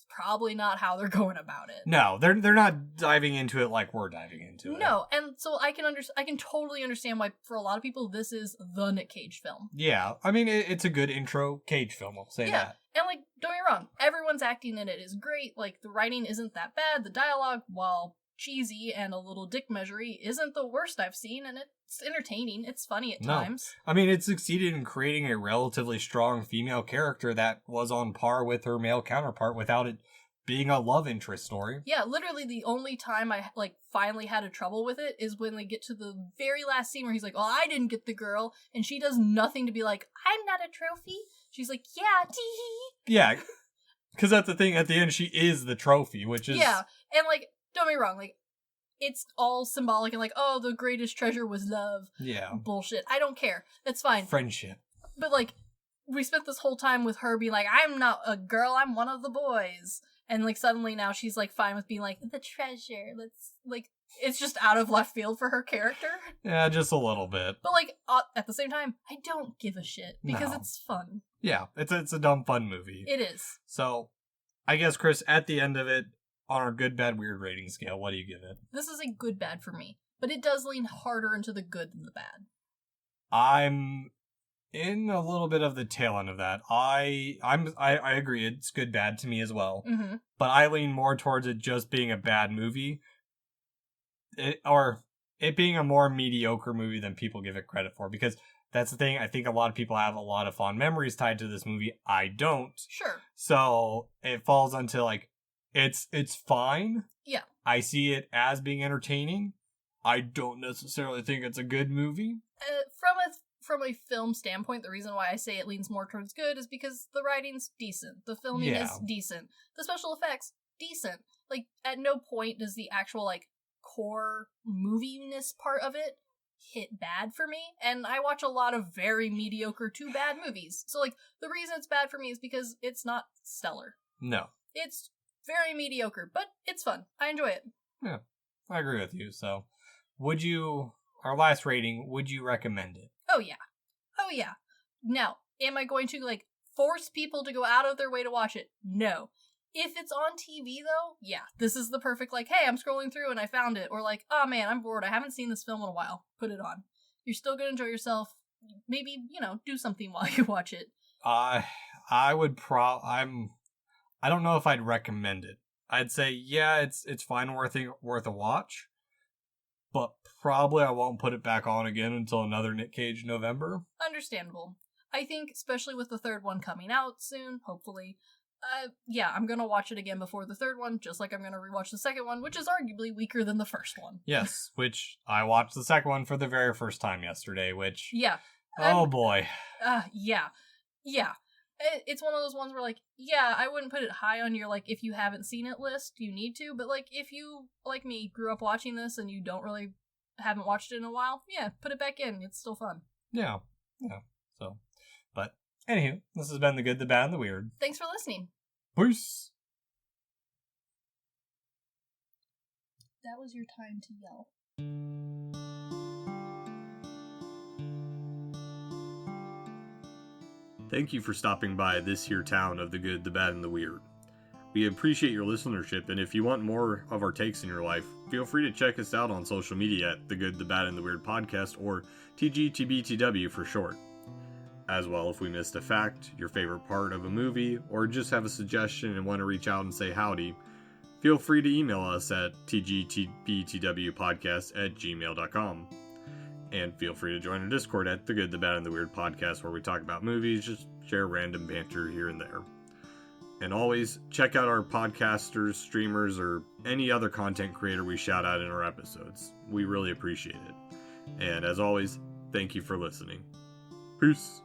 probably not how they're going about it. No, they're not diving into it like we're diving into it. No, and so I can totally understand why for a lot of people this is the Nic Cage film. Yeah, I mean it's a good intro Cage film. I'll say that. And like don't get me wrong, everyone's acting in it is great. Like the writing isn't that bad. The dialogue, while cheesy and a little dick measury, isn't the worst I've seen, and it's entertaining. It's funny at times. I mean, it succeeded in creating a relatively strong female character that was on par with her male counterpart without it being a love interest story. Yeah, literally the only time I like finally had a trouble with it is when they get to the very last scene where he's like, "Oh, I didn't get the girl," and she does nothing to be like, "I'm not a trophy." She's like, "Yeah, tee." Yeah, because that's the thing. At the end, she is the trophy, which is and like don't get me wrong, like it's all symbolic and like, oh, the greatest treasure was love. Yeah, bullshit. I don't care. That's fine. Friendship. But like, we spent this whole time with her being like, "I'm not a girl. I'm one of the boys." And, like, suddenly now she's, like, fine with being like, "The treasure, let's," like, it's just out of left field for her character. Yeah, just a little bit. But, like, at the same time, I don't give a shit, because it's fun. Yeah, it's a dumb fun movie. It is. So, I guess, Chris, at the end of it, on our good, bad, weird rating scale, what do you give it? This is a good, bad for me. But it does lean harder into the good than the bad. I'm in a little bit of the tail end of that. I agree, it's good bad to me as well. Mm-hmm. But I lean more towards it just being a bad movie. Or it being a more mediocre movie than people give it credit for. Because that's the thing, I think a lot of people have a lot of fond memories tied to this movie. I don't. Sure. So it falls onto like, it's fine. Yeah. I see it as being entertaining. I don't necessarily think it's a good movie. From a film standpoint, the reason why I say it leans more towards good is because the writing's decent. The filming is decent. The special effects, decent. Like, at no point does the actual, like, core moviness part of it hit bad for me. And I watch a lot of very mediocre to bad movies. So, like, the reason it's bad for me is because it's not stellar. No. It's very mediocre, but it's fun. I enjoy it. Yeah, I agree with you. So, our last rating, would you recommend it? Oh yeah. Now, am I going to, like, force people to go out of their way to watch it? No. If it's on TV, though, yeah, this is the perfect, like, hey, I'm scrolling through and I found it. Or like, oh man, I'm bored. I haven't seen this film in a while. Put it on. You're still gonna enjoy yourself. Maybe, do something while you watch it. I don't know if I'd recommend it. I'd say, yeah, it's fine, worth a watch. But probably I won't put it back on again until another Nic Cage November. Understandable. I think, especially with the third one coming out soon, hopefully, yeah, I'm gonna watch it again before the third one, just like I'm gonna rewatch the second one, which is arguably weaker than the first one. Yes, which I watched the second one for the very first time yesterday, which... Yeah. Oh boy. Yeah. It's one of those ones where, like, yeah, I wouldn't put it high on your, like, if you haven't seen it list, you need to, but, like, if you, like me, grew up watching this and you haven't watched it in a while, yeah, put it back in. It's still fun. Yeah. So, but, anywho, this has been The Good, the Bad, and the Weird. Thanks for listening. Peace! That was your time to yell. Thank you for stopping by this here town of The Good, the Bad, and the Weird. We appreciate your listenership, and if you want more of our takes in your life, feel free to check us out on social media at The Good, the Bad, and the Weird Podcast, or TGTBTW for short. As well, if we missed a fact, your favorite part of a movie, or just have a suggestion and want to reach out and say howdy, feel free to email us at tgtbtwpodcast@gmail.com. And feel free to join our Discord at The Good, the Bad, and the Weird Podcast, where we talk about movies, just share random banter here and there. And always check out our podcasters, streamers, or any other content creator we shout out in our episodes. We really appreciate it. And as always, thank you for listening. Peace.